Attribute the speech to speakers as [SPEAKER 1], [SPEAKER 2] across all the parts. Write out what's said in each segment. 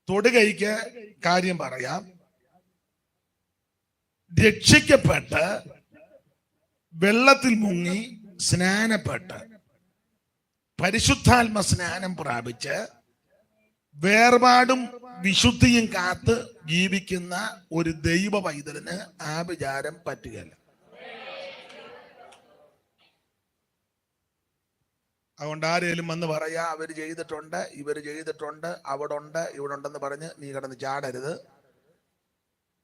[SPEAKER 1] തൊടുകൈക്ക് കാര്യം പറയാം. രക്ഷിക്കപ്പെട്ട് വെള്ളത്തിൽ മുങ്ങി സ്നാനപ്പെട്ട് പരിശുദ്ധാത്മ സ്നാനം പ്രാപിച്ച് വേർപാടും വിശുദ്ധിയും കാത്ത് ജീവിക്കുന്ന ഒരു ദൈവ പൈതലിന് ആഭിചാരം പറ്റുകയില്ല. അതുകൊണ്ട് ആരേലും വന്ന് പറയാ അവര് ചെയ്തിട്ടുണ്ട്, ഇവര് ചെയ്തിട്ടുണ്ട്, അവിടെ ഉണ്ട്, ഇവിടെ ഉണ്ടെന്ന് പറഞ്ഞ് നീ കിടന്ന് ചാടരുത്.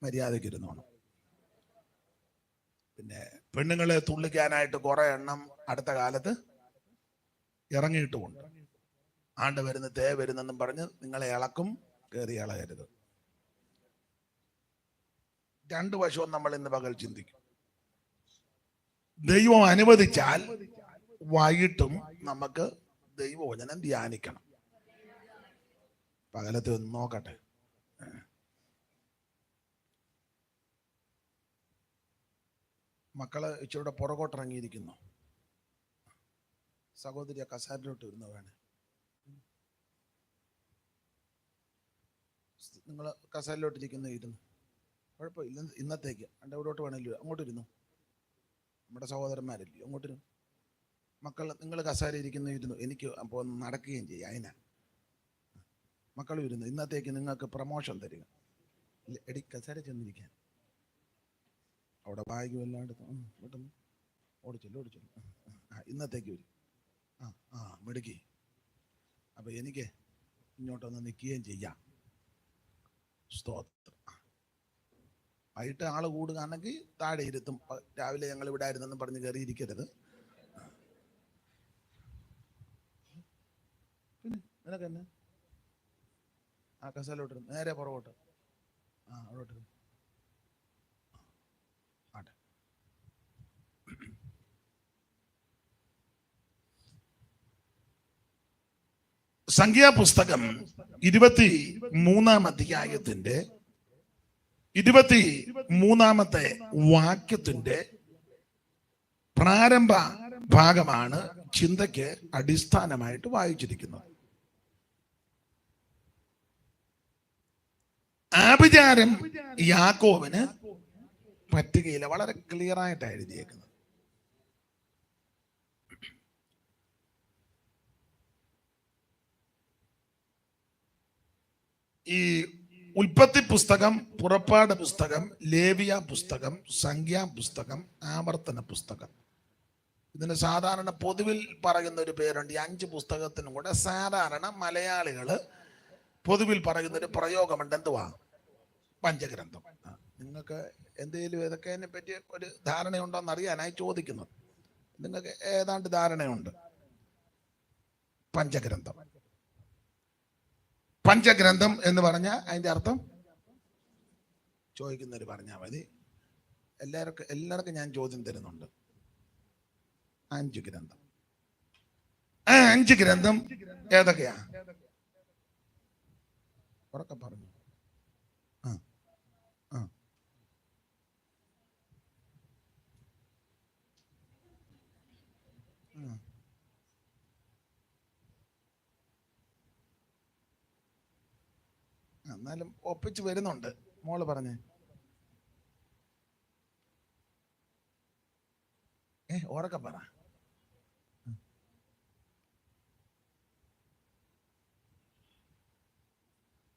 [SPEAKER 1] മര്യാദയ്ക്ക് ഇരുന്നോണം. പിന്നെ പെണ്ണുങ്ങളെ തുള്ളിക്കാനായിട്ട് കുറെ എണ്ണം അടുത്ത കാലത്ത് ഇറങ്ങിയിട്ടുമുണ്ട്. ആണ്ട് വരുന്ന തേ വരുന്നെന്നും പറഞ്ഞ് നിങ്ങളെ ഇളക്കും, കയറി ഇളകരുത്. രണ്ടു വശവും നമ്മൾ ഇന്ന് പകൽ ചിന്തിക്കും. ദൈവം അനുവദിച്ചാൽ വൈകിട്ടും നമുക്ക് ദൈവവചനം ധ്യാനിക്കണം. പകലത്തെ ഒന്ന് നോക്കട്ടെ. മക്കള് ഇച്ചിരൂടെ പുറകോട്ടിറങ്ങിയിരിക്കുന്നു. സഹോദരിയെ കസാരയിലോട്ട് ഇരുന്ന് വേണേ. നിങ്ങൾ കസാരയിലോട്ടിരിക്കുന്ന ഇരുന്നു, കുഴപ്പമില്ല. ഇന്നത്തേക്ക് എൻ്റെ ഇവിടോട്ട് വേണമല്ലോ, അങ്ങോട്ട് ഇരുന്നു. നമ്മുടെ സഹോദരന്മാരല്ലേ, അങ്ങോട്ടിരുന്നു. മക്കൾ നിങ്ങൾ കസാര ഇരുന്നു. എനിക്ക് അപ്പോൾ നടക്കുകയും ചെയ്യും. അതിനാ മക്കളും ഇരുന്നു. ഇന്നത്തേക്ക് നിങ്ങൾക്ക് പ്രമോഷൻ തരിക. എടി കസാര ചെന്നിരിക്കാൻ. അവിടെ ബാഗ് വല്ലാണ്ട് പെട്ടെന്ന് ഓടിച്ചല്ലോ. ഇന്നത്തേക്ക് വരും. മെടുക്കി. അപ്പൊ എനിക്ക് ഇങ്ങോട്ടൊന്ന് നിൽക്കുകയും ചെയ്യാം. സ്തോത്രം. വൈകിട്ട് ആള് കൂടുകയാണെങ്കിൽ താഴെ ഇരുത്തും. രാവിലെ ഞങ്ങൾ ഇവിടെ ആയിരുന്നെന്നും പറഞ്ഞ് കയറിയിരിക്കരുത്. പിന്നെ നിനക്ക് തന്നെ ആ കസാലോട്ട് നേരെ പുറകോട്ട്. അവിടോട്ട് ആട്ടെ. സംഖ്യാപുസ്തകം 23 അധ്യായത്തിന്റെ 23 വാക്യത്തിന്റെ പ്രാരംഭ ഭാഗമാണ് ചിന്തയ്ക്ക് അടിസ്ഥാനമായിട്ട് വായിച്ചിരിക്കുന്നത്. ആഭിചാരം യാക്കോബിന് പറ്റുകയില്ല. വളരെ ക്ലിയർ ആയിട്ടാണ് എഴുതിയേക്കുന്നത്. ഈ ഉൽപ്പത്തി പുസ്തകം, പുറപ്പാട് പുസ്തകം, ലേവിയ പുസ്തകം, സംഖ്യാ പുസ്തകം, ആവർത്തന പുസ്തകം, ഇതിന് സാധാരണ പൊതുവിൽ പറയുന്ന ഒരു പേരുണ്ട്. ഈ 5 പുസ്തകത്തിനും കൂടെ സാധാരണ മലയാളികള് പൊതുവിൽ പറയുന്ന ഒരു പ്രയോഗമുണ്ട്. എന്തുവാ? പഞ്ചഗ്രന്ഥം. നിങ്ങൾക്ക് എന്തെങ്കിലും ഇതൊക്കെ അതിനെ പറ്റി ഒരു ധാരണയുണ്ടോ എന്ന് അറിയാനായി ചോദിക്കുന്നത്. നിങ്ങൾക്ക് ഏതാണ്ട് ധാരണയുണ്ട്. പഞ്ചഗ്രന്ഥം. പഞ്ചഗ്രന്ഥം എന്ന് പറഞ്ഞാൽ അതിന്റെ അർത്ഥം ചോദിക്കുന്നവര് പറഞ്ഞാൽ മതി. എല്ലാവർക്കും ഞാൻ ചോദ്യം തരുന്നുണ്ട്. 5 ഗ്രന്ഥം. 5 ഗ്രന്ഥം ഏതൊക്കെയാ? ഉറക്കെ പറഞ്ഞു. എന്നാലും ഒപ്പിച്ച് വരുന്നുണ്ട്. മോള് പറഞ്ഞേ. ഉറക്കെ പറ.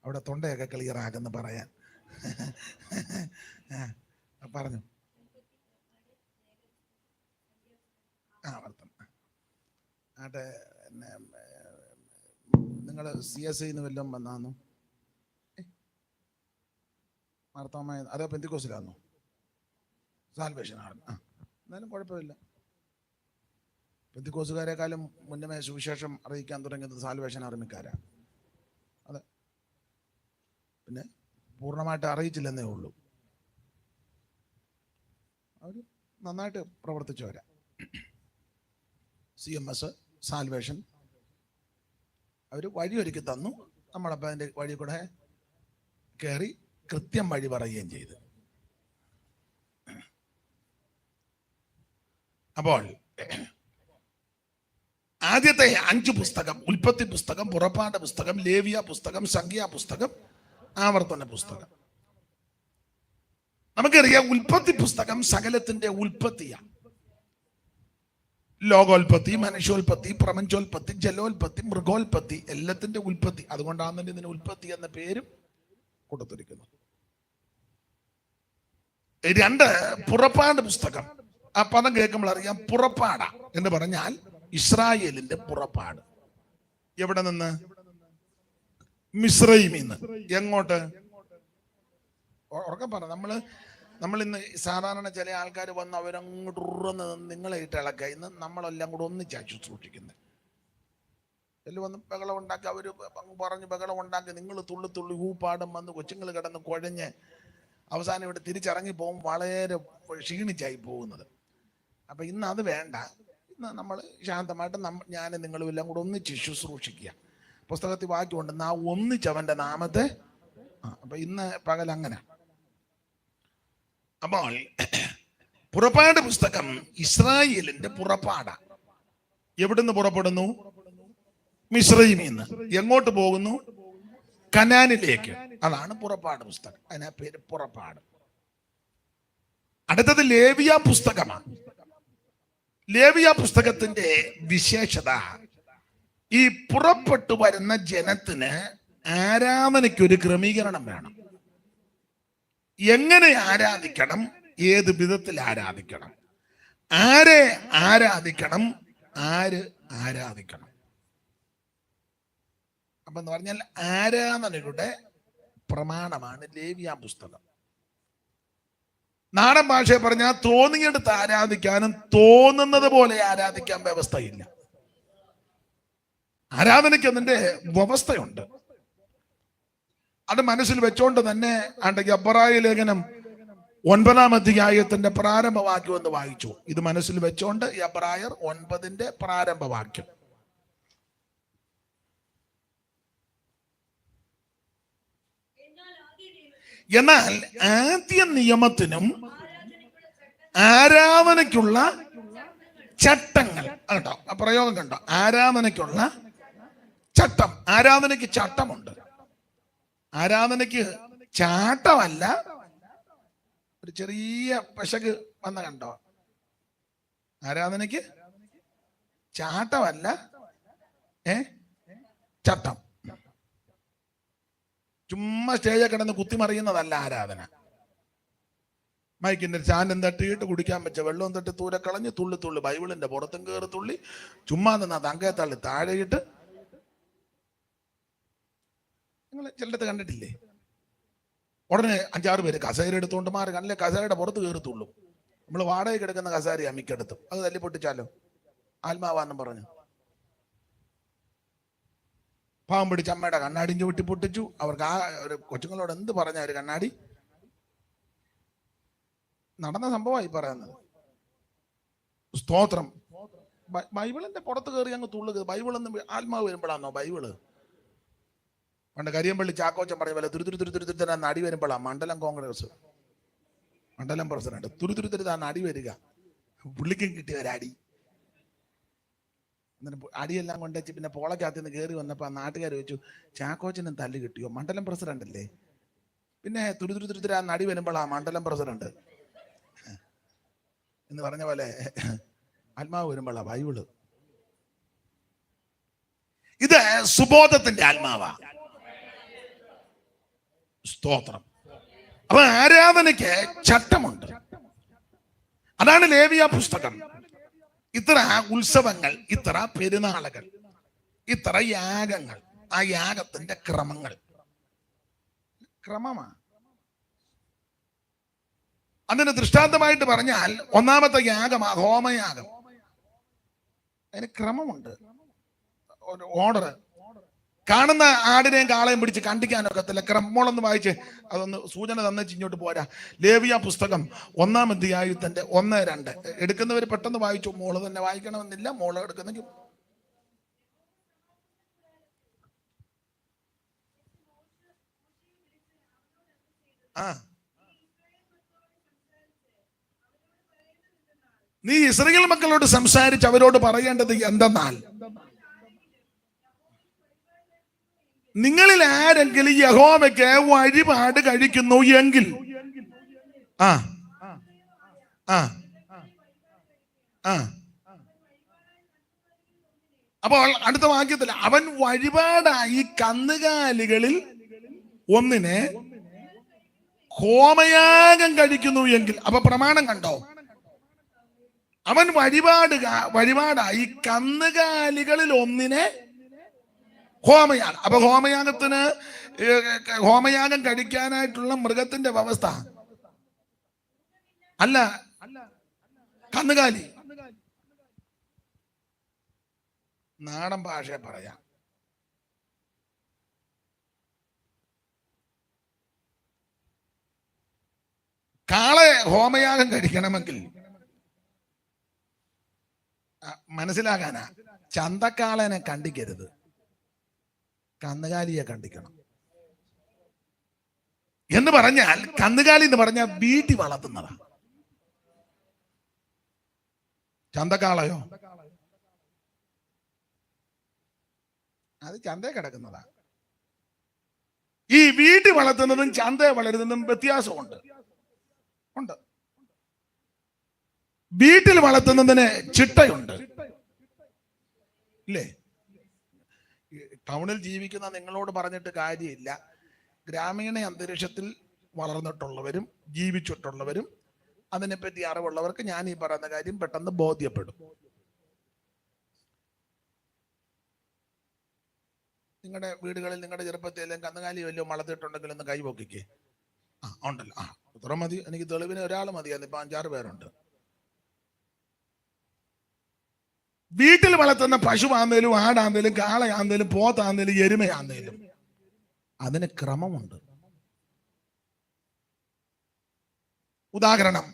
[SPEAKER 1] അവിടെ തൊണ്ടയൊക്കെ ക്ലിയർ ആകുന്ന പറയാൻ. പറഞ്ഞു. ആട്ടെ. നിങ്ങൾ CSI വല്ലതും വന്നാന്നു? മാർത്തോമായ അതോ പെന്തിക്കോസിലാന്നോ? സാൽവേഷൻ ആണ്. എന്നാലും കുഴപ്പമില്ല. പെന്തിക്കോസുകാരെക്കാളും മുന്നമേ സുവിശേഷം അറിയിക്കാൻ തുടങ്ങിയത് സാൽവേഷൻ ആർമിക്കാരാണ്. അതെ. പിന്നെ പൂർണ്ണമായിട്ട് അറിയിച്ചില്ലെന്നേ ഉള്ളൂ. അവർ നന്നായിട്ട് പ്രവർത്തിച്ചവരാ. CMS, സാൽവേഷൻ അവർ വഴിയൊരുക്കി തന്നു. നമ്മളപ്പോൾ അതിൻ്റെ വഴി കൂടെ കയറി കൃത്യം വഴി പറയുകയും ചെയ്തു. അപ്പോൾ ആദ്യത്തെ 5 പുസ്തകം, ഉൽപ്പത്തി പുസ്തകം, പുറപ്പാട് പുസ്തകം, ലേവിയ പുസ്തകം, സംഖ്യാ പുസ്തകം, ആവർത്തന പുസ്തകം. നമുക്കറിയാം ഉൽപ്പത്തി പുസ്തകം സകലത്തിന്റെ ഉൽപ്പത്തിയാണ്. ലോകോൽപ്പത്തി, മനുഷ്യോൽപ്പത്തി, പ്രപഞ്ചോൽപ്പത്തി, ജലോൽപ്പത്തി, മൃഗോൽപ്പത്തി, എല്ലാത്തിന്റെ ഉൽപ്പത്തി. അതുകൊണ്ടാണ് തന്നെ ഇതിന് ഉൽപ്പത്തി എന്ന പേരും കൊടുത്തിരിക്കുന്നത്. 2 പുറപ്പാട് പുസ്തകം. ആ പദം കേൾക്കുമ്പോൾ അറിയാം, പുറപ്പാട എന്ന് പറഞ്ഞാൽ ഇസ്രായേലിന്റെ പുറപ്പാട്. എവിടെ നിന്ന്? മിസ്രൈമിൽ നിന്ന്. എങ്ങോട്ട്? ഉറക്കെ പറ. നമ്മൾ ഇന്ന് സാധാരണ ചില ആൾക്കാർ വന്ന് അവരങ്ങോട്ട് ഉറന്ന് നിങ്ങളെ ഇട്ട് ഇളക്കുക. ഇന്ന് നമ്മളെല്ലാം കൂടെ ഒന്നിച്ചാ സൂക്ഷിക്കുന്നത്. എല്ലാം വന്ന് ബഹളം ഉണ്ടാക്കി, അവർ പറഞ്ഞ് ബഹളം ഉണ്ടാക്കി, നിങ്ങൾ തുള്ളി ഊപ്പാടും വന്ന് കൊച്ചുങ്ങൾ കിടന്ന് കുഴഞ്ഞ് അവസാനം ഇവിടെ തിരിച്ചിറങ്ങി പോകും, വളരെ ക്ഷീണിച്ചായി പോകുന്നത്. അപ്പൊ ഇന്ന് അത് വേണ്ട. ഇന്ന് നമ്മൾ ശാന്തമായിട്ട് ഞാനും നിങ്ങളും എല്ലാം കൂടെ ഒന്നിച്ച് ശുശ്രൂഷിക്കുക. പുസ്തകത്തിൽ വാക്യമുണ്ട്, ഒന്നിച്ചവന്റെ നാമത്തെ. അപ്പൊ ഇന്ന് പകൽ അങ്ങനെ. അപ്പോൾ പുറപ്പാട് പുസ്തകം ഇസ്രായേലിന്റെ പുറപ്പാടാ. എവിടുന്ന് പുറപ്പെടുന്നു? മിസ്രയീമിൽ നിന്ന്. എങ്ങോട്ട് പോകുന്നു? കനാനിലേക്ക്. അതാണ് പുറപ്പാട് പുസ്തകം. അതിനാ പേര് പുറപ്പാട്. അടുത്തത് ലേവിയ പുസ്തകമാണ്. ലേവിയ പുസ്തകത്തിന്റെ വിശേഷത, ഈ പുറപ്പെട്ടു വരുന്ന ജനത്തിന് ആരാധനയ്ക്കൊരു ക്രമീകരണം വേണം. എങ്ങനെ ആരാധിക്കണം, ഏത് വിധത്തിൽ ആരാധിക്കണം, ആരെ ആരാധിക്കണം, ആര് ആരാധിക്കണം. അപ്പൊ എന്ന് പറഞ്ഞാൽ ആരാധനയുടെ പ്രമാണമാണ് ലേവിയ പുസ്തകം. നാടൻ ഭാഷയെ പറഞ്ഞാൽ തോന്നിയെടുത്ത് ആരാധിക്കാനും തോന്നുന്നത് പോലെ ആരാധിക്കാൻ വ്യവസ്ഥയില്ല. ആരാധനയ്ക്ക് അതിന്റെ വ്യവസ്ഥയുണ്ട്. അത് മനസ്സിൽ വെച്ചോണ്ട് തന്നെ എബ്രായ ലേഖനം 9-ാം അധ്യായത്തിന്റെ പ്രാരംഭവാക്യം ഒന്ന് വായിച്ചു. ഇത് മനസ്സിൽ വെച്ചോണ്ട് എബ്രായർ 9-ന്റെ പ്രാരംഭവാക്യം. എന്നാൽ ആദ്യ നിയമത്തിനും ആരാധനയ്ക്കുള്ള ചട്ടങ്ങൾ കേട്ടോ, ആ പ്രയോഗം കണ്ടോ, ആരാധനയ്ക്കുള്ള ചട്ടം. ആരാധനയ്ക്ക് ചട്ടമുണ്ട്. ആരാധനയ്ക്ക് ചാട്ടമല്ല, ഒരു ചെറിയ പശക് വന്ന കണ്ടോ. ആരാധനയ്ക്ക് ചാട്ടമല്ല, ചട്ടം. ചുമ്മാ സ്റ്റേജിൽ കിടന്ന് കുത്തിമറിയുന്നതല്ല ആരാധന. മൈക്കിന്റെ ചാനം തട്ടിയിട്ട് കുടിക്കാൻ വെച്ച വെള്ളവും തട്ടി തൂരെ കളഞ്ഞ് തുള്ളി ബൈബിളിന്റെ പുറത്തും കയറി തുള്ളി ചുമ്മാ നിന്നാ തങ്കയെ തള്ളി താഴെയിട്ട്. നിങ്ങൾ ചിലടത്ത് കണ്ടിട്ടില്ലേ, ഉടനെ 5-6 പേര് കസേര എടുത്തുകൊണ്ട് മാറി കണ്ടില്ലേ, കസേരയുടെ പുറത്ത് കയറി തുള്ളും. നമ്മൾ വാടകയ്ക്ക് എടുക്കുന്ന കസേരയാ മിക്കടുത്തും. അത് തല്ലി പൊട്ടിച്ചാലോ, ആത്മാവാന്നും പറഞ്ഞു. പാവം പിടിച്ച അമ്മയുടെ കണ്ണാടിഞ്ച് വെട്ടി പൊട്ടിച്ചു. അവർക്ക് ആ ഒരു കൊച്ചുങ്ങളോട് എന്ത് പറഞ്ഞ ഒരു കണ്ണാടി. നടന്ന സംഭവമായി പറയുന്നത്. സ്തോത്രം. ബൈബിളിന്റെ പുറത്ത് കയറി അങ്ങ് തുള്ളുക. ബൈബിളൊന്നും ആത്മാവ് വരുമ്പോഴാണോ ബൈബിള്? പണ്ട് കരിയമ്പള്ളി ചാക്കോച്ചൻ പറഞ്ഞ പോലെ തുരുതുരുതുരുതുരുത്തര നടി വരുമ്പോഴാണ് മണ്ഡലം കോൺഗ്രസ് മണ്ഡലം പ്രസിഡന്റ് തുരുതുരുതുരുത്താ നടി വരിക. പുള്ളിക്കും കിട്ടിയ ഒരടി. എന്നിട്ട് അടിയെല്ലാം കൊണ്ടുവച്ച് പിന്നെ പോളക്കകത്ത് നിന്ന് കയറി വന്നപ്പോൾ ആ നാട്ടുകാർ ചോദിച്ചു, ചാക്കോച്ചനും തല്ല് കിട്ടിയോ? മണ്ഡലം പ്രസിഡന്റ് അല്ലേ. പിന്നെ തുരുതുരുതുരുത്തര നടി വരുമ്പോഴാ മണ്ഡലം പ്രസിഡന്റ് എന്ന് പറഞ്ഞ പോലെ ആത്മാവ് വരുമ്പോഴാ ബൈബിള്. ഇത് സുബോധത്തിന്റെ ആത്മാവാ. സ്തോത്രം. അപ്പൊ ആരാധനയ്ക്ക് ചട്ടമുണ്ട്. അതാണ് ലേവിയ പുസ്തകം. ഇത്ര ഉത്സവങ്ങൾ, ഇത്ര പെരുന്നാളുകൾ, ഇത്ര യാഗങ്ങൾ, ആ യാഗത്തിന്റെ ക്രമമാണ്. അതിന് ദൃഷ്ടാന്തമായിട്ട് പറഞ്ഞാൽ ഒന്നാമത്തെ യാഗമാ ഹോമയാഗം. അതിന് ക്രമമുണ്ട്, ഒരു ഓർഡർ. കാണുന്ന ആടിനെയും കാളയും പിടിച്ച് കണ്ടിക്കാനൊക്കത്തില്ല. ക്രമങ്ങളൊന്ന് വായിച്ച് അതൊന്ന് സൂചന തന്നിച്ച് ഇങ്ങോട്ട് പോരാ. ലേവിയ പുസ്തകം 1-ാം അധ്യായത്തിന്റെ 1-2 എടുക്കുന്നവർ പെട്ടെന്ന് വായിച്ചു. മോള് തന്നെ വായിക്കണമെന്നില്ല. മോള് എടുക്കുന്നെങ്കിൽ നീ ഇസ്രായേൽ മക്കളോട് സംസാരിച്ച് അവരോട് പറയേണ്ടത് എന്തെന്നാൽ, നിങ്ങളിൽ ആരെങ്കിലും യഹോവയ്ക്ക് വഴിപാട് കഴിക്കുന്നു എങ്കിൽ ആ ആ ആ അപ്പോൾ അടുത്ത വാക്യത്തിൽ അവൻ വഴിപാടായി കന്നുകാലികളിൽ ഒന്നിനെ ഹോമയാഗം കഴിക്കുന്നു എങ്കിൽ, അപ്പൊ പ്രമാണം കണ്ടോ? അവൻ വഴിപാടായി കന്നുകാലികളിൽ ഒന്നിനെ ഹോമയാഗം. അപ്പൊ ഹോമയാഗം കഴിക്കാനായിട്ടുള്ള മൃഗത്തിന്റെ വ്യവസ്ഥ അല്ല കന്നുകാലി. നാടൻ ഭാഷ പറയാം, കാളെ ഹോമയാഗം കഴിക്കണമെങ്കിൽ മനസ്സിലാകാനാ, ചന്തക്കാളനെ കണ്ടിക്കരുത്, കന്നുകാലിയെ കണ്ടിക്കണം. എന്ന് പറഞ്ഞാൽ കന്നുകാലി എന്ന് പറഞ്ഞാൽ വീട്ടിൽ വളർത്തുന്നതാ. ചന്തക്കാളയോ അത് ചന്തയിൽ കിടക്കുന്നതാ. ഈ വീട്ടിൽ വളർത്തുന്നതും ചന്തയിൽ വളരുന്നതും വ്യത്യാസമുണ്ട്. വീട്ടിൽ വളർത്തുന്നതിന് ചിട്ടയുണ്ട്, ഇല്ലേ? ടൗണിൽ ജീവിക്കുന്ന നിങ്ങളോട് പറഞ്ഞിട്ട് കാര്യമില്ല. ഗ്രാമീണ അന്തരീക്ഷത്തിൽ വളർന്നിട്ടുള്ളവരും ജീവിച്ചിട്ടുള്ളവരും അതിനെപ്പറ്റി അറിവുള്ളവർക്ക് ഞാൻ ഈ പറയുന്ന കാര്യം പെട്ടെന്ന് ബോധ്യപ്പെടും. നിങ്ങളുടെ വീടുകളിൽ നിങ്ങളുടെ ചെറുപ്പത്തിൽ കന്നുകാലി വല്ലതും വളർത്തിയിട്ടുണ്ടെങ്കിൽ ഒന്ന് കൈ പൊക്കിക്കേ. ഉണ്ടല്ലോ. ഇത്ര മതി, എനിക്ക് തെളിവിന് ഒരാൾ മതിയായിരുന്നു, ഇപ്പൊ 5-6 പേരുണ്ട്. വീട്ടിൽ വളർത്തുന്ന പശുവാന്നേലും ആടാന്നേലും കാളയാന്നേലും പോത്താന്നേലും എരുമയാന്നേലും അതിന് ക്രമമുണ്ട്. ഉദാഹരണം,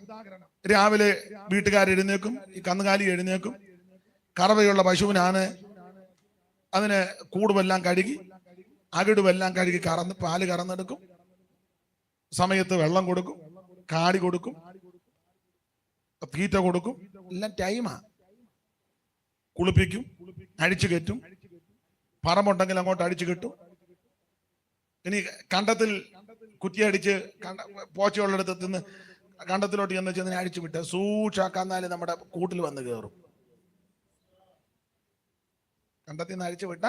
[SPEAKER 1] രാവിലെ വീട്ടുകാരെഴുന്നേക്കും, ഈ കന്നുകാലി എഴുന്നേക്കും, കറവയുള്ള പശുവിനാണ് അതിന് കൂടുമെല്ലാം കഴുകി അകിടുമെല്ലാം കഴുകി പാല് കറന്നെടുക്കും, സമയത്ത് വെള്ളം കൊടുക്കും, കാടി കൊടുക്കും, തീറ്റ കൊടുക്കും, എല്ലാം ടൈമാ. കുളിപ്പിക്കും, അഴിച്ചു കെറ്റും, പറമ്പുണ്ടെങ്കിൽ അങ്ങോട്ട് അടിച്ചു കെട്ടും. ഇനി കണ്ടത്തിൽ കുറ്റിയടിച്ച് പോച്ചയുള്ളിടത്ത് നിന്ന് കണ്ടത്തിലോട്ട് ചെന്ന് ചെന്ന് അഴിച്ചു വിട്ട് സൂക്ഷാക്കാന്നാല് നമ്മുടെ കൂട്ടിൽ വന്ന് കയറും. കണ്ടത്തിൽ നിന്ന് അഴിച്ചു വിട്ട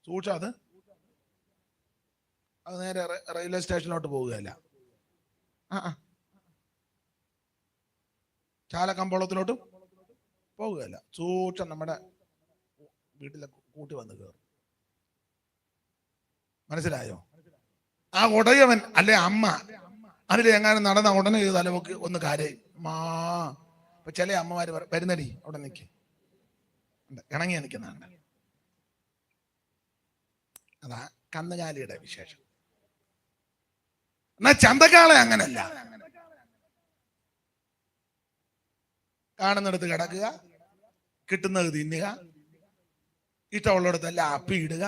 [SPEAKER 1] സൂക്ഷ അത് നേരെ റെയിൽവേ സ്റ്റേഷനിലോട്ട് പോവുകയല്ല, ചാലക്കമ്പോളത്തിലോട്ടും പോവുകയല്ല, സൂക്ഷം നമ്മുടെ വീട്ടിലെ കൂട്ടി വന്ന് കയറും. മനസ്സിലായോ? ആ ഉടയവൻ അല്ലെ അമ്മ അതിൽ എങ്ങാനും നടന്ന ഉടനെ തലമുക്ക് ഒന്ന് കരയും. ഇപ്പൊ ചില അമ്മമാര് വരുന്നടി അവിടെ നിൽക്ക്, ഇണങ്ങിയ നിൽക്കുന്നുണ്ട്. അതാ കന്നുകാലിയുടെ വിശേഷം. എന്നാ ചന്തക്കാളെ അങ്ങനല്ല. കാണുന്നിടത്ത് കിടക്കുക, കിട്ടുന്നത് തിന്നുക, ഇഷ്ടമുള്ളിടത്തെല്ലാം അപ്പിയിടുക.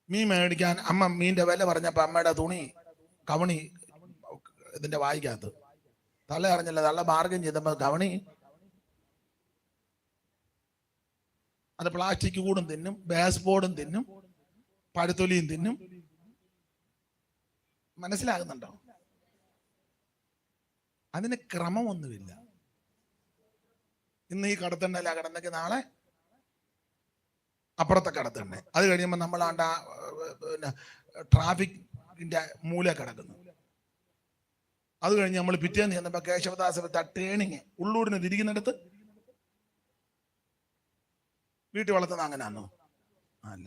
[SPEAKER 1] മീൻ മേടിക്കാൻ അമ്മ മീൻ്റെ വില പറഞ്ഞപ്പോ അമ്മയുടെ തുണി കവണി ഇതിന്റെ വായിക്കകത്ത് തള്ള അറിഞ്ഞില്ല, തള്ള ബാർഗൻ ചെയ്തപ്പോ കവണി അത് പ്ലാസ്റ്റിക് കൂടും തിന്നും, ബേസ് ബോർഡും തിന്നും, പഴുത്തൊലിയും തിന്നും. മനസ്സിലാകുന്നുണ്ടോ? അതിന് ക്രമമൊന്നുമില്ല. ഇന്ന് ഈ കടത്തണ്ടല്ല കിടന്നെങ്കിൽ നാളെ അപ്പുറത്തെ കടത്തണ്ടേ. അത് കഴിയുമ്പോൾ നമ്മളാണ്ട പിന്നെ ട്രാഫിക്കിന്റെ മൂല കിടക്കുന്നു. അത് കഴിഞ്ഞ് നമ്മൾ പിറ്റേന്ന് ചെന്നപ്പോ കേശവദാസ ടേണിങ് ഉള്ളൂരിന് തിരിക്കുന്നിടത്ത് വീട്ടിൽ വളർത്തുന്ന അങ്ങനെയാണോ? അല്ല.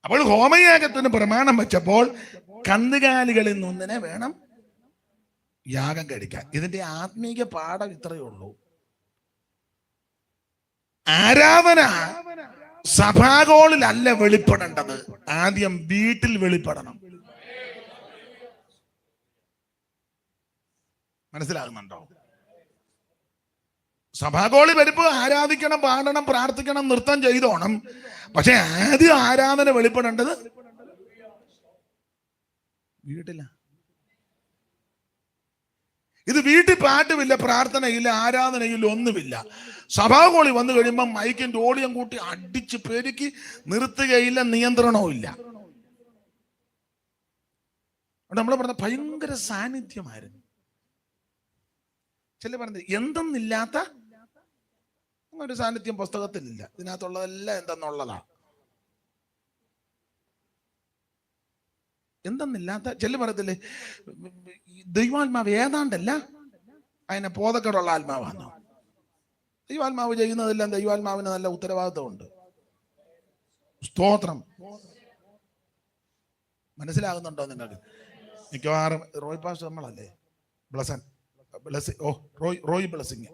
[SPEAKER 1] അപ്പോൾ ഹോമയാഗത്തിന് പ്രമാണം വെച്ചപ്പോൾ കന്നുകാലികളിൽ നിന്നൊന്നിനെ വേണം യാഗം കഴിക്കാൻ. ഇതിന്റെ ആത്മീക പാഠം ഇത്രയേ ഉള്ളൂ. ആരാധന സഭാഗോളിലല്ല വെളിപ്പെടേണ്ടത്, ആദ്യം വീട്ടിൽ വെളിപ്പെടണം. മനസ്സിലാകുന്നുണ്ടോ? സഭാഗോളി വരുമ്പോ ആരാധിക്കണം, പാടണം, പ്രാർത്ഥിക്കണം, നൃത്തം ചെയ്തോണം. പക്ഷെ ആദ്യം ആരാധന വെളിപ്പെടേണ്ടത് വീട്ടില. ഇത് വീട്ടിൽ പാട്ടുമില്ല, പ്രാർത്ഥനയില്ല, ആരാധനയില്ല, ഒന്നുമില്ല. സഭാകോളി വന്നു കഴിയുമ്പോൾ മൈക്കിന്റെ ഓളിയം കൂട്ടി അടിച്ച് പെരുക്കി നിർത്തുകയില്ല, നിയന്ത്രണവും ഇല്ല. നമ്മൾ പറഞ്ഞ ഭയങ്കര സാന്നിധ്യമായിരുന്നു. ചില പറഞ്ഞത് എന്തെന്നില്ലാത്ത ഒരു സാന്നിധ്യം പുസ്തകത്തിലില്ല. ഇതിനകത്തുള്ളതെല്ലാം എന്തെന്നുള്ളതാ. എന്തെന്നില്ലാത്ത ചില പറയത്തില്ലേ, ദൈവാത്മാവ് ഏതാണ്ടല്ല, അതിനെ ബോധക്കേടുള്ള ആത്മാവാണോ? ദൈവാത്മാവ് ചെയ്യുന്നതെല്ലാം ദൈവാത്മാവിന് നല്ല ഉത്തരവാദിത്വമുണ്ട്. സ്തോത്രം. മനസ്സിലാകുന്നുണ്ടോ നിങ്ങൾക്ക്? മിക്കവാറും റോയ് പാസ്റ്റർ നമ്മളല്ലേ, റോയ് ബ്ലസ്സിങ്.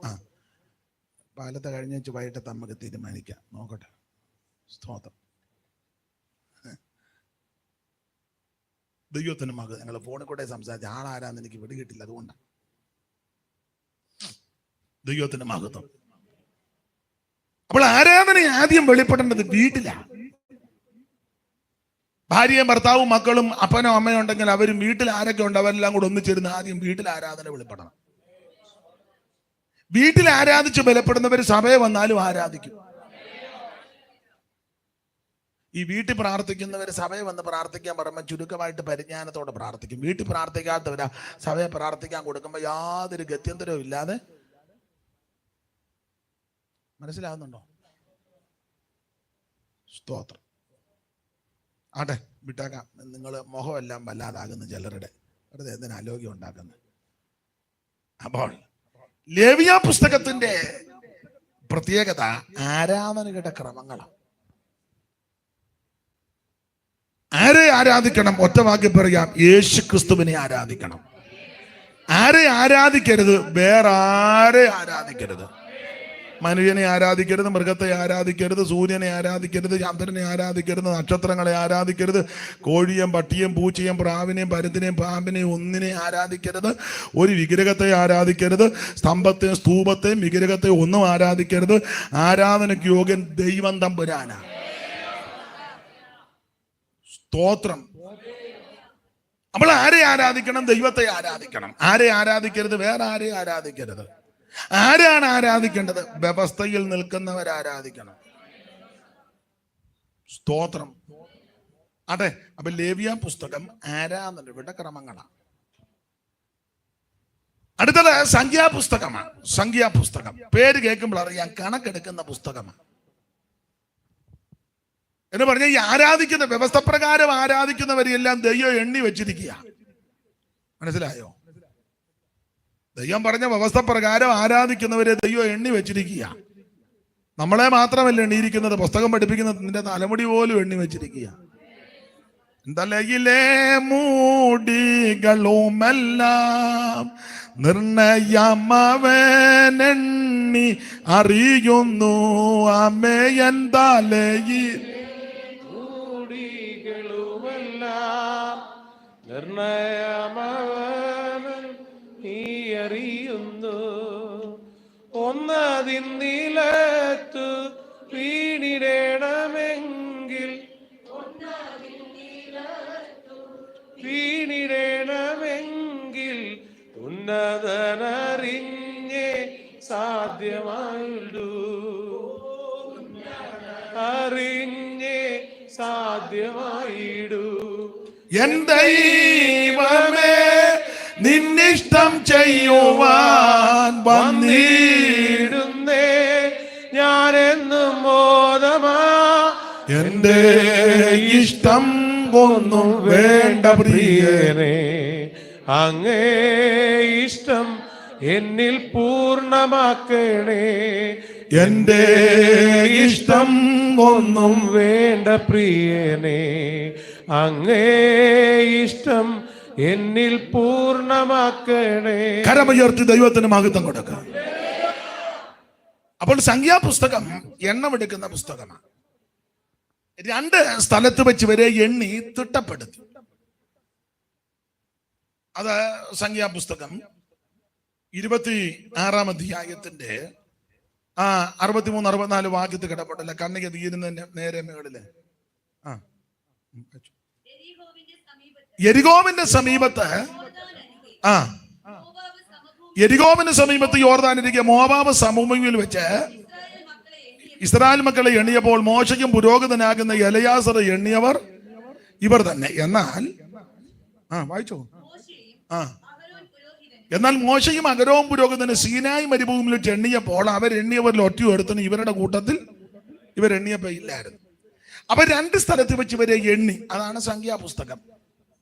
[SPEAKER 1] പാലത്തെ കഴിഞ്ഞ വൈകിട്ട് നമുക്ക് തീരുമാനിക്കാം. നോക്കട്ടെ. സ്തോത്രം. ദൈവത്തിന് മകൾ ഞങ്ങൾ ഫോണിൽ കൂടെ സംസാരിച്ച ആളാരാന്ന് എനിക്ക് പിടികിട്ടില്ല. അതുകൊണ്ടാണ്. ദൈവത്തിന് മഹത്വം. അപ്പോൾ ആരാധന ആദ്യം വെളിപ്പെടേണ്ടത് വീട്ടിലാണ്. ഭാര്യയും ഭർത്താവും മക്കളും അപ്പനോ അമ്മയോ ഉണ്ടെങ്കിൽ അവരും വീട്ടിൽ ആരൊക്കെ ഉണ്ട് അവരെല്ലാം കൂടെ ഒന്നിച്ചിരുന്ന് ആദ്യം വീട്ടിൽ ആരാധന വെളിപ്പെടണം. വീട്ടിൽ ആരാധിച്ച് ബലപ്പെടുന്നവർ സഭയെ വന്നാലും ആരാധിക്കും. ഈ വീട്ടിൽ പ്രാർത്ഥിക്കുന്നവർ സഭയെ വന്ന് പ്രാർത്ഥിക്കാൻ പറയുമ്പോൾ ചുരുക്കമായിട്ട് പരിജ്ഞാനത്തോടെ പ്രാർത്ഥിക്കും. വീട്ടിൽ പ്രാർത്ഥിക്കാത്തവരാ സഭയെ പ്രാർത്ഥിക്കാൻ കൊടുക്കുമ്പോൾ യാതൊരു ഗത്യന്തരവും ഇല്ലാതെ. മനസ്സിലാകുന്നുണ്ടോ? സ്തോത്രം. ആട്ടെ, വിട്ടാക്കാം. നിങ്ങൾ മുഖമെല്ലാം വല്ലാതാകുന്നു ചിലരുടെ. വെറുതെ എന്തിനാ ആലോക്യം ഉണ്ടാക്കുന്നത്? അപ്പോൾ ലേവ്യ പുസ്തകത്തിന്റെ പ്രത്യേകത ആരാധനയുടെ ക്രമങ്ങളാണ്. ആരെ ആരാധിക്കണം? ഒറ്റ വാക്യം പറയാം, യേശു ക്രിസ്തുവിനെ ആരാധിക്കണം. ആരെ ആരാധിക്കരുത്? വേറെ ആരെ ആരാധിക്കരുത്. മനുഷ്യനെ ആരാധിക്കരുത്, മൃഗത്തെ ആരാധിക്കരുത്, സൂര്യനെ ആരാധിക്കരുത്, ചന്ദ്രനെ ആരാധിക്കരുത്, നക്ഷത്രങ്ങളെ ആരാധിക്കരുത്, കോഴിയും പട്ടിയും പൂച്ചയും പ്രാവിനെയും പരുന്തിനെയും പാമ്പിനെയും ഒന്നിനെ ആരാധിക്കരുത്, ഒരു വിഗ്രഹത്തെ ആരാധിക്കരുത്, സ്തംഭത്തെയും സ്തൂപത്തെയും വിഗ്രഹത്തെയും ഒന്നും ആരാധിക്കരുത്. ആരാധനയ്ക്ക് യോഗ്യൻ ദൈവം തമ്പുരാനാണ്. സ്തോത്രം. അപ്പോൾ ആരെ ആരാധിക്കണം? ദൈവത്തെ ആരാധിക്കണം. ആരെ ആരാധിക്കരുത്? വേറെ ആരെ ആരാധിക്കരുത്. ആരാണ് ആരാധിക്കേണ്ടത്? വ്യവസ്ഥയിൽ നിൽക്കുന്നവർ ആരാധിക്കണം. സ്തോത്രം. അതെ. അപ്പൊ ലേവ്യ പുസ്തകം ആരാധനയുടെ ക്രമങ്ങളാണ്. അടുത്തത് സംഖ്യാപുസ്തകമാണ്. സംഖ്യാപുസ്തകം പേര് കേൾക്കുമ്പോൾ അറിയാം, കണക്കെടുക്കുന്ന പുസ്തകമാണ് എന്ന് പറഞ്ഞാൽ ഈ ആരാധിക്കുന്ന വ്യവസ്ഥ പ്രകാരം ആരാധിക്കുന്നവരെല്ലാം ദൈവം എണ്ണി വെച്ചിരിക്കുക. മനസ്സിലായോ? ദൈവം പറഞ്ഞ വ്യവസ്ഥ പ്രകാരം ആരാധിക്കുന്നവരെ ദൈവം എണ്ണി വെച്ചിരിക്കുക. നമ്മളെ മാത്രമല്ല എണ്ണിയിരിക്കുന്നത്, പുസ്തകം പഠിപ്പിക്കുന്ന നിന്റെ തലമുടി പോലും എണ്ണി വെച്ചിരിക്കുക. തലയിലെ മൂടികളുമെല്ലാം നിർണയമവനെണ്ണി അറിയുന്നു. അമ്മയൻ തലയിൽ
[SPEAKER 2] നിർണയമവൻ നീ അറിയുന്നു. ഒന്നതിൻ നിലത്തു വീണിടണമെങ്കിൽ ഉന്നതനറിഞ്ഞേ സാധ്യമായുള്ളൂ. അറിഞ്ഞേ സാധ്യമായിടൂ.
[SPEAKER 1] എൻ ദൈവമേ, നിന്നിഷ്ടം ചെയ്യുവാൻ
[SPEAKER 2] വന്നിടുന്നേ ഞാനെന്നും മോദമാ.
[SPEAKER 1] എന്റെ ഇഷ്ടം ഒന്നും വേണ്ട പ്രിയനേ,
[SPEAKER 2] അങ്ങേ ഇഷ്ടം എന്നിൽ പൂർണ്ണമാക്കണേ.
[SPEAKER 1] എന്റെ ഇഷ്ടം ഒന്നും
[SPEAKER 2] വേണ്ട പ്രിയനേ, അങ്ങേ ഇഷ്ടം എന്നിൽ പൂർണ്ണമാക്കണേ.
[SPEAKER 1] കരമുയർത്തി ദൈവത്തിന് മഹത്വം കൊടുക്കാം. അപ്പോൾ സംഖ്യാപുസ്തകം എണ്ണമെടുക്കുന്ന പുസ്തകമാണ്. 2 സ്ഥലത്ത് വെച്ച് വരെ എണ്ണി തിട്ടപ്പെടുത്തി. അത് സംഖ്യാപുസ്തകം 26-ാം അധ്യായത്തിന്റെ 63-64 വാക്യത്തിൽ കിടപ്പുണ്ടല്ലോ. കണ്ണിക തീരുന്നതിന്റെ നേരെ മുകളില് യെരിഹോവിന്റെ സമീപത്ത് യെരിഹോവിന്റെ സമീപത്ത് യോർദാനിരിക്കെ മോവാബ് സമഭൂമിയിൽ വെച്ച് ഇസ്രായേൽ മക്കളെ എണ്ണിയപ്പോൾ മോശയ്ക്കും പുരോഹിതനാകുന്ന എലയാസർ എണ്ണിയവർ ഇവർ തന്നെ. എന്നാൽ വായിച്ചോ. എന്നാൽ മോശയും അഹരോൻ പുരോഹിതന് സീനായി മരുഭൂമിയിൽ എണ്ണിയപ്പോൾ അവരെണ്ണിയവരിൽ ഒറ്റയൊരുത്തന് ഇവരുടെ കൂട്ടത്തിൽ ഇവരെണ്ണിയപ്പോ ഇല്ലായിരുന്നു. അപ്പൊ 2 സ്ഥലത്ത് വെച്ച് ഇവരെ എണ്ണി. അതാണ് സംഖ്യാപുസ്തകം.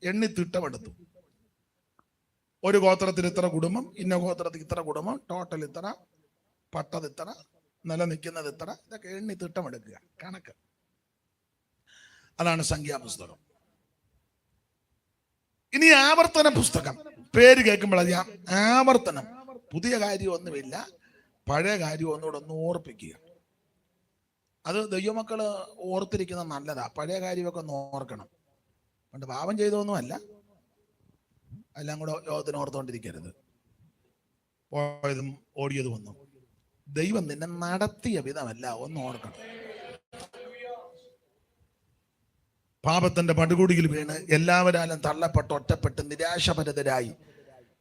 [SPEAKER 1] എണ്ണി തിട്ടമെടുത്തു. ഒരു ഗോത്രത്തിൽ ഇത്ര കുടുംബം, ഇന്ന ഗോത്രത്തിൽ ഇത്ര കുടുംബം, ടോട്ടൽ ഇത്ര, പട്ടത് ഇത്ര, നിലനിൽക്കുന്നത് ഇത്ര, ഇതൊക്കെ എണ്ണി തിട്ടമെടുക്കുക, കണക്ക്. അതാണ് സംഖ്യാപുസ്തകം. ഇനി ആവർത്തന പുസ്തകം. പേര് കേൾക്കുമ്പോൾ അറിയാം, ആവർത്തനം. പുതിയ കാര്യമൊന്നുമില്ല, പഴയ കാര്യം ഒന്നുകൂടെ ഓർപ്പിക്കുക. അത് ദൈവമക്കള് ഓർത്തിരിക്കുന്നത് നല്ലതാ. പഴയ കാര്യമൊക്കെ ഒന്ന് ഓർക്കണം. പണ്ട് പാപം ചെയ്തൊന്നുമല്ല, എല്ലാം കൂടെ യോഗത്തിന് ഓർത്തുകൊണ്ടിരിക്കരുത്. പോയതും ഓടിയതും ഒന്നും. ദൈവം നിന്നെ നടത്തിയ വിധമല്ല, ഒന്ന് ഓർക്കണം. പാപത്തിന്റെ പടുകുടിയിൽ വീണ് എല്ലാവരാലും തള്ളപ്പെട്ട് ഒറ്റപ്പെട്ട് നിരാശപരിതരായി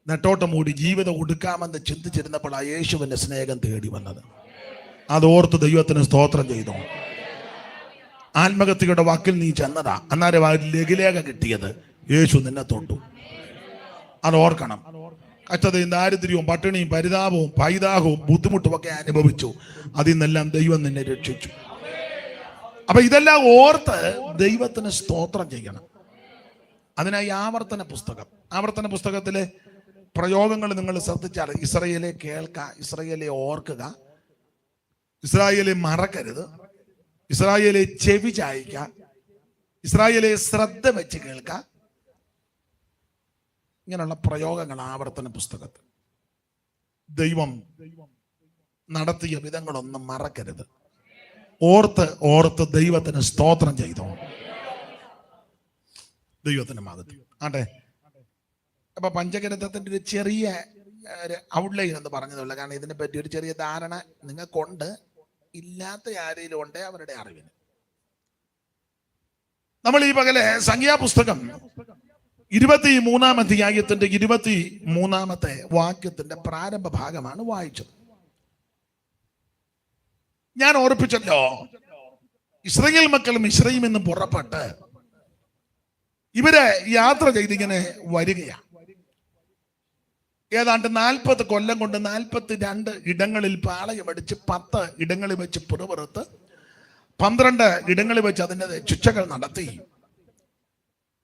[SPEAKER 1] നെട്ടോട്ടം മൂടി ജീവിതം ഒടുക്കാമെന്ന് ചിന്തിച്ചിരുന്നപ്പോൾ യേശുവിന്റെ സ്നേഹം തേടി വന്നത്. അതോർത്ത് ദൈവത്തിന് സ്തോത്രം ചെയ്തു. ആത്മഹത്യയുടെ വാക്കിൽ നീ ചെന്നതാ, അന്നേരം ആ ലഘുലേഖ കിട്ടിയത്. യേശു നിന്നെ തൊട്ടു. അത് ഓർക്കണം. കഷ്ടതയും ദാരിദ്ര്യവും പട്ടിണിയും പരിതാപവും പൈതാഹവും ബുദ്ധിമുട്ടും ഒക്കെ അനുഭവിച്ചു. അതിൽ നിന്നെല്ലാം ദൈവം നിന്നെ രക്ഷിച്ചു. അപ്പൊ ഇതെല്ലാം ഓർത്ത് ദൈവത്തിന് സ്തോത്രം ചെയ്യണം. അതിനായി ആവർത്തന പുസ്തകം. ആവർത്തന പുസ്തകത്തിലെ പ്രയോഗങ്ങൾ നിങ്ങൾ ശ്രദ്ധിച്ചാൽ, ഇസ്രായേലെ കേൾക്കുക, ഇസ്രായേലെ ഓർക്കുക, ഇസ്രായേലെ മറക്കരുത്, ഇസ്രായേലെ ചെവി ചായ്ക്കുക, ഇസ്രായേലെ ശ്രദ്ധ വെച്ച് കേൾക്കുക. ഇങ്ങനെയുള്ള പ്രയോഗങ്ങൾ ആവർത്തന പുസ്തകത്തിൽ. ദൈവം നടത്തിയ വിധങ്ങളൊന്നും മറക്കരുത്. ഓർത്ത് ഓർത്ത് ദൈവത്തിന് സ്തോത്രം ചെയ്തോ. ദൈവത്തിന് മഹത്വം ആട്ടെ. അപ്പൊ പഞ്ചഗ്രന്ഥത്തിന്റെ ഒരു ചെറിയ ഔട്ട്ലൈൻ എന്ന് പറഞ്ഞതുള്ള, കാരണം ഇതിനെ പറ്റി ഒരു ചെറിയ ധാരണ നിങ്ങൾക്കുണ്ട്. ഇല്ലാത്ത ആരെങ്കിലും ഉണ്ടേ അവരുടെ അറിവിന്. നമ്മൾ ഈ പകലെ സംഖ്യാപുസ്തകം 23-ാം അധ്യായത്തിന്റെ 23-ാമത്തെ വാക്യത്തിന്റെ പ്രാരംഭ ഭാഗമാണ് വായിച്ചത്. ഞാൻ ഓർപ്പിച്ചല്ലോ, ഇസ്രായേൽ മക്കളും മിസ്രയീമിൽ നിന്ന് പുറപ്പെട്ട് ഇവര് യാത്ര ചെയ്തിങ്ങനെ വരികയാണ്. ഏതാണ്ട് 40 കൊല്ലം കൊണ്ട് 42 ഇടങ്ങളിൽ പാളയമടിച്ച് 10 ഇടങ്ങളിൽ വെച്ച് പുറപുറത്ത് 12 ഇടങ്ങളിൽ വെച്ച് അതിൻ്റെ ശിക്ഷകൾ നടത്തി.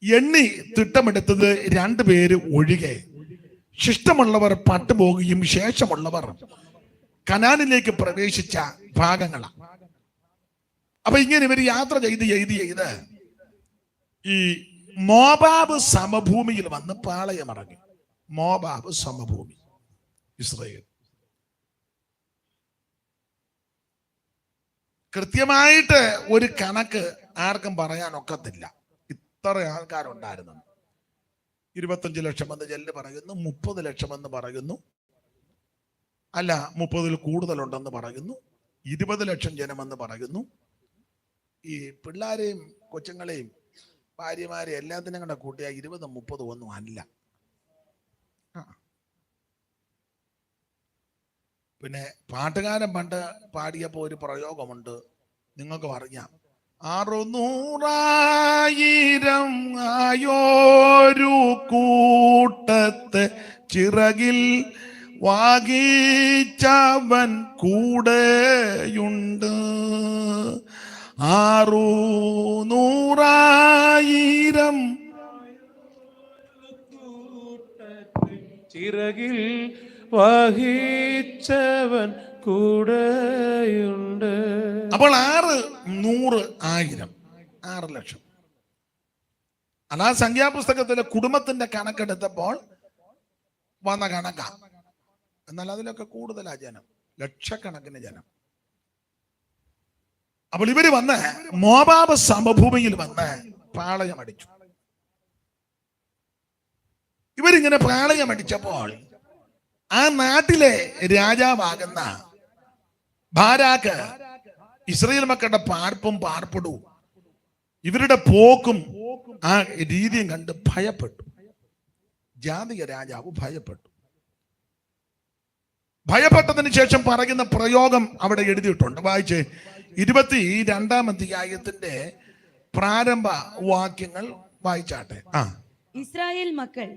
[SPEAKER 1] എണ്ണി തിട്ടമെടുത്തത് 2 പേര് ഒഴികെ ശിഷ്ടമുള്ളവർ പട്ടുപോകുകയും ശേഷമുള്ളവർ കനാനിലേക്ക് പ്രവേശിച്ച ഭാഗങ്ങളാണ്. അപ്പൊ ഇങ്ങനെ ഇവർ യാത്ര ചെയ്ത് ഈ മോബാബ് സമഭൂമിയിൽ വന്ന് പാളയമടങ്ങി. മോബാബ് സമഭൂമി, ഇസ്രായേൽ. കൃത്യമായിട്ട് ഒരു കണക്ക് ആർക്കും പറയാനൊക്കത്തില്ല. ഇത്ര ആൾക്കാരുണ്ടായിരുന്നു. 25 ലക്ഷം എന്ന് ചെല്ല് പറയുന്നു, 30 ലക്ഷം എന്ന് പറയുന്നു, അല്ല 30-ൽ കൂടുതലുണ്ടെന്ന് പറയുന്നു, 20 ലക്ഷം ജനമെന്ന് പറയുന്നു. ഈ പിള്ളേരെയും കൊച്ചുങ്ങളെയും ഭാര്യമാരെയും എല്ലാത്തിനും കൂടെ കൂട്ടിയ 20-30 ഒന്നും അല്ല. പിന്നെ പാട്ടുകാരൻ പണ്ട് പാടിയപ്പോൾ ഒരു പ്രയോഗമുണ്ട്, നിങ്ങൾക്ക് അറിയാം. 600,000 ആയോരു കൂട്ടത്തെ ചിറകിൽ വാഗിച്ചവൻ കൂടെയുണ്ട്. 600,000
[SPEAKER 2] ചിറകിൽ വഹിച്ചവൻ കൂടെയുണ്ട്.
[SPEAKER 1] അപ്പോൾ 600,000 6 ലക്ഷം. അതാ സംഖ്യാപുസ്തകത്തിലെ കുടുംബത്തിന്റെ കണക്കെടുത്തപ്പോൾ വന്ന കണക്കാ. എന്നാൽ അതിലൊക്കെ കൂടുതലാ ജനം, ലക്ഷക്കണക്കിന് ജനം. അപ്പോൾ ഇവര് വന്ന് മോബാബ് സമഭൂമിയിൽ വന്ന് പാളയമടിച്ചു. ഇവരിങ്ങനെ പാളയമടിച്ചപ്പോൾ ആ നാട്ടിലെ രാജാവാകുന്ന ബാരാക്ക് ഇസ്രായേൽ മക്കളുടെ പാർപ്പും പാർപ്പിടവും ഇവരുടെ പോക്കും ആ രീതിയും കണ്ട് ഭയപ്പെട്ടു. ജാതിക രാജാവ് ഭയപ്പെട്ടു. ഭയപ്പെട്ടതിന് ശേഷം പറയുന്ന പ്രയോഗം അവിടെ എഴുതിയിട്ടുണ്ട്. വായിച്ചേ. 22-ാം അധ്യായത്തിന്റെ പ്രാരംഭ വാക്യങ്ങൾ വായിച്ചാട്ടെ.
[SPEAKER 3] ഇസ്രായേൽ മക്കൾ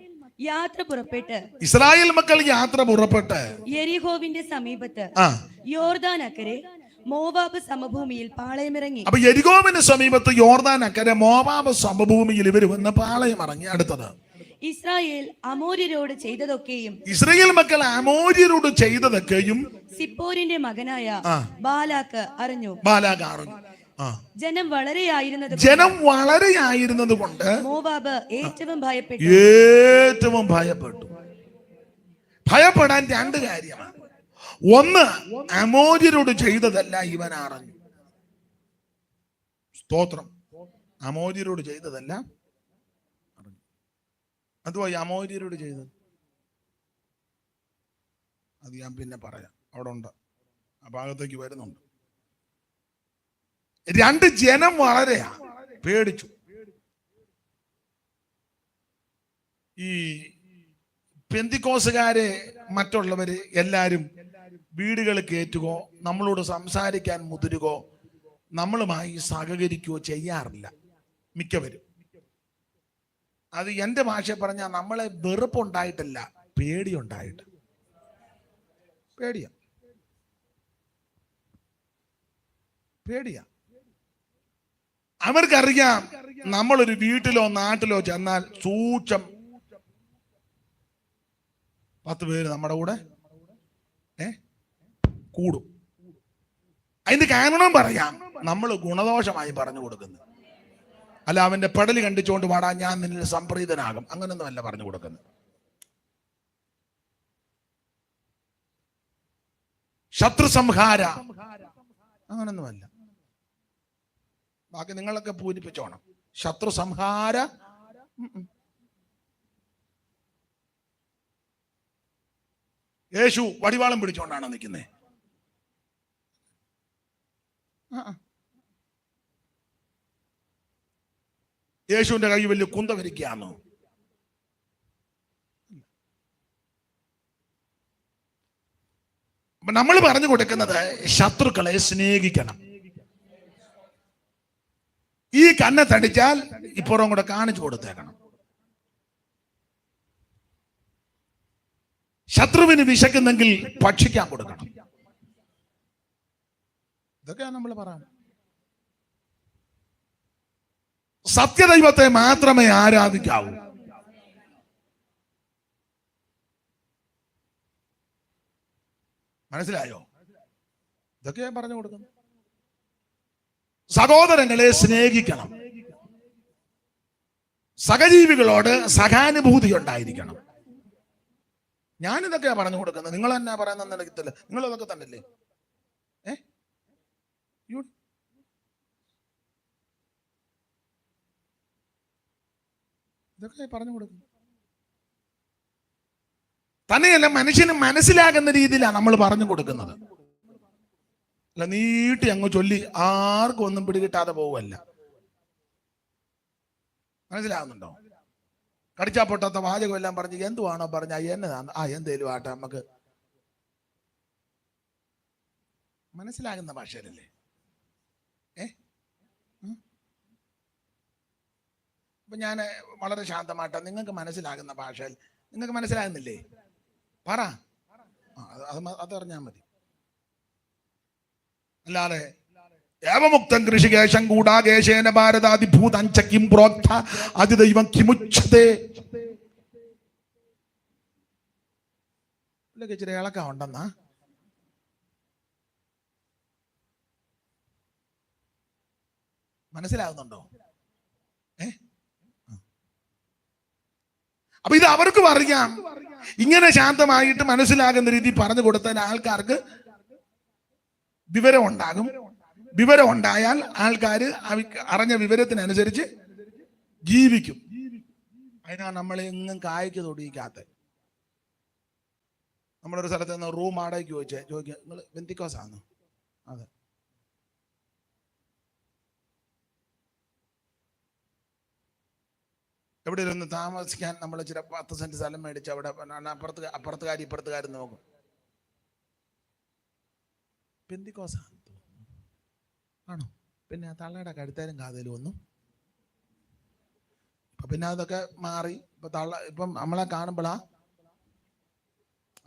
[SPEAKER 3] യാത്ര പുറപ്പെട്ട് യെരിഹോവിന്റെ സമീപത്ത് യോർദാൻ അക്കരെ മോവാബ് സമഭൂമിയിൽ പാളയമിറങ്ങി.
[SPEAKER 1] അപ്പൊ യെരിഹോവിന് സമീപത്ത് യോർദാൻ അക്കരെ മോവാബ് സമഭൂമിയിൽ ഇവർ വന്ന് പാളയമിറങ്ങി. അടുത്തത്
[SPEAKER 3] ഇസ്രായേൽ അമോര്യരോട് ചെയ്തതൊക്കെയും സിപ്പോരിന്റെ മകനായ ബാലാക്ക് അറിഞ്ഞു. ജനം വളരെയായിരുന്നത് കൊണ്ട് മോവാബ് ഏറ്റവും ഭയപ്പെട്ടു.
[SPEAKER 1] ഭയപ്പെടാൻ രണ്ട് കാര്യമാണ്. ഒന്ന്, അമോര്യരോട് ചെയ്തതല്ല ഇവൻ അറിഞ്ഞു. സ്തോത്രം. അമോര്യരോട് ചെയ്തതല്ല അറിഞ്ഞു. അതുവാ അമോര്യരോട് ചെയ്തത്, അത് ഞാൻ പിന്നെ പറയാം. അവിടെ ഉണ്ട്, ആ ഭാഗത്തേക്ക് വരുന്നുണ്ട്. രണ്ട്, ജനം വളരെ പേടിച്ചു. ഈ പെന്തിക്കോസുകാരെ മറ്റുള്ളവര് എല്ലാരും വീടുകൾ കയറ്റുകയോ നമ്മളോട് സംസാരിക്കാൻ മുതിരുകയോ നമ്മളുമായി സഹകരിക്കുകയോ ചെയ്യാറില്ല മിക്കവരും. അത് എൻ്റെ ഭാഷ പറഞ്ഞാൽ നമ്മളെ വെറുപ്പുണ്ടായിട്ടല്ല, പേടിയുണ്ടായിട്ട്. പേടിയാ. അവർക്കറിയാം നമ്മളൊരു വീട്ടിലോ നാട്ടിലോ ചെന്നാൽ സൂക്ഷം 10 പേര് നമ്മുടെ കൂടെ കൂടും. അതിന്റെ കാരണം പറയാം, നമ്മൾ ഗുണദോഷമായി പറഞ്ഞു കൊടുക്കുന്നത്. അല്ല അവന്റെ പെടല് കണ്ടിച്ചുകൊണ്ട് പാടാ ഞാൻ നിന്നിൽ സംപ്രീതനാകും, അങ്ങനൊന്നും അല്ല പറഞ്ഞു കൊടുക്കുന്നത്. ശത്രു സംഹാര അങ്ങനൊന്നുമല്ല. ബാക്കി നിങ്ങളൊക്കെ പൂരിപ്പിച്ചോണം. ശത്രു സംഹാര യേശു വടിവാളം പിടിച്ചോണ്ടാണ് നിൽക്കുന്നത്. യേശുവിന്റെ കൈ വലിയ കുന്തവരിക്കാന്നോ? അപ്പൊ നമ്മൾ പറഞ്ഞു കൊടുക്കുന്നത് ശത്രുക്കളെ സ്നേഹിക്കണം. ഈ കണ്ണെ തടിച്ചാൽ ഇപ്പുറം കൂടെ കാണിച്ചു കൊടുത്തേക്കണം. ശത്രുവിന് വിശക്കുന്നെങ്കിൽ ഭക്ഷിക്കാൻ കൊടുക്കണം. ഇതൊക്കെയാണ് നമ്മൾ പറയുന്നത്. സത്യദൈവത്തെ മാത്രമേ ആരാധിക്കാവൂ. മനസ്സിലായോ? ഇതൊക്കെയാണ് പറഞ്ഞു കൊടുക്കുന്നത്. സഹോദരങ്ങളെ സ്നേഹിക്കണം. സഹജീവികളോട് സഹാനുഭൂതി ഉണ്ടായിരിക്കണം. ഞാനിതൊക്കെയാ പറഞ്ഞു കൊടുക്കുന്നത്. നിങ്ങൾ എന്നാ പറയുന്ന നിലയ്ക്കത്തില്ല, നിങ്ങൾ ഇതൊക്കെ തന്നെയല്ലേ? ഇതൊക്കെ പറഞ്ഞു കൊടുക്കുന്നു. തന്നെയല്ല, മനുഷ്യന് മനസ്സിലാകുന്ന രീതിയിലാണ് നമ്മൾ പറഞ്ഞു കൊടുക്കുന്നത്. അല്ല നീട്ടി അങ്ങ് ചൊല്ലി ആർക്കും ഒന്നും പിടികിട്ടാതെ പോവല്ല. മനസ്സിലാകുന്നുണ്ടോ? കടിച്ചാ പൊട്ടാത്ത വാചകം എല്ലാം പറഞ്ഞ് എന്തുവാണോ പറഞ്ഞ എന്നതാണ് എന്തേലും ആട്ടെ, നമുക്ക് മനസ്സിലാകുന്ന ഭാഷയിലല്ലേ. അപ്പൊ ഞാൻ വളരെ ശാന്തമായിട്ടാ, നിങ്ങൾക്ക് മനസ്സിലാകുന്ന ഭാഷയിൽ. നിങ്ങൾക്ക് മനസ്സിലാകുന്നില്ലേ? പറ, അതറിഞ്ഞാൽ മതി. അല്ലാതെ ഏവമുക്തം കൃഷികേശം കൂടാകേശേന ഭാരതാതിഭൂതഞ്ചക്കിം പ്രോക്ത അതിദൈവം കിമുച്ഛതേ. ഇച്ചിരി ഇളക്കം ഉണ്ടെന്നാ. മനസ്സിലാകുന്നുണ്ടോ? അപ്പൊ ഇത് അവർക്കും അറിയാം. ഇങ്ങനെ ശാന്തമായിട്ട് മനസ്സിലാകുന്ന രീതി പറഞ്ഞു കൊടുത്താൽ ആൾക്കാർക്ക് വിവരം ഉണ്ടാകും. വിവരം ഉണ്ടായാൽ ആൾക്കാർ അറിഞ്ഞ വിവരത്തിനനുസരിച്ച് ജീവിക്കും. അതിനാണ് നമ്മളെ എങ്ങും കായ്ക്ക് തൊടിയിക്കാത്ത. നമ്മളൊരു സ്ഥലത്ത് നിന്ന് റൂം വാടകയ്ക്ക് ചോദിക്കുക, നിങ്ങൾ ബെന്തിക്കോസാണോ? അതെ. എവിടെ ഒന്ന് താമസിക്കാൻ നമ്മൾ ചില 10 സെന്റ് സ്ഥലം മേടിച്ച് അവിടെ അപ്പുറത്തുകാരും നോക്കും. ബെന്തിക്കോസാണ്. ആണോ? പിന്നെ തള്ളയുടെ കഴുത്തേലും കാതേലും ഒന്നും പിന്നെ അതൊക്കെ മാറി. ഇപ്പം നമ്മളെ കാണുമ്പോഴാ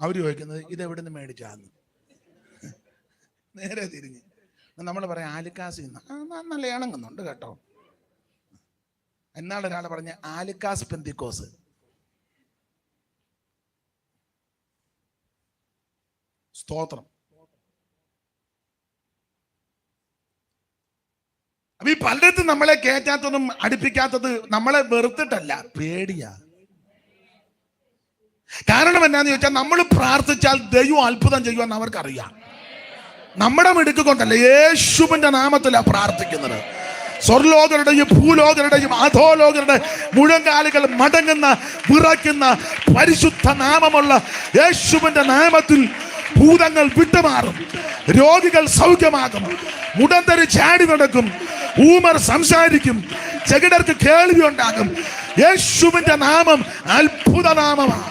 [SPEAKER 1] അവര് ചോദിക്കുന്നത് ഇത് എവിടെ നിന്ന് മേടിച്ചാന്ന്. നേരെ തിരിഞ്ഞ് നമ്മൾ പറയാം ആലിക്കാസ് നല്ല ഇണങ്ങുന്നുണ്ട് കേട്ടോ. എന്നാളൊരാൾ പറഞ്ഞ ആലിക്കാസ് പെന്തിക്കോസ്. സ്തോത്രം. അപ്പൊ ഈ പലയിടത്തും നമ്മളെ കയറ്റാത്തതും അടുപ്പിക്കാത്തത് നമ്മളെ വെറുത്തിട്ടല്ല, പേടിയാ. കാരണം എന്നാന്ന് ചോദിച്ചാൽ നമ്മൾ പ്രാർത്ഥിച്ചാൽ ദൈവം അത്ഭുതം ചെയ്യുമെന്ന് അവർക്കറിയാം. നമ്മുടെ മിടുക്ക് കൊണ്ടല്ല, യേശുവിന്റെ നാമത്തിലാണ് പ്രാർത്ഥിക്കുന്നത്. സ്വർലോകരുടെയും ഭൂലോകരുടെയും അധോലോകരുടെ മുഴങ്കാലുകൾ മടങ്ങുന്ന വിറയ്ക്കുന്ന പരിശുദ്ധ നാമമുള്ള യേശുവിന്റെ നാമത്തിൽ ഭൂതങ്ങൾ വിട്ടുമാറും, രോഗികൾ സൗഖ്യമാകും, മുടന്തര് ചാടി നടക്കും, ഊമർ സംസാരിക്കും, ചെകിടർക്ക് കേൾവി ഉണ്ടാകും. യേശുവിന്റെ നാമം അത്ഭുത നാമമാണ്.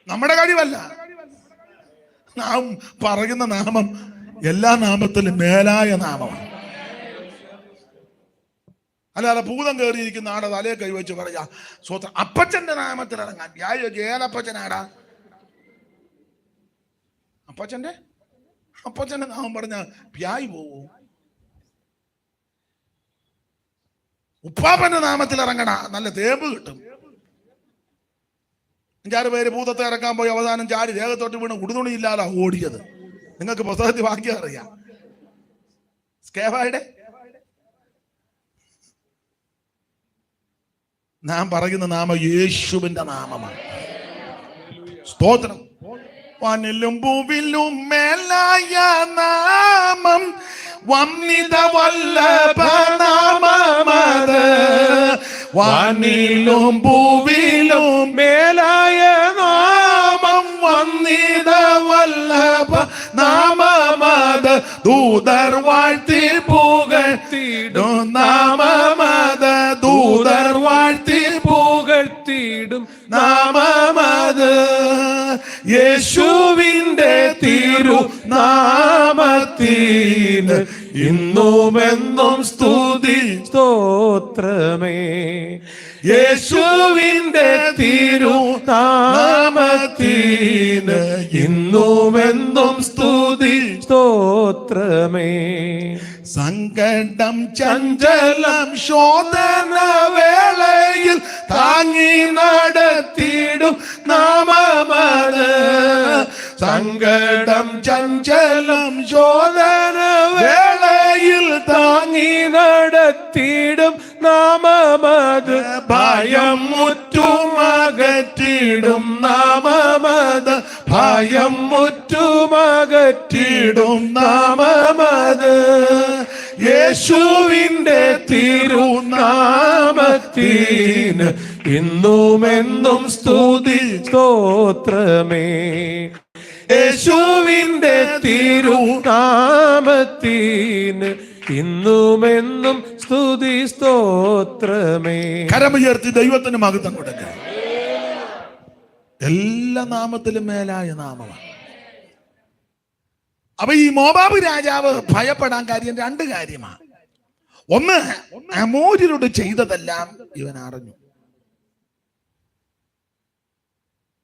[SPEAKER 1] നമ്മുടെ കഴിവല്ല, നാം പറയുന്ന നാമം എല്ലാ നാമത്തിലും മേലായ നാമമാണ്. അല്ലാതെ ഭൂതം കയറിയിരിക്കുന്ന ആടെ തലയെ കൈവച്ച് പറയാ സ്വന്തം അപ്പച്ചന്റെ നാമത്തിൽ ഇറങ്ങാൻ. ഏതപ്പച്ചനാടാ? അപ്പച്ചന്റെ നാമം പറഞ്ഞ പ്യായി പോവൂ. ഉപ്പാപ്പന്റെ നാമത്തിൽ ഇറങ്ങണ, നല്ല തേമ്പ് കിട്ടും. 5-6 പേര് ഭൂതത്തെ ഇറക്കാൻ പോയി അവസാനം ചാടി ദേഹത്തോട്ട് വീണ് ഉടുതുണിയില്ലാതെ ഓടിയത്. നിങ്ങൾക്ക് പുസ്തകത്തിൽ വാക്യം അറിയാം. സ്കേവായുടെ നാം പറയുന്ന നാമം യേശുവിന്റെ നാമമാണ്. സ്തോത്രം. വാനിലും ഭൂവിലും മേലായ നാമം വന്നിത വല്ലഭ നാമമത്. വാനിലും ഭൂവിലും മേലായ നാമം വന്നിത വല്ലഭ നാമമത്. ദൂതർ വാഴ്ത്തി പുകഴ്ത്തിടും നാമമത്. ദൂതർ വാഴ്ത്തി പുകഴ്ത്തിടും നാമമത്. യേശുവിന്റെ തിരുനാമത്തിന് ഇന്നുമെന്നും സ്തുതി സ്തോത്രമേ. യേശുവിന്റെ തിരുനാമത്തിന് ഇന്നുമെന്നും സ്തുതി സ്തോത്രമേ. സങ്കടം ചഞ്ചലം ശോധന വേളയിൽ താങ്ങി നടത്തിടും നാമമത്. സങ്കടം ചഞ്ചലം ശോധന വേളയിൽ താങ്ങി നടത്തിടും നാമമത്. ഭയം മുറ്റുമകറ്റിടും നാമമത്. ഭയം മുറ്റുമകറ്റിടും നാമമത്. യേശുവിന്റെ തിരുനാമത്തിന് ഇന്നുമെന്നും സ്തുതി സ്തോത്രമേ. യേശുവിന്റെ തിരുനാമത്തിന് ഇന്നുമെന്നും സ്തുതി സ്തോത്രമേ. കരമുയർത്തി ദൈവത്തിന് മഹത്വം കൊടുക്കുക. എല്ലാ നാമത്തിലും മേലായ നാമമാണ്. അപ്പൊ ഈ മോവാബ് രാജാവ് ഭയപ്പെടാൻ കാര്യം 2 കാര്യമാണ്. ഒന്ന്, അമോര്യരോട് ചെയ്തതെല്ലാം ഇവൻ അറിഞ്ഞു.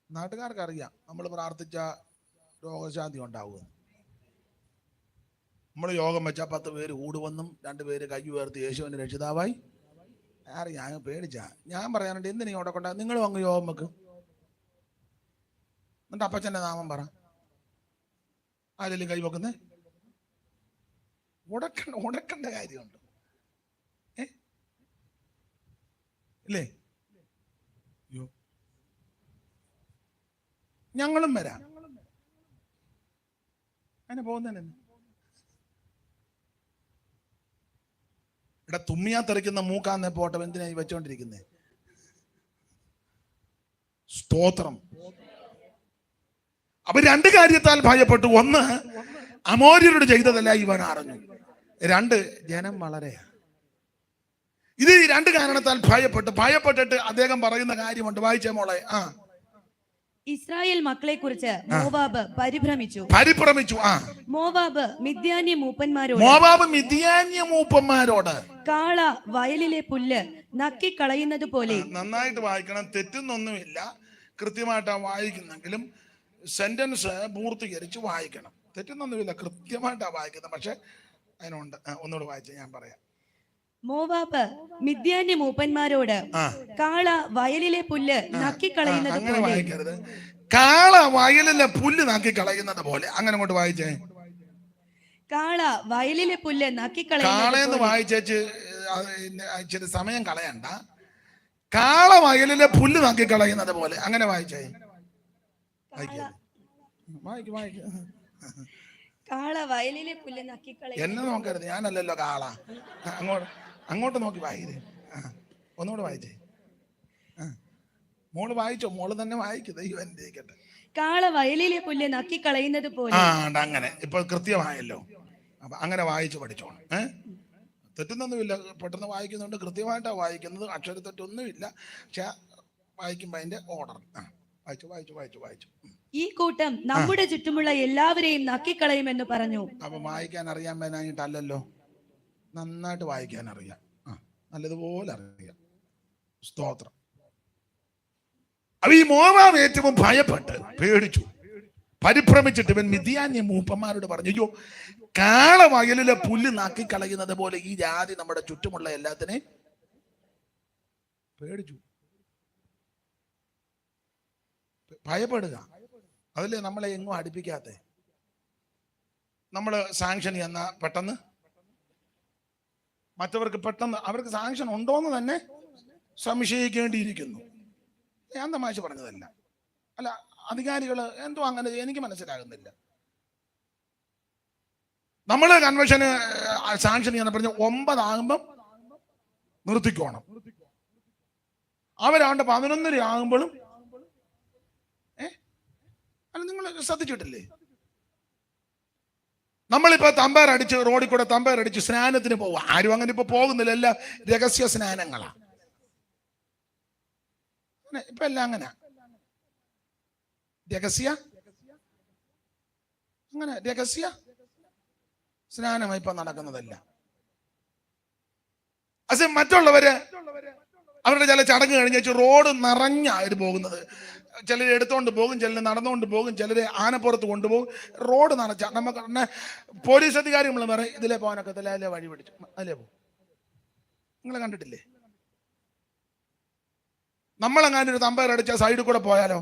[SPEAKER 1] നാട്ടുകാർക്ക് അറിയാം നമ്മൾ പ്രാർത്ഥിച്ച രോഗശാന്തി ഉണ്ടാവുക. നമ്മൾ യോഗം വെച്ചാൽ 10 പേര് കൂടുവെന്നും 2 പേര് കൈ ഉയർത്തി യേശുവിന്റെ രക്ഷിതാവായി അറിയാം. പേടിച്ച ഞാൻ പറയാനുണ്ട്, എന്തിനീ അവിടെ കൊണ്ട നിങ്ങളും അങ്ങ് യോഗം വെക്കും. എന്നിട്ട് അപ്പച്ചന്റെ നാമം പറ. ആരെങ്കിലും കൈ വെക്കുന്നേ? ഉടക്കേണ്ട കാര്യമുണ്ട് ഇല്ലേ? ഞങ്ങളും വരാം. അതിനെ പോകുന്നതന്നെ. ഇവിടെ തുമ്മിയാ തെറിക്കുന്ന മൂക്കാന്നെ പോട്ടെ, എന്തിനാ വെച്ചോണ്ടിരിക്കുന്നേ? സ്തോത്രം. അപ്പൊ 2 കാര്യത്താൽ ഭയപ്പെട്ടു. ഒന്ന്, അമോര്യരോട് ചെയ്തതല്ല ഇവൻ അറിഞ്ഞു. 2, ജനം വളരെ. ഇത് 2 കാരണത്താൽ ഭയപ്പെട്ടിട്ട് അദ്ദേഹം പറയുന്ന കാര്യമുണ്ട്. വായിച്ചേ മോളെ.
[SPEAKER 3] ഇസ്രായേൽ മക്കളെ കുറിച്ച് മോവാബ് പരിഭ്രമിച്ചു. മോവാബ് മിദ്യാന്യ മൂപ്പന്മാരോട് കാള വയലിലെ പുല്ല് നക്കിക്കളയുന്നത് പോലെ.
[SPEAKER 1] നന്നായിട്ട് വായിക്കണം, തെറ്റുന്നൊന്നുമില്ല. കൃത്യമായിട്ടാണ് വായിക്കുന്നെങ്കിലും സെന്റൻസ് പൂർത്തീകരിച്ച് വായിക്കണം. തെറ്റുന്നൊന്നുമില്ല, കൃത്യമായിട്ടാണ് വായിക്കുന്നത്. പക്ഷെ അതിനുണ്ട്, ഒന്നുകൂടെ വായിച്ച് ഞാൻ പറയാം.
[SPEAKER 3] മോവാബ് മിദ്യാന്യ മൂപ്പന്മാരോട് കാള വയലിലെ പുല്ല് നക്കിക്കളയുന്നത് പോലെ.
[SPEAKER 1] വായിക്കരുത്, കാള വയലിലെ പുല്ല് നക്കിക്കളയുന്നത് പോലെ. അങ്ങനെ അങ്ങോട്ട് വായിച്ചേ.
[SPEAKER 3] കാള വയലിലെ പുല്ല്
[SPEAKER 1] കാളയെന്ന് വായിച്ചേച്ച് ഇച്ചിരി സമയം കളയണ്ട. കാള വയലിലെ പുല്ല് നക്കിക്കളയുന്നത് പോലെ. അങ്ങനെ വായിച്ചേ.
[SPEAKER 3] കാള വയലിലെ പുല്ല് നക്കിക്കളയുന്നത്.
[SPEAKER 1] എന്നെ നോക്കരുത്, ഞാനല്ലല്ലോ കാള. അങ്ങോട്ട് നോക്കി വായിക്കേ. ഒന്നുകൂടെ വായിച്ചേ. മോള് വായിച്ചോ? മോള് തന്നെ വായിക്കും. ദൈവം അനുഗ്രഹിക്കട്ടെ.
[SPEAKER 3] കാള വയലിലെ പുല്ല് നക്കിക്കളയുന്നത് പോലെ.
[SPEAKER 1] അങ്ങനെ ഇപ്പൊ കൃത്യമായല്ലോ. അപ്പൊ അങ്ങനെ വായിച്ചു പഠിച്ചോണം. തെറ്റുന്നൊന്നുമില്ല, പെട്ടെന്ന് വായിക്കുന്നുണ്ട്, കൃത്യമായിട്ടാണ് വായിക്കുന്നത്, അക്ഷരത്തെറ്റൊന്നുമില്ല. പക്ഷെ വായിക്കുമ്പോ അതിന്റെ ഓർഡർ. വായിച്ചു.
[SPEAKER 3] ഈ കൂട്ടം നമ്മുടെ ചുറ്റുമുള്ള എല്ലാവരെയും നക്കിക്കളയുമെന്ന് പറഞ്ഞു.
[SPEAKER 1] അപ്പൊ വായിക്കാൻ അറിയാൻ മേലായിട്ടല്ലല്ലോ, നന്നായിട്ട് വായിക്കാൻ അറിയാം, നല്ലതുപോലെ അറിയാം. സ്തോത്രം. അപ്പൊ ഈ മോവാബ് ഏറ്റവും ഭയപ്പെട്ട് പേടിച്ചു, പരിഭ്രമിച്ചിട്ട് ഇവൻ മിദ്യാന്യ മൂപ്പന്മാരോട് പറഞ്ഞു, അയ്യോ, കാള വയലിലെ പുല്ല് നാക്കിക്കളയുന്നത് പോലെ ഈ ജാതി നമ്മുടെ ചുറ്റുമുള്ള എല്ലാത്തിനെയും പേടിച്ചു. ഭയപ്പെടുക, അതില്ലേ നമ്മളെ എങ്ങും അടുപ്പിക്കാത്ത. നമ്മള് സാങ്ഷൻ ചെയ്യുന്ന പെട്ടെന്ന് മറ്റവർക്ക് പെട്ടെന്ന് അവർക്ക് സാങ്ഷൻ ഉണ്ടോന്ന് തന്നെ സംശയിക്കേണ്ടിയിരിക്കുന്നു. ഞാൻ തമാശ പറഞ്ഞതല്ല. അല്ല, അധികാരികൾ എന്തോ അങ്ങനെ എനിക്ക് മനസ്സിലാകുന്നില്ല. നമ്മള് കൺവെൻഷന് സാങ്ഷൻ ചെയ്യാൻ പറഞ്ഞ 9 ആകുമ്പം നിർത്തിക്കോണം. അവരാണ്ട് 11:30 ആകുമ്പോഴും അല്ല, നിങ്ങൾ ശ്രദ്ധിച്ചിട്ടില്ലേ? നമ്മളിപ്പോ തമ്പേരടിച്ച് റോഡിൽ കൂടെ തമ്പേരടിച്ച് സ്നാനത്തിന് പോവാ. ആരും അങ്ങനെ ഇപ്പൊ പോകുന്നില്ല, എല്ലാം രഹസ്യ സ്നാനങ്ങളാ. ഇപ്പൊ എല്ലാം അങ്ങനെ രഹസ്യ സ്നാനമായി ഇപ്പൊ നടക്കുന്നതല്ല. പക്ഷെ മറ്റുള്ളവര് അവരുടെ ചില ചടങ്ങ് കഴിഞ്ഞ് റോഡ് നിറഞ്ഞായിട്ട് പോകുന്നത്. ചിലർ എടുത്തോണ്ട് പോകും, ചിലർ നടന്നുകൊണ്ട് പോകും, ചിലര് ആനപ്പുറത്ത് കൊണ്ടുപോകും. റോഡ് നിറച്ച നമുക്ക് പോലീസ് അധികാരി നമ്മൾ പറയും, ഇതിലെ പോകാനൊക്കെ അതിലെ വഴി പിടിച്ചു അതിലേ പോകും. നിങ്ങൾ കണ്ടിട്ടില്ലേ? നമ്മളെങ്ങാനും ഒരു തമ്പേരടിച്ച സൈഡിൽ കൂടെ പോയാലോ?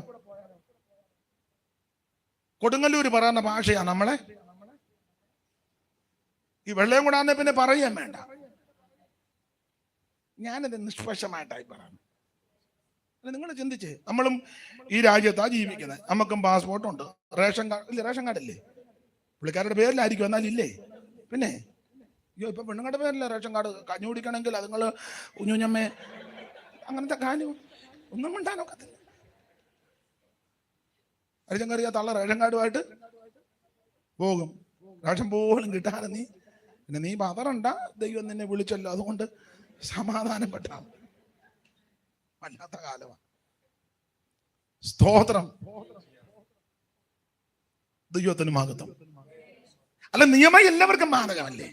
[SPEAKER 1] കൊടുങ്ങല്ലൂര് പറയുന്ന ഭാഷയാണ് നമ്മളെ. ഈ വെള്ളയും കൂടെ ആന്നെ പിന്നെ പറയാൻ വേണ്ട. ഞാനത് നിഷ്പക്ഷമായിട്ടായി പറയാം. നിങ്ങൾ ചിന്തിച്ചേ, നമ്മളും ഈ രാജ്യത്താണ് ജീവിക്കുന്നത്, നമുക്കും പാസ്പോർട്ടുണ്ട്, റേഷൻ കാർഡ് ഇല്ലേ? റേഷൻ കാർഡില്ലേ? പുള്ളിക്കാരുടെ പേരിലായിരിക്കും, എന്നാലില്ലേ? പിന്നെ അയ്യോ, ഇപ്പൊ പെണ്ണുങ്ങളുടെ പേരില്ല റേഷൻ കാർഡ്. കഞ്ഞി കുടിക്കണമെങ്കിൽ അതുങ്ങൾ കുഞ്ഞുഞ്ഞമ്മേ അങ്ങനത്തെ കാര്യം ഒന്നും മിണ്ടാനൊക്കത്തില്ല. അരിച്ചം കറിയാത്തുള്ള റേഷൻ കാർഡുമായിട്ട് പോകും. റേഷൻ പോലും കിട്ടാതെ നീ പതറണ്ട, ദൈവം നിന്നെ വിളിച്ചല്ലോ, അതുകൊണ്ട് സമാധാനപ്പെട്ട. വല്ലാത്ത കാലമാണ്. സ്തോത്രം. ദൈവത്തിന് മഹത്വം. അല്ല, നിയമം എല്ലാവർക്കും ബാധകമല്ലേ?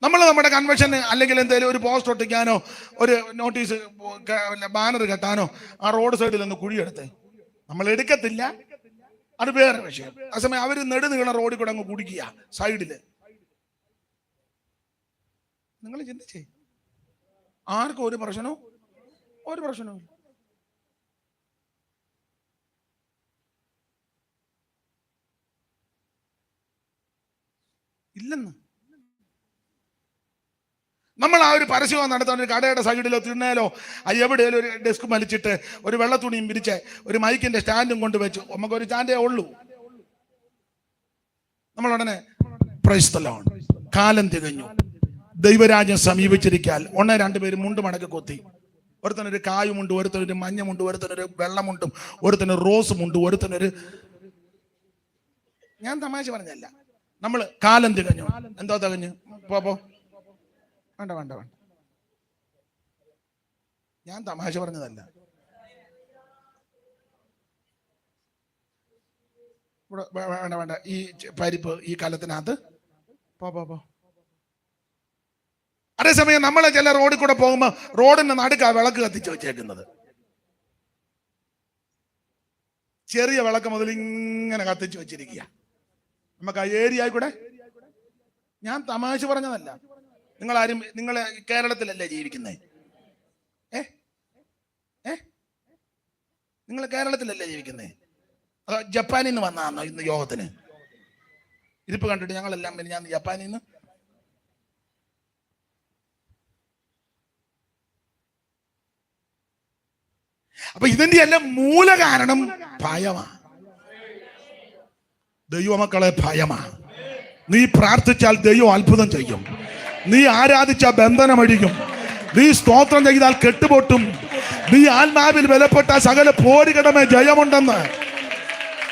[SPEAKER 1] നമ്മൾ നമ്മുടെ കൺവെൻഷന് അല്ലെങ്കിൽ എന്തെങ്കിലും ഒരു പോസ്റ്റ് ഒട്ടിക്കാനോ ഒരു നോട്ടീസ് ബാനർ കെട്ടാനോ ആ റോഡ് സൈഡിൽ നിന്ന് കുഴിയെടുത്തേ, നമ്മൾ എടുക്കത്തില്ല, അത് വേറെ വിഷയം. അതേസമയം അവര് നെടുനീള റോഡിൽ കൂടെ അങ്ങ് കുടിക്കുക സൈഡില്. നിങ്ങൾ ചിന്തിച്ചേ, ആർക്കും ഒരു പ്രശ്നവും ഇല്ലെന്ന്. നമ്മൾ ആ ഒരു പരസ്യം നടത്താൻ ഒരു കടയുടെ സൈഡിലോ തിണ്ണയിലോ എവിടെയെങ്കിലും ഒരു ഡെസ്ക് വലിച്ചിട്ട് ഒരു വെള്ള തുണിയും വിരിച്ച് ഒരു മൈക്കിന്റെ സ്റ്റാൻഡും കൊണ്ടുവച്ചു, നമുക്കൊരു സ്റ്റാൻഡേ ഉള്ളൂ. നമ്മളുടനെ പ്രൈസ് ദി ലോർഡ്, കാലം തികഞ്ഞു, ദൈവരാജ്യം സമീപിച്ചിരിക്കാൻ 1-2 പേര് മുണ്ട് മടക്കി കൊത്തി. ഒരുത്തനൊരു കായുമുണ്ട്, ഒരുത്തനൊരു മഞ്ഞമുണ്ട്, ഒരുത്തനൊരു വെള്ളമുണ്ടും, ഒരുത്തനൊരു റോസുമുണ്ട്, ഒരുത്തനൊരു. ഞാൻ തമാശ പറഞ്ഞല്ല. നമ്മള് കാലം തികഞ്ഞു. എന്തോ തികഞ്ഞു? പോ വേണ്ട. ഞാൻ തമാശ പറഞ്ഞതല്ല. ഇവിടെ വേണ്ട വേണ്ട, ഈ പരിപ്പ് ഈ കലത്തിനകത്ത് പോ. അതേസമയം നമ്മളെ ചില റോഡിൽ കൂടെ പോകുമ്പോൾ റോഡിന്റെ നടുക്കാ വിളക്ക് കത്തിച്ച് വെച്ചേക്കുന്നത്. ചെറിയ വിളക്ക് മുതൽ ഇങ്ങനെ കത്തിച്ച് വെച്ചിരിക്കുക. നമുക്ക് ആ ഏരിയ കൂടെ, ഞാൻ തമാശ പറഞ്ഞതല്ല. നിങ്ങൾ കേരളത്തിലല്ലേ ജീവിക്കുന്നത്? നിങ്ങൾ കേരളത്തിലല്ലേ ജീവിക്കുന്നത്? അതോ ജപ്പാനിൽ നിന്ന് വന്നാന്നോ ഇന്ന് യോഗത്തിന്? ഇരിപ്പ് കണ്ടിട്ട് ഞങ്ങളെല്ലാം ഞാൻ ജപ്പാനിൽ നിന്ന്. അപ്പൊ ഇതിന്റെ എല്ലാം മൂല കാരണം ഭയമാണ്. ദൈവമക്കളെ, ഭയമാണ്. നീ പ്രാർത്ഥിച്ചാൽ ദൈവം അത്ഭുതം ചെയ്യും. നീ ആരാധിച്ചാൽ ബന്ധനമഴിക്കും. നീ സ്തോത്രം ചെയ്താൽ കെട്ടുപൊട്ടും. നീ ആത്മാവിൽ ബലപ്പെട്ട സകല പോരുകടമേ ജയമുണ്ടെന്ന്.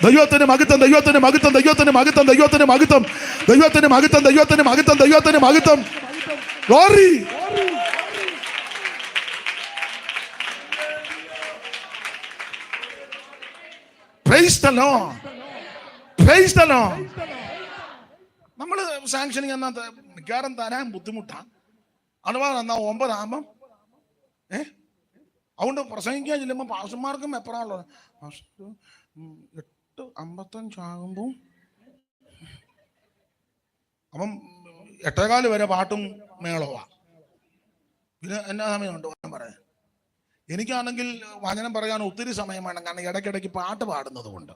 [SPEAKER 1] ദൈവത്തിന് മഹത്വം, ദൈവത്തിന് മഹത്വം, ദൈവത്തിന് മഹത്വം, ദൈവത്തിന് മഹത്വം, ദൈവത്തിന് മഹത്വം, ദൈവത്തിന് മഹത്വം, ദൈവത്തിന് മഹത്വം. Glory. Price the Lord, price the Lord. നമ്മൾ സാങ്ഷനിങ് എന്നാ മിക്കവാറും തരാൻ ബുദ്ധിമുട്ടാണ്. അഥവാ എന്നാ 9 ആകുമ്പം അതുകൊണ്ട് പ്രസംഗിക്കാൻ ചെല്ലുമ്പോൾ പാസ്റ്റർമാർക്കും എപ്പോഴാണല്ലോ 8:55 ആകുമ്പോൾ അപ്പം 8:15 വരെ പാട്ടും മേളവാ. പിന്നെ എന്നാ സമയമുണ്ട് പറയാൻ? എനിക്കാണെങ്കിൽ വചനം പറയാൻ ഒത്തിരി സമയം വേണം. കാരണം ഇടയ്ക്കിടയ്ക്ക് പാട്ട് പാടുന്നത് കൊണ്ട്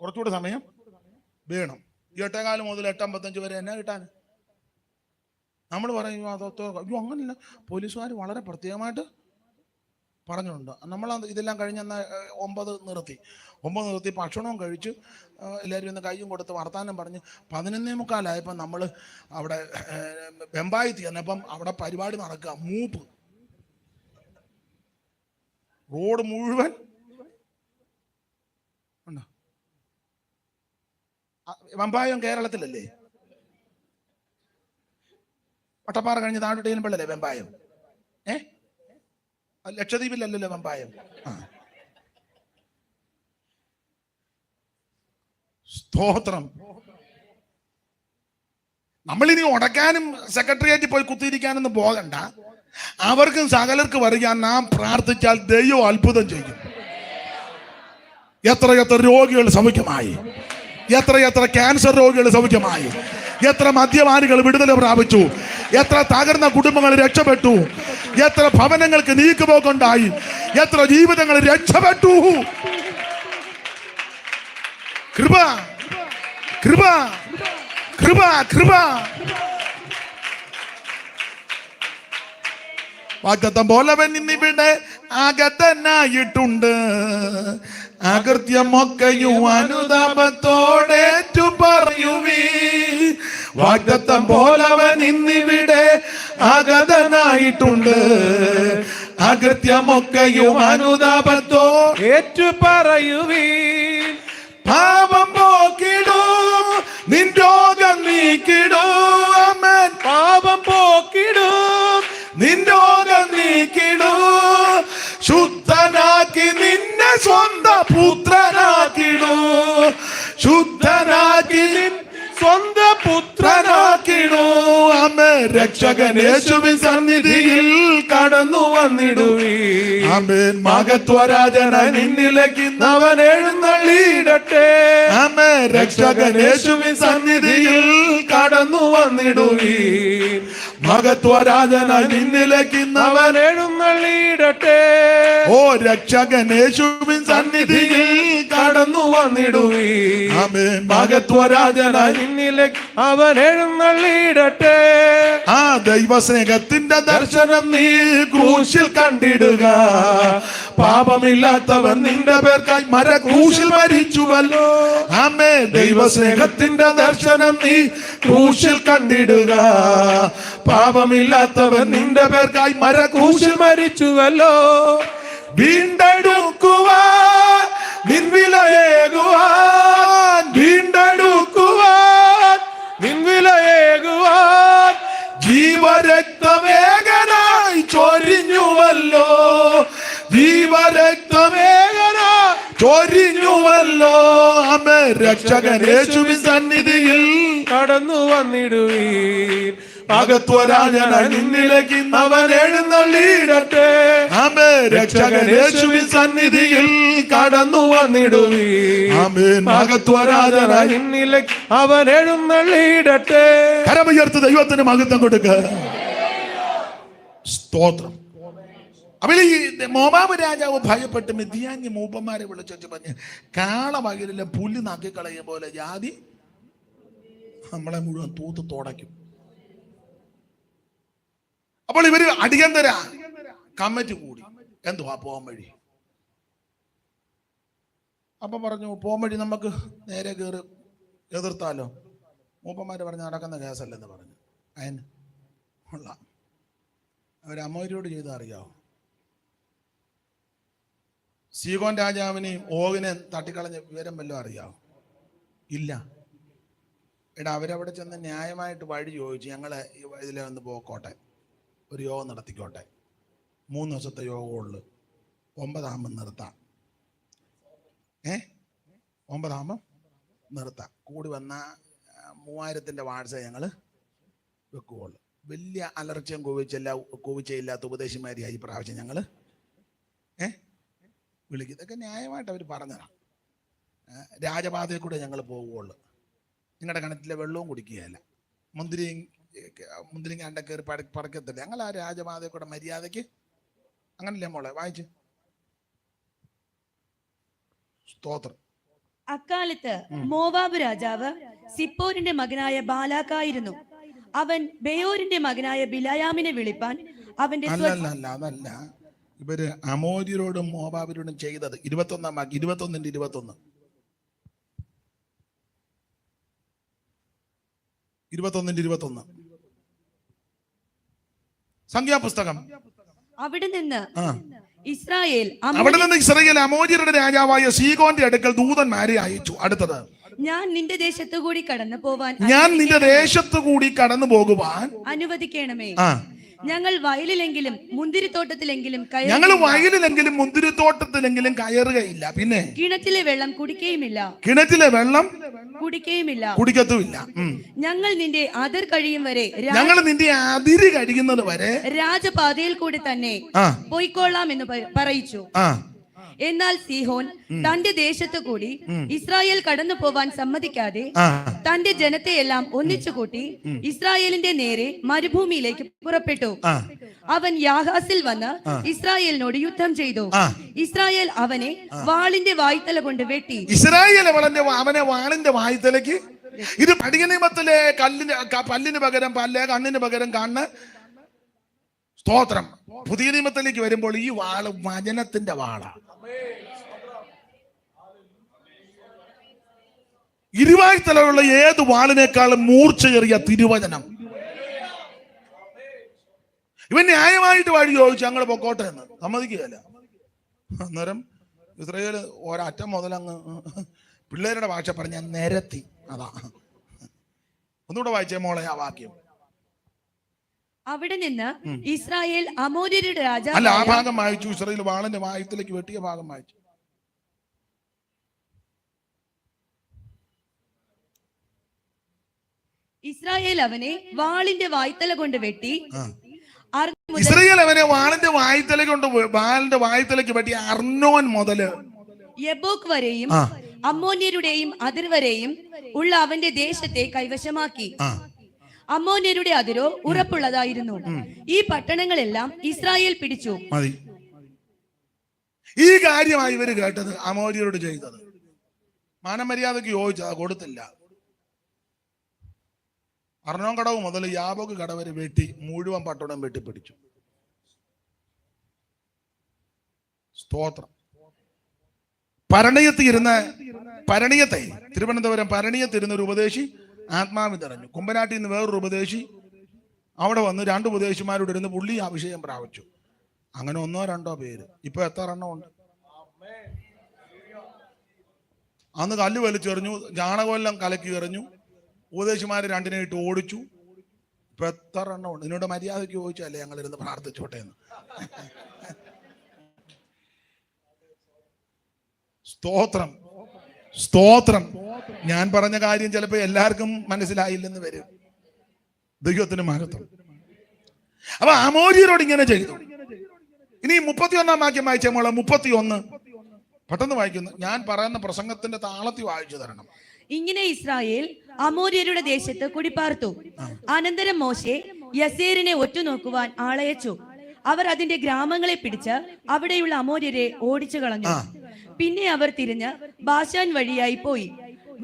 [SPEAKER 1] കുറച്ചുകൂടെ സമയം വേണം. 8:15 മുതൽ 8:55 വരെ എന്നാ കിട്ടാൻ? നമ്മൾ പറയും അയ്യോ അങ്ങനെയല്ല, പോലീസുകാർ വളരെ പ്രത്യേകമായിട്ട് പറഞ്ഞിട്ടുണ്ട്. നമ്മൾ ഇതെല്ലാം കഴിഞ്ഞ് എന്നാൽ 9 നിർത്തി ഭക്ഷണവും കഴിച്ച് എല്ലാവരും ഒന്ന് കയ്യും കൊടുത്ത് വർത്താനം പറഞ്ഞ് 11:45 നമ്മൾ അവിടെ വെമ്പായി ചെന്നപ്പം അവിടെ പരിപാടി നടക്കുക. മൂപ്പ് റോഡ് മുഴുവൻ ഉണ്ടോ? വെമ്പായം കേരളത്തിലല്ലേ? വട്ടപ്പാറ കഴിഞ്ഞ് താഴോട്ട് ചെല്ലുമ്പോഴല്ലേ വെമ്പായം? ലക്ഷദ്വീപിലല്ലല്ലോ വെമ്പായം. സ്തോത്രം. നമ്മളിനി ഉടക്കാനും സെക്രട്ടേറിയറ്റിൽ പോയി കുത്തിയിരിക്കാനൊന്നും പോകണ്ട. അവർക്കും സകലർക്കും അറിയാൻ നാം പ്രാർത്ഥിച്ചാൽ ദൈവം അത്ഭുതം ചെയ്യും. എത്ര രോഗികൾ സൗഖ്യമായി, എത്ര ക്യാൻസർ രോഗികൾ സൗഖ്യമായി, എത്ര മദ്യപാനികൾ വിടുതല പ്രാപിച്ചു, എത്ര തകർന്ന കുടുംബങ്ങൾ രക്ഷപ്പെട്ടു, എത്ര ഭവനങ്ങൾക്ക് നീക്കുപോക്കുണ്ടായി, എത്ര ജീവിതങ്ങൾ രക്ഷപ്പെട്ടു. കൃപ കൃപ കൃപ കൃപ. വാഗ്ദത്തം പോലവൻ ഇന്നിവിടെ ആഗതനായിട്ടുണ്ട്. അകൃത്യമൊക്കെയും അനുതാപത്തോടേറ്റു പറയുവീ. വാഗ്ദത്തം പോലവൻ ഇന്നിവിടെ ആഗതനായിട്ടുണ്ട്. അകൃത്യമൊക്കെയും അനുതാപത്തോ
[SPEAKER 2] ഏറ്റു പറയുവീ.
[SPEAKER 1] പാപം പോക്കിടൂ, നിൻ രോഗം നീക്കിടൂ. ആമേൻ.
[SPEAKER 2] പാപം പോക്കിടൂ,
[SPEAKER 1] നിൻ രോഗം നീക്കിടൂ. ശുദ്ധനാക്കി നിന്നെ സ്വന്തം പുത്രനാക്കിടൂ. ശുദ്ധനാക്കി
[SPEAKER 2] സ്വന്തം
[SPEAKER 1] പുത്രനാക്കിടൂ. ആമേ. രക്ഷകൻ യേശുവിൻ സന്നിധിയിൽ കടന്നു വന്നിടുവീ. ആമേൻ. മഹത്വരാജനായി നിന്നിലേക്ക് അവൻ എഴുന്നള്ളിയിടട്ടെ. ആമേ. രക്ഷകൻ യേശുവിൻ സന്നിധിയിൽ കടന്നു വന്നിടുവീ. മഹത്വരാജനായി നിന്നിലേക്ക് അവൻ
[SPEAKER 2] എഴുന്നള്ളിയിടട്ടെ.
[SPEAKER 1] ഓ രക്ഷകൻ യേശുവിൻ സന്നിധിയിൽ കടന്നു വന്നിടുവീ. ആമേൻ. മഹത്വരാജനായി
[SPEAKER 2] നിന്നിലേക്ക് അവൻ എഴുന്നള്ളിയിടട്ടെ.
[SPEAKER 1] ആ ദൈവസ്നേഹത്തിന്റെ ദർശനം നീ ക്രൂശിൽ കണ്ടിടുക. പാപമില്ലാത്തവൻ നിന്റെ പേർക്കായി ക്രൂശിൽ മരിച്ചുവല്ലോ. ആമേ. ദൈവസ്നേഹത്തിന്റെ ദർശനം നീ ക്രൂശിൽ കണ്ടിടുക. പാപമില്ലാത്തവൻ നിന്റെ പേർക്കായി ക്രൂശിൽ മരിച്ചുവല്ലോ. വീണ്ടെടുക്കുവാൻ നിൻവിലയേകുവാൻ, വീണ്ടെടുക്കുവാൻ
[SPEAKER 2] നിൻവിലയേകുവാൻ
[SPEAKER 1] ജീവരക്തവേഗനായി ചൊരിഞ്ഞുവല്ലോ. ജീവരക്തവേഗനായി ചൊരിഞ്ഞുവല്ലോ ആമേ രക്ഷകൻ യേശുവിൻ സന്നിധിയിൽ
[SPEAKER 2] കടന്നു വന്നിടുവീൻ.
[SPEAKER 1] മഹത്വരാജനായി നിന്നിലേക്ക് അവൻ എഴുന്നള്ളിയിടട്ടെ. ആമേ രക്ഷകൻ യേശുവിൻ സന്നിധിയിൽ
[SPEAKER 2] കടന്നു വന്നിടുവീൻ.
[SPEAKER 1] ആമേൻ. മഹത്വരാജനായി
[SPEAKER 2] നിന്നിലേക്ക് അവൻ എഴുന്നള്ളിയിടട്ടെ.
[SPEAKER 1] കരമുയർത്ത് ദൈവത്തിന് മഹത്വം കൊടുക്ക. സ്തോത്രം. അപ്പോൾ ഈ മോവാബ് രാജാവ് ഭയപ്പെട്ട് മിദ്യാന്യ മൂപ്പന്മാരെ വിളിച്ചു പറഞ്ഞ് കാളമകിലെ പുല്ല് നാക്കിക്കളയും പോലെ ജാതി നമ്മളെ മുഴുവൻ തൂത്ത് തുടയ്ക്കും. അപ്പോൾ ഇവര് അടിയന്തര കമ്മിറ്റി കൂടി. എന്തുവാ പോകാൻ വഴി? അപ്പൊ പറഞ്ഞു പോകാൻ വഴി നമുക്ക് നേരെ കയറി എതിർത്താലോ. മൂപ്പന്മാര് പറഞ്ഞ് നടക്കുന്ന കേസല്ലെന്ന് പറഞ്ഞു. അതിന് കൊള്ളാം. അവർ അമോരിയോട് ചെയ്ത് അറിയാവോ? സീഗോൻ രാജാവിനെയും ഓഗിനെ തട്ടിക്കളഞ്ഞ വിവരം വല്ലതും അറിയാവോ? ഇല്ല. എടാ അവരവിടെ ചെന്ന് ന്യായമായിട്ട് വഴി ചോദിച്ചു, ഞങ്ങളെ ഇതിലെ ഒന്ന് പോക്കോട്ടെ, ഒരു യോഗം നടത്തിക്കോട്ടെ, 3 ദിവസത്തെ യോഗമുള്ളു, 9 നിർത്താം. 9 നിർത്താം. കൂടി വന്ന 3000 വാഴ്ച ഞങ്ങൾ വെക്കുകയുള്ളു. വലിയ അലർച്ചയും കൂവിച്ചയില്ലാത്ത ഉപദേശിമാരിയായി പ്രാവശ്യം ഞങ്ങൾ വിളിക്കും. ഇതൊക്കെ ന്യായമായിട്ട് അവർ പറഞ്ഞതാണ്. രാജപാതയിൽ കൂടെ ഞങ്ങൾ പോവുകയുള്ളു, നിങ്ങളുടെ കിണറ്റിലെ വെള്ളവും കുടിക്കുകയല്ല, മുന്തിരിങ്ങ അണ്ട കയറി പടക്കത്തില്ല, ഞങ്ങൾ ആ രാജപാതയിൽ കൂടെ മര്യാദയ്ക്ക്. അങ്ങനല്ലേ മോളെ? വായിച്ചു. സ്തോത്രം.
[SPEAKER 3] അക്കാലത്ത് മോവാബ് രാജാവ് സിപ്പോരിന്റെ മകനായ ബാലാക്കായിരുന്നു. അവൻ ബെയോരിന്റെ മകനായ ബിലായാമിനെ വിളിപ്പാൻ അവന്റെ
[SPEAKER 1] അതല്ല ഇവര് അമോര്യരോടും മോവാബിനോടും ചെയ്തത് 21 സംഖ്യാപുസ്തകം.
[SPEAKER 3] അവിടെ നിന്ന് ഇസ്രായേൽ
[SPEAKER 1] അമോര്യരുടെ രാജാവായ സീഗോന്റെ അടുക്കൽ ദൂതന്മാരെ അയച്ചു. അടുത്തത്,
[SPEAKER 3] ഞാൻ നിന്റെ ദേശത്തു കൂടി കടന്നു പോകുവാൻ അനുവദിക്കണമേ. ഞങ്ങൾ വയലിലെങ്കിലും മുന്തിരിത്തോട്ടത്തിലെങ്കിലും
[SPEAKER 1] കയറുകയില്ല. പിന്നെ
[SPEAKER 3] കിണറ്റിലെ വെള്ളം കുടിക്കുകയുമില്ല.
[SPEAKER 1] കുടിക്കത്തുമില്ല.
[SPEAKER 3] ഞങ്ങൾ നിന്റെ അതിർ കഴിയുന്നത് വരെ രാജപാതയിൽ കൂടി തന്നെ പോയിക്കൊള്ളാം എന്ന് പറയിച്ചു. എന്നാൽ സീഹോൻ തന്റെ ദേശത്തു കൂടി ഇസ്രായേൽ കടന്നു പോവാൻ സമ്മതിക്കാതെ തന്റെ ജനത്തെയെല്ലാം ഒന്നിച്ചുകൂട്ടി ഇസ്രായേലിന്റെ നേരെ മരുഭൂമിയിലേക്ക് പുറപ്പെട്ടു. അവൻ യാഹാസിൽ വന്ന് ഇസ്രായേലിനോട് യുദ്ധം ചെയ്തു. ഇസ്രായേൽ അവനെ വാളിന്റെ വായ്ത്തല കൊണ്ട് വെട്ടി.
[SPEAKER 1] അവനെ വാളിന്റെ വായ്ത്തലക്ക്. ഇത് പടിക നിയമത്തിലെ പല്ലിന് പകരം പല്ല്, കണ്ണിന് പകരം കണ്ണ്. സ്തോത്രം. പുതിയ നിയമത്തിലേക്ക് വരുമ്പോൾ ഈ വാള് വചനത്തിന്റെ വാളാണ്. ഇരുവായ്ത്തലയുള്ള ഏത് വാളിനേക്കാളും മൂർച്ചയേറിയ തിരുവചനം. ഇവൻ ന്യായമായിട്ട് വഴി ചോദിച്ചു ഞങ്ങൾ പൊക്കോട്ടെ എന്ന് സമ്മതിക്കുകയല്ല. അന്നേരം ഇസ്രായേൽ ഒരറ്റം മുതലങ്ങ് പിള്ളേരുടെ ഭാഷ പറഞ്ഞ നിരത്തി. അതാ ഒന്നുകൂടെ വായിച്ചേ മോളെ ആ വാക്യം.
[SPEAKER 3] അവിടെ നിന്ന് ഇസ്രായേൽ അമോര്യരുടെ രാജാവ്.
[SPEAKER 1] അല്ല, ആ ഭാഗം വായിച്ചു. ഇസ്രായേൽ വാളിന്റെ വായുത്തിലേക്ക് വെട്ടിയ ഭാഗം വായിച്ചു.
[SPEAKER 3] ഇസ്രായേൽ അവനെ വാളിന്റെ വായ്ത്തല കൊണ്ട് വെട്ടി.
[SPEAKER 1] ഇസ്രായേൽ അവനെ വാളിന്റെ വായ്ത്തലയ്ക്ക് വെട്ടി അർണോൻ മുതല്
[SPEAKER 3] യബോക്ക് വരെയും അമ്മോന്യരുടെയും അതിർ വരെയും ഉള്ള അവന്റെ ദേശത്തെ കൈവശമാക്കി. അമ്മോന്യരുടെ അതിരോ ഉറപ്പുള്ളതായിരുന്നു. ഈ പട്ടണങ്ങളെല്ലാം ഇസ്രായേൽ പിടിച്ചു.
[SPEAKER 1] ഈ കാര്യമായി ഇവര് കേട്ടത് അമോര്യരോട് ചെയ്തത്. മാനമര്യാദക്ക് ചോദിച്ചത് കൊടുത്തില്ല. അർണോൻ കടവ് മുതൽ യാബോക്ക് കട വരെ വെട്ടി മുഴുവൻ പട്ടണം വെട്ടിപ്പിടിച്ചു. സ്തോത്രം. തിരുവനന്തപുരം ഭരണിയത്തിരുന്ന ഒരു ഉപദേശി ആത്മാവിൽ തെരഞ്ഞു. കുമ്പനാട്ടിൽ നിന്ന് വേറൊരു ഉപദേശി അവിടെ വന്ന് 2 ഉപദേശിമാരോട് ഇരുന്ന് പുള്ളി ആ വിഷയം പ്രാപിച്ചു. അങ്ങനെ 1-2 പേര്. ഇപ്പൊ എത്ര എണ്ണം ഉണ്ട്? അന്ന് കല്ല് വലിച്ചെറിഞ്ഞു, ജാണകൊല്ലം കലക്കി എറിഞ്ഞു, ഉപദേശിമാര് 2 ഇട്ട് ഓടിച്ചു. ഇപ്പൊ എത്ര എണ്ണം ഉണ്ട്? നിന്നോട് മര്യാദയ്ക്ക് ചോദിച്ചല്ലേ ഞങ്ങൾ ഇരുന്ന് പ്രാർത്ഥിച്ചോട്ടെ എന്ന്. സ്തോത്രം, സ്തോത്രം. ഞാൻ പറഞ്ഞ കാര്യം ചിലപ്പോൾ എല്ലാവർക്കും മനസ്സിലായില്ലെന്ന് വരും. ദൈവത്തിന് മഹത്വം. അപ്പൊ അമോര്യരോട് ഇങ്ങനെ ചെയ്തു. ഇനി 31 വാക്യം വായിച്ച മോളെ, 31 പെട്ടെന്ന് വായിക്കുന്നു. ഞാൻ പറയുന്ന പ്രസംഗത്തിന്റെ താളത്തിൽ വായിച്ചു തരണം.
[SPEAKER 3] ഇങ്ങനെ ഇസ്രായേൽ അമോര്യരുടെ ദേശത്ത് കുടിപ്പാർത്തു. അനന്തരം മോശെ യസേരിനെ ഒറ്റുനോക്കുവാൻ ആളയച്ചു. അവർ അതിന്റെ ഗ്രാമങ്ങളെ പിടിച്ച് അവിടെയുള്ള അമോര്യരെ ഓടിച്ചു കളഞ്ഞു. പിന്നെ അവർ തിരിഞ്ഞ് ബാശാൻ വഴിയായി പോയി.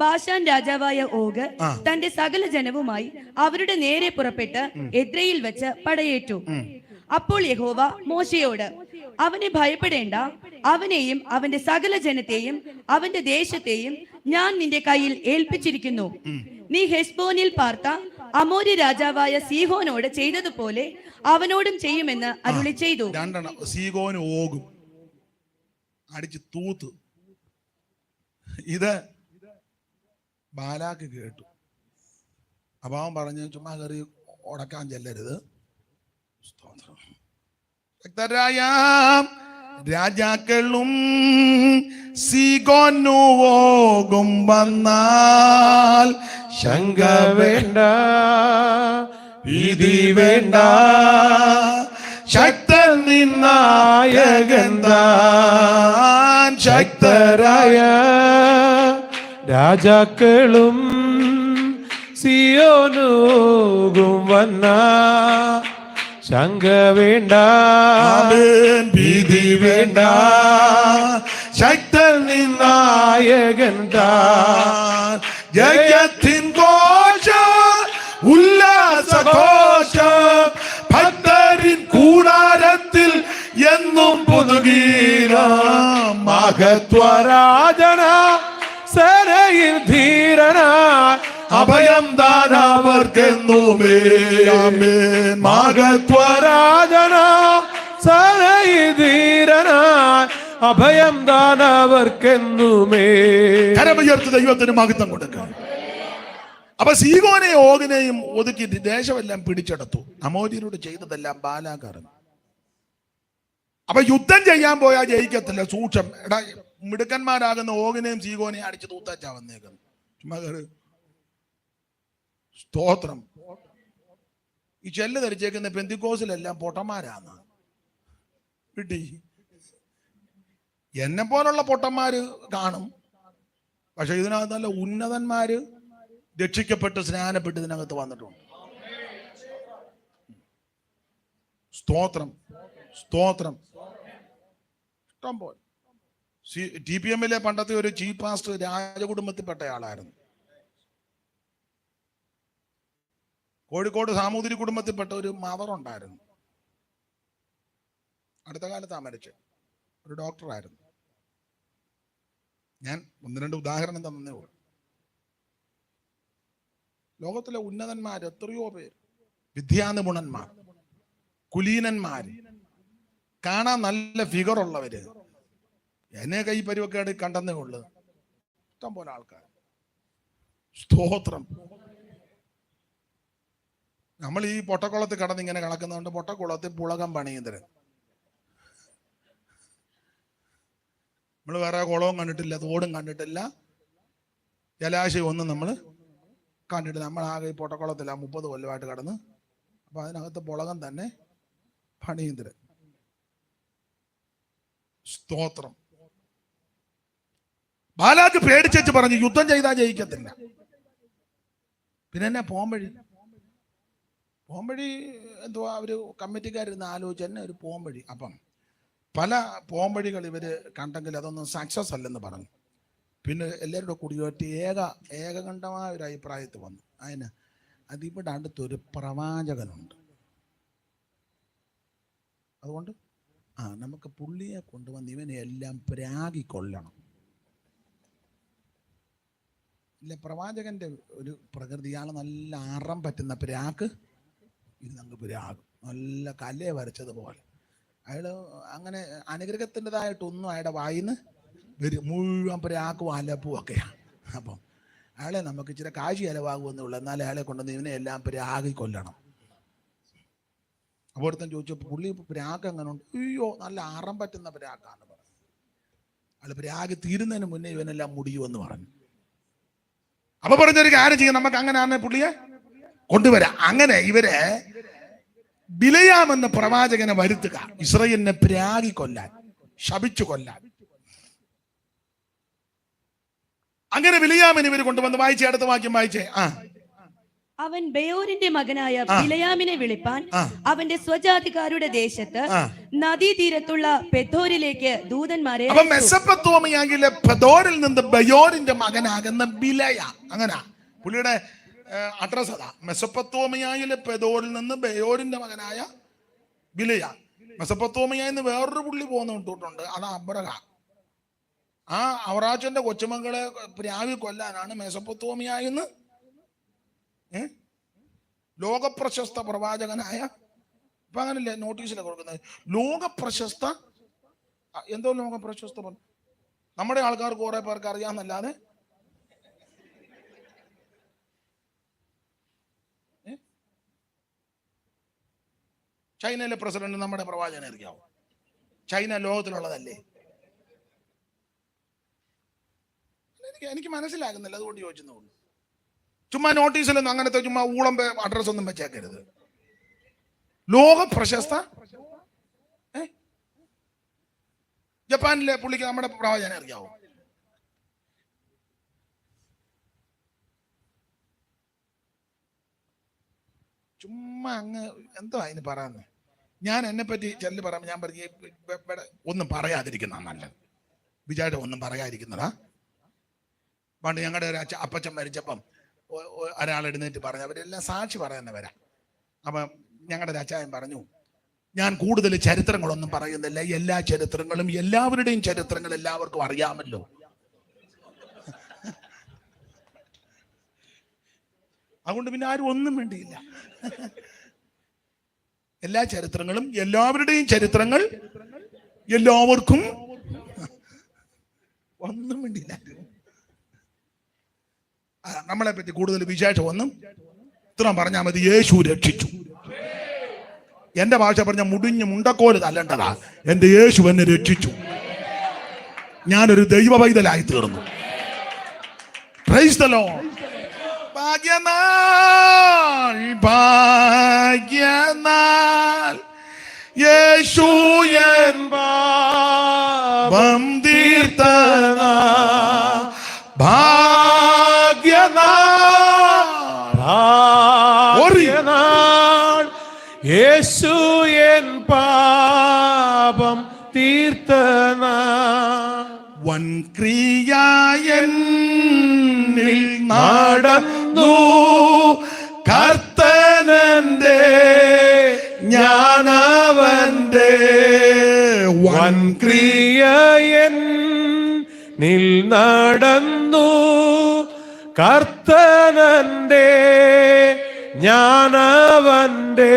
[SPEAKER 3] ബാശാൻ രാജാവായ ഓഗ് തന്റെ സകല ജനവുമായി അവരുടെ നേരെ പുറപ്പെട്ട് എദ്രയിൽ വെച്ച് പടയേറ്റു. അപ്പോൾ യഹോവ മോശയോട്, അവനെ ഭയപ്പെടേണ്ട, അവനെയും അവന്റെ സകല ജനത്തെയും അവന്റെ ദേശത്തെയും ഞാൻ നിന്റെ കയ്യിൽ ഏൽപ്പിച്ചിരിക്കുന്നു. നീ ഹെസ്ബോനിൽ പാർത്ത അമോര്യ രാജാവായ സീഹോനോട് ചെയ്തതുപോലെ അവനോടും ചെയ്യുമെന്ന് അരുളി ചെയ്തു.
[SPEAKER 1] സീഹോൻ ഓഗും അടിച്ച് തൂത്ത്. ഇത് ബാലാക്ക് കേട്ടു. അപ്പൊ അവൻ പറഞ്ഞു, ചുമ്മാ കയറി ഉടക്കാൻ ചെല്ലരുത്. ശക്തരായ രാജാക്കളും സീഗോനു ഓഗും വന്നാൽ
[SPEAKER 2] ശങ്ക വേണ്ട, ഭീതി വേണ്ട,
[SPEAKER 1] ശക്തൻ നിന്നായകൻ താൻ.
[SPEAKER 2] ശക്തരായ രാജാക്കളും സിയോനുകും വന്ന ശങ്ക വേണ്ട,
[SPEAKER 1] ഭീതി വേണ്ട, ശക്തൻ നിന്നായകൻ താൻ. ജയത്തിൻ ഘോഷ, ഉല്ലാസഘോഷ, ഭക്തരിൻ കൂടാരത്തിൽ എന്നും പുതുഗീതം.
[SPEAKER 2] മഹത്വരാജന സരയിൽ ധീരന
[SPEAKER 1] അഭയം ദാനവർക്കെന്നുമേ.
[SPEAKER 2] മഹത്വരാജന സരയിൽ ധീരന അഭയം ദാനവർക്കെന്നുമേ.
[SPEAKER 1] കരമുയർത്തി ദൈവത്തിന് മഹത്വം കൊടുക്കുക. അപ്പൊ സീഹോനെയും ഓഗിനെയും ഒതുക്കി ദേശമെല്ലാം പിടിച്ചെടുത്തു. അമോര്യരോട് ചെയ്തതെല്ലാം ബാലാക്ക് അറിഞ്ഞു. അപ്പൊ യുദ്ധം ചെയ്യാൻ പോയാൽ ജയിക്കത്തില്ല. സൂക്ഷം. എടാ, മിടുക്കന്മാരാകുന്ന ഓഗിനെയും സീഹോനെയും അടിച്ച് തൂത്താച്ചാ വന്നേക്കുന്നു. ചുമ്മാ കേറ്. സ്തോത്രം. ഈ ചെല്ല് ധരിച്ചേക്കുന്ന പെന്തിക്കോസിലെല്ലാം പൊട്ടന്മാരാണ്. കിട്ടി. എന്നെ പോലുള്ള പൊട്ടന്മാര് കാണും. പക്ഷെ ഇതിനകത്ത് നല്ല ഉന്നതന്മാര് രക്ഷിക്കപ്പെട്ട് സ്നാനപ്പെട്ട് ഇതിനകത്ത് വന്നിട്ടുണ്ട്. സ്തോത്രം, സ്തോത്രം. ഇഷ്ടം പോലെ. TPM-ലെ പണ്ടത്തെ ഒരു ചീഫ് പാസ്റ്റർ രാജകുടുംബത്തിൽപ്പെട്ട ആളായിരുന്നു. കോഴിക്കോട് സാമൂതിരി കുടുംബത്തിൽപ്പെട്ട ഒരു മദർ ഉണ്ടായിരുന്നു. അടുത്ത കാലത്താ മരിച്ചത്. ഒരു ഡോക്ടറായിരുന്നു. ഞാൻ 1-2 ഉദാഹരണം തന്നേ ഉള്ളൂ. ലോകത്തിലെ ഉന്നതന്മാർ എത്രയോ പേര്, വിദ്യാനിപുണന്മാർ, കുലീനന്മാര്, കാണാൻ നല്ല ഫിഗർ ഉള്ളവര്, എന്നെ കൈ പരിവക്കേട് കണ്ടെന്നേ ഉള്ളു. ഇഷ്ടം പോലെ ആൾക്കാർ. സ്തോത്രം. നമ്മൾ ഈ പൊട്ടക്കുളത്തിൽ കടന്ന് ഇങ്ങനെ കിടക്കുന്നതുകൊണ്ട് പൊട്ടക്കുളത്തിൽ പുളകം പണിയുന്നവര്. നമ്മൾ വേറെ കുളവും കണ്ടിട്ടില്ല, തോടും കണ്ടിട്ടില്ല, ജലാശയം ഒന്നും നമ്മൾ കണ്ടിട്ടില്ല. നമ്മളാകെ ഈ പൊട്ടക്കുളത്തില്ല 30 കൊല്ലമായിട്ട് കടന്ന്. അപ്പൊ അതിനകത്ത് പുളകം തന്നെ പണിയുന്നവര്. സ്തോത്രം. ബാലാക്ക് പേടിച്ചു പറഞ്ഞു, യുദ്ധം ചെയ്താൽ ജയിക്കത്തില്ല. പിന്നെ എന്നെ പോംവഴി എന്തുവാ, അവര് കമ്മിറ്റിക്കാരിരുന്ന് ആലോചിച്ച് തന്നെ ഒരു പോംവഴി. അപ്പം പല പോംവഴികൾ ഇവര് കണ്ടെങ്കിൽ അതൊന്നും സക്സസ് അല്ലെന്ന് പറഞ്ഞു. പിന്നെ എല്ലാവരുടെ കൂടിയൊറ്റ ഏകകണ്ഠമായ ഒരു അഭിപ്രായത്തിൽ വന്നു. അതിവിടെ അടുത്തൊരു പ്രവാചകനുണ്ട്. അതുകൊണ്ട് നമുക്ക് പുള്ളിയെ കൊണ്ടുവന്ന് ഇവനെ എല്ലാം പ്രാഗിക്കൊള്ളണം. ഇല്ല, പ്രവാചകന്റെ ഒരു പ്രകൃതി, ഇയാൾ നല്ല അറം പറ്റുന്ന പ്രാക്ക്. ഇത് നമുക്ക് പ്രാകും. നല്ല കല്ലേ വരച്ചതുപോലെ. അയാൾ അങ്ങനെ അനുഗ്രഹത്തിൻ്റെതായിട്ടൊന്നും അയാളുടെ വായിന്ന് വരും. മുഴുവൻ പ്രാക്കും അലപ്പും ഒക്കെയാണ്. അപ്പം അയാളെ നമുക്ക് ഇച്ചിരി കാശി അലവാകുമെന്നുള്ളൂ. എന്നാലും അയാളെ കൊണ്ടുവന്ന് ഇവനെ എല്ലാം പ്രാഗിക്കൊല്ലണം. അപ്പോൾ ഒരുത്തൻ ചോദിച്ചു, പുള്ളി പ്രാക്ക് എങ്ങനെ ഉണ്ട്? അയ്യോ, നല്ല അറം പറ്റുന്ന പ്രാക്കാന്ന് പറഞ്ഞു. ആള് പ്രാഗ് തീരുന്നതിന് മുന്നേ ഇവനെല്ലാം മുടിയുമെന്ന് പറഞ്ഞു. അപ്പൊ പറഞ്ഞൊരു കാര്യം ചെയ്യാം, നമുക്ക് അങ്ങനെയാണ് പുള്ളിയെ കൊണ്ടുവരാം. അങ്ങനെ ഇവരെ ബിലയാം എന്ന പ്രവാചകനെ വരുത്തുക, ഇസ്രായേലിനെ പ്രാഗി കൊല്ലാൻ, ശപിച്ചു കൊല്ലാൻ. അങ്ങനെ ബിലയാമിനെ ഇവർ കൊണ്ടുവന്ന് വായിച്ചേ, അടുത്ത വാക്യം വായിച്ചേ.
[SPEAKER 3] അവൻ ബെയോരിന്റെ മകനായ ബിലയാമിനെ വിളിപ്പാൻ അവന്റെ സ്വജാതിക്കാരുടെ ദേശത്ത് നദീതീരത്തുള്ള പെഥോരിലേക്ക് ദൂതന്മാരെ.
[SPEAKER 1] അപ്പൊ മെസൊപ്പൊത്താമിയയിലെ പെഥോരിൽ നിന്ന് ബെയോരിന്റെ മകനാകുന്ന ബിലയ, അങ്ങനെ പുള്ളിയുടെ അഡ്രസ് അതാ. മെസൊപ്പൊത്താമിയയിലെ പെഥോരിൽ നിന്ന് ബെയോരിന്റെ മകനായ ബിലയ. മെസൊപ്പൊത്താമിയയിൽ വേറൊരു പുള്ളി പോകുന്നുണ്ട്, അത് അബ്രഹാം. ആ അവറാച്ചന്റെ കൊച്ചുമക്കളെ പ്രാവി കൊല്ലാനാണ് മെസൊപ്പൊത്താമിയയിന്ന് ലോകപ്രശസ്ത പ്രവാചകനായ, ഇപ്പൊ അങ്ങനല്ലേ നോട്ടീസിലൊക്കെ കൊടുക്കുന്നത്, ലോകപ്രശസ്ത എന്തോ ലോകപ്രശസ്ത. നമ്മുടെ ആൾക്കാർക്ക് കുറെ പേർക്ക് അറിയാമെന്നല്ലാതെ ചൈനയിലെ പ്രസിഡന്റ് നമ്മുടെ പ്രവാചകനെ അറിയാവോ? ചൈന ലോകത്തിലുള്ളതല്ലേ? എനിക്ക് മനസ്സിലാകുന്നില്ല, അതുകൊണ്ട് ചോദിച്ചെന്നേ ഉള്ളൂ. ചുമ്മാ നോട്ടീസിലൊന്നും അങ്ങനത്തെ ചുമ്മാ ഊളം അഡ്രസ് ഒന്നും വെച്ചേക്കരുത്. ലോക പ്രശസ്ത ജപ്പാനിലെ പുള്ളിക്ക് നമ്മുടെ പ്രവാചകനെ അറിയാവോ? ചുമ്മാ അങ്ങ് എന്തോ അതിന് പറയാന്ന്. ഞാൻ എന്നെ പറ്റി ചെല്ലു പറയാം, ഞാൻ പറഞ്ഞ ഒന്നും പറയാതിരിക്കുന്ന നല്ലത്. വിചാരം ഒന്നും പറയാതിരിക്കുന്നതാ. പണ്ട് ഞങ്ങളുടെ ഒരു അപ്പച്ചൻ മരിച്ചപ്പം ഒരാൾ എഴുന്നേറ്റ് പറഞ്ഞു, അവരെല്ലാം സാക്ഷി പറയുന്നവരാ. അപ്പം ഞങ്ങളുടെ അച്ചായൻ പറഞ്ഞു, ഞാൻ കൂടുതൽ ചരിത്രങ്ങളൊന്നും പറയുന്നില്ല, എല്ലാ ചരിത്രങ്ങളും എല്ലാവരുടെയും ചരിത്രങ്ങൾ എല്ലാവർക്കും അറിയാമല്ലോ. അതുകൊണ്ട് പിന്നെ ആരും ഒന്നും വേണ്ടിയില്ല. എല്ലാ ചരിത്രങ്ങളും എല്ലാവരുടെയും ചരിത്രങ്ങൾ എല്ലാവർക്കും ഒന്നും വേണ്ടിയില്ല. നമ്മളെ പറ്റി കൂടുതൽ വിശേഷം ഒന്നും ഇത്ര പറഞ്ഞാൽ മതി. യേശു രക്ഷിച്ചു. എന്റെ ഭാഷ പറഞ്ഞ മുടിഞ്ഞ് മുണ്ടക്കോല് തല്ലേണ്ടതാ. എന്റെ യേശു എന്നെ രക്ഷിച്ചു. ഞാനൊരു ദൈവ പൈതലായി തീർന്നു. Praise the Lord. ഭാഗ്യനാൾ, ഭാഗ്യനാൾ, യേശു എൻ പാപം തീർത്തനാൾ.
[SPEAKER 2] ഭാഗ്യനാൾ, യേശു എൻ പാപം തീർത്തനാൾ.
[SPEAKER 1] വൻക്രിയായെന്നിൽ നടന്നു കർത്തനന്റെ, ഞാനവന്റെ.
[SPEAKER 2] വൻക്രിയനിൽ നടന്നു കർത്തനന്റെ, ഞാനവന്റെ.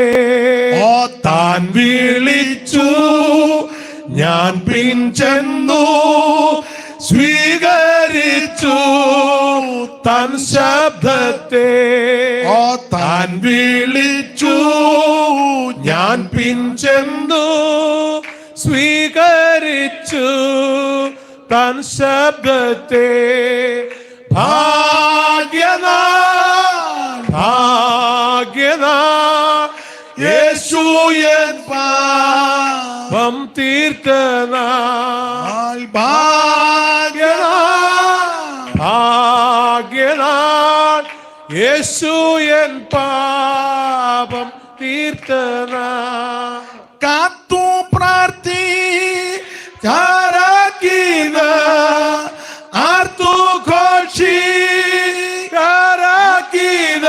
[SPEAKER 2] താൻ വിളിച്ചു, ഞാൻ പിൻചെന്നു, സ്വീകരിച്ചു തൻ ശബ്ദത്തെ. താൻ വിളിച്ചു, ഞാൻ പിൻചെന്നു, സ്വീകരിച്ചു തൻ ശബ്ദത്തെ. ഭാഗ്യനാൾ, ഭാഗ്യനാൾ, യേശു എൻ പാപം തീർത്തനാൾ. ഭാഗ്യനാൾ, ഭാഗ്യനാൾ, യേശു എൻ പാപം തീർത്തനാൾ.
[SPEAKER 1] കാത്തു പ്രാർത്ഥി കാരാക്കിന ആർത്തു ഘോഷി കാരാക്കിന.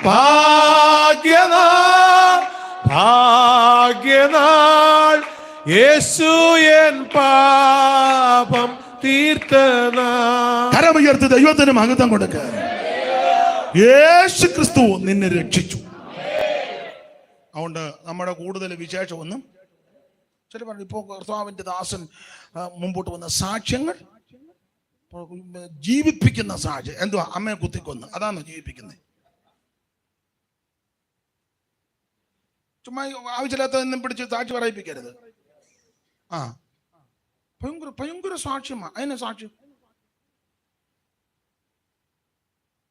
[SPEAKER 2] ഭാഗ്യനാൾ, ഭാഗ്യനാൾ, യേശു എൻ പാപം തീർത്തനാൾ.
[SPEAKER 1] കരമുയർത്തി ദൈവത്തിന് മഹത്വം കൊടുക്ക. യേശു ക്രിസ്തു നിന്നെ രക്ഷിച്ചു. അതുകൊണ്ട് നമ്മുടെ കൂടുതൽ വിശേഷമൊന്നും ചില പറഞ്ഞു. ഇപ്പോൾ കർത്താവിൻ്റെ ദാസൻ മുമ്പോട്ട് വന്ന സാക്ഷ്യങ്ങൾ, ജീവിപ്പിക്കുന്ന സാക്ഷ്യം. എന്തുവാ? അമ്മയെ കുത്തിക്കൊന്ന്, അതാണോ ജീവിപ്പിക്കുന്നത്? ചുമ്മാ ആവശ്യമില്ലാത്തതൊന്നും പിടിച്ച് സാക്ഷി പറയിപ്പിക്കരുത്. ഭയങ്കര ഭയങ്കര സാക്ഷ്യമാ. അതിനെ സാക്ഷ്യം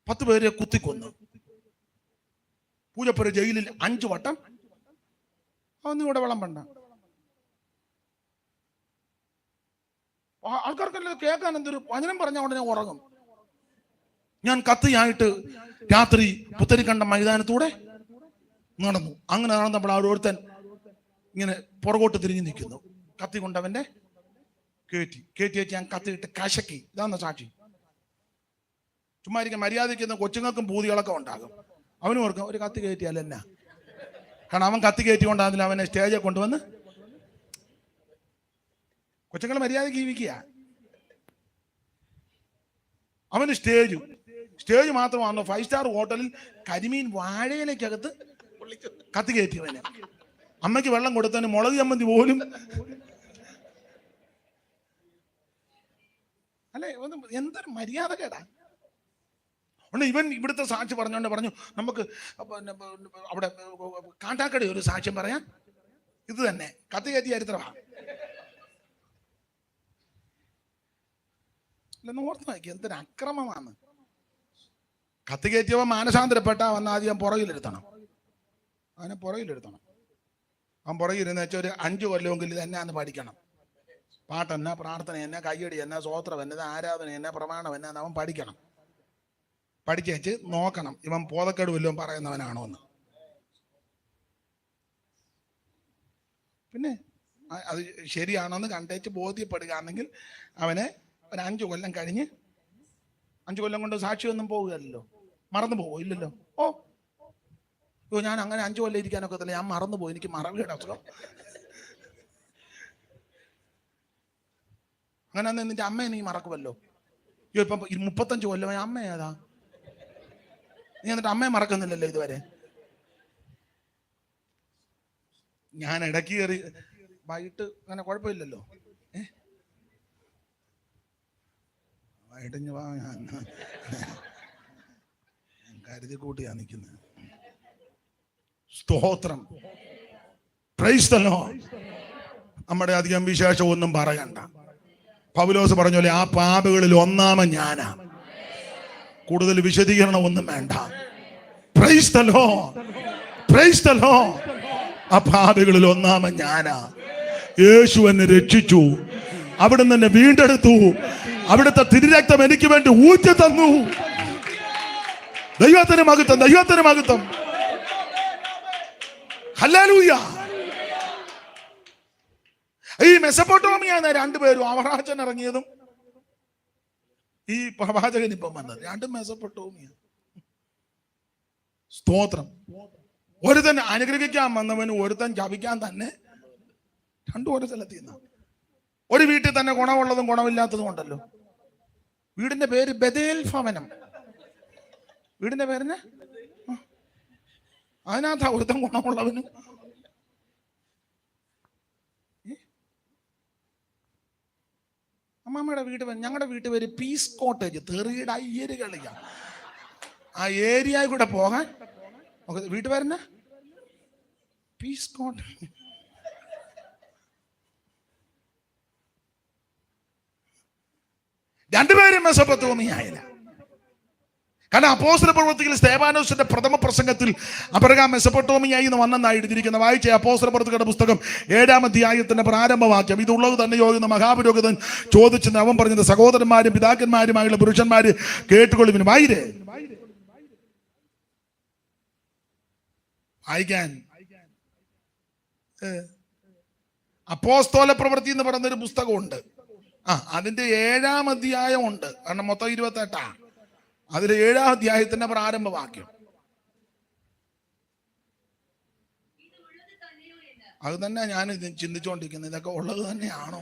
[SPEAKER 1] 10 പേരെ കുത്തിക്കൊന്നു. പൂജപ്പുര ജയിലിൽ 5 വട്ടം. അതൊന്നും ഇവിടെ വിളമ്പണ്ട. ആൾക്കാർക്കെല്ലാം കേൾക്കാൻ എന്തൊരു വചനം പറഞ്ഞ ഉടനെ ഉറങ്ങും. ഞാൻ കത്തിയായിട്ട് രാത്രി പുത്തരിക്കണ്ട മൈതാനത്തൂടെ നടന്നു. അങ്ങനെ നടന്നപ്പോൾ ഓരോരുത്തൻ ഇങ്ങനെ പുറകോട്ട് തിരിഞ്ഞു നിൽക്കുന്നു. കത്തി കൊണ്ടവന്റെ കയറ്റി വെച്ച് ഞാൻ കത്തിയിട്ട് കശക്കി. ഇതാന്ന സാക്ഷി. ചുമ്മാ ഇരിക്കാൻ മര്യാദയ്ക്കുന്ന കൊച്ചുങ്ങൾക്കും പൂതികളൊക്കെ ഉണ്ടാകും. അവനും ഓർക്കും ഒരു കത്തി കയറ്റിയാൽ എന്നാ. കാരണം അവൻ കത്തി കയറ്റി കൊണ്ടാകുന്നില്ല അവനെ സ്റ്റേജിൽ കൊണ്ടുവന്ന്. കൊച്ചുങ്ങൾ മര്യാദയ്ക്ക് ജീവിക്കുക. അവന് സ്റ്റേജ് മാത്രമാണോ 5 സ്റ്റാർ ഹോട്ടലിൽ കരിമീൻ വാഴയിലേക്കകത്ത് കത്തി കയറ്റിയവന്. അമ്മയ്ക്ക് വെള്ളം കൊടുത്തവന് മുളക് ചമ്മന്തി പോലും അല്ലെ. എന്തൊരു മര്യാദ കേടാ. ഇവൻ ഇവിടുത്തെ സാക്ഷി പറഞ്ഞു നമുക്ക് അവിടെ കാട്ടാക്കടി ഒരു സാക്ഷ്യം പറയാം. ഇത് തന്നെ കത്തി കയറ്റി ചരിത്രമാ. ഓർത്ത് നോക്കി എന്തൊരു അക്രമമാണ്. കത്തി കയറ്റിയവൻ മാനസാന്തരപ്പെട്ട വന്ന് ആദ്യം പുറകിലിരുത്തണം. അവനെ പുറകിലിരുത്തണം. അവൻ പുറകിലിരുന്ന് വെച്ചാൽ ഒരു 5 കൊല്ലമെങ്കിലും ഇത് എന്നാന്ന് പഠിക്കണം. പാട്ടെന്നാ, പ്രാർത്ഥന എന്നാ, കയ്യടി എന്നാ, സ്വോത്രം എന്നത്, ആരാധന എന്നാ, പ്രമാണം എന്നാന്ന് അവൻ പഠിക്കണം. പഠിച്ചു നോക്കണം ഇവൻ ബോധക്കേട് വല്ലതും പറയുന്നവനാണോ എന്ന്. പിന്നെ അത് ശരിയാണോന്ന് കണ്ടേച്ച് ബോധ്യപ്പെടുകയാണെങ്കിൽ അവനെ ഒരു 5 കൊല്ലം കഴിഞ്ഞ്, 5 കൊല്ലം കൊണ്ട് സാക്ഷിയൊന്നും പോവുകയല്ലോ. മറന്നു പോകുമോ? ഇല്ലല്ലോ. ഞാൻ അങ്ങനെ 5 കൊല്ലം ഇരിക്കാനൊക്കെ തന്നെ. ഞാൻ മറന്നുപോയി. എനിക്ക് മറവിയുടെ അസുഖം. അങ്ങനെ അന്ന് നിന്റെ അമ്മയെ നീ മറക്കുമല്ലോ. ഇപ്പം 35 കൊല്ലമായി അമ്മ ഏതാ? നീ എന്നിട്ട് അമ്മയെ മറക്കുന്നില്ലല്ലോ ഇതുവരെ. ഞാൻ ഇടയ്ക്ക് കയറി വൈകിട്ട് അങ്ങനെ കുഴപ്പമില്ലല്ലോ. വൈകിട്ട് വാ, ഞാൻ കരുതി കൂട്ടിയാ നിൽക്കുന്നത്. സ്തോത്രം. Price the Lord. നമ്മുടെ അധികം വിശേഷം ഒന്നും പറയണ്ട. പൗലോസ് പറഞ്ഞ പോലെ ആ പാപങ്ങളിൽ ഒന്നാമൻ ഞാനാ. കൂടുതൽ വിശദീകരണം ഒന്നും വേണ്ട. Price the Lord. Price the Lord. ആ പാപങ്ങളിൽ ഒന്നാമൻ ഞാനാ. യേശു എന്നെ രക്ഷിച്ചു. അവിടുന്ന് എന്നെ വീണ്ടെടുത്തു. അവിടുത്തെ തിരുരക്തം എനിക്ക് വേണ്ടി ഊറ്റി തന്നു. ദൈവത്തിന് മഹത്വം, ദൈവത്തിന് മഹത്വം. ഹല്ലേലൂയ. ഈ മെസൊപ്പൊട്ടോമിയാണ് 2 പേരും അവറാച്ചൻ ഇറങ്ങിയതും ഈ പ്രവാചകൻ ഇപ്പം വന്നത്. 2 മെസൊപ്പൊട്ടോമിയ. സ്തോത്രം. ഒരുത്തൻ അനുഗ്രഹിക്കാൻ വന്നവന് ഒരുത്തൻ ജപിക്കാൻ തന്നെ 2 ഓരോ സ്ഥലത്ത് നിന്ന്. ഒരു വീട്ടിൽ തന്നെ ഗുണമുള്ളതും ഗുണമില്ലാത്തതും ഉണ്ടല്ലോ. വീടിന്റെ പേര് ബഥേൽ ഭവനം. വീടിന്റെ പേരിന് അതിനകത്താ ഒരുത്തൻ ഗുണമുള്ളവനും. അമ്മമ്മയുടെ വീട്, ഞങ്ങളുടെ വീട്ടു പേര് പീസ് കോട്ടേജ്. തെറിയുടെ അയ്യര് കളിക്ക. ആ ഏരിയ കൂടെ പോകാൻ വീട്ടുപേരെന്നാ പീസ് കോട്ടേജ്. രണ്ടുപേരും മെസൊപ്പൊത്താമിയയില. കാരണം അപ്പോസ്തല പ്രവൃത്തിയിൽ സ്തെഫാനോസിന്റെ പ്രഥമ പ്രസംഗത്തിൽ അബ്രഹാം മെസൊപ്പൊത്താമിയയിൽ നിന്ന് വന്നെന്നാണ് എഴുതിയിരിക്കുന്നത്. വായിച്ച അപ്പോസ്തല പ്രവൃത്തികളുടെ പുസ്തകം 7-ാം അധ്യായത്തിന്റെ പ്രാരംഭവാക്യം. ഇതുള്ളത് തന്നെ യോഗ്യത മഹാപുരോഹിതൻ ചോദിച്ചെന്ന് അവൻ പറഞ്ഞത്, സഹോദരന്മാരും പിതാക്കന്മാരുമായുള്ള പുരുഷന്മാര് കേട്ടുകൊള്ളുവിന്. വായിക്കാൻ അപ്പോസ്തല പ്രവൃത്തി എന്ന് പറയുന്നൊരു പുസ്തകമുണ്ട്. അതിന്റെ 7-ാം അധ്യായം ഉണ്ട്. കാരണം മൊത്തം 28. അതിൽ 7-ാം അധ്യായത്തിന്റെ പ്രാരംഭവാക്യം. അത് തന്നെ ഞാൻ ചിന്തിച്ചുകൊണ്ടിരിക്കുന്നത്. ഇതൊക്കെ ഉള്ളത് തന്നെയാണോ?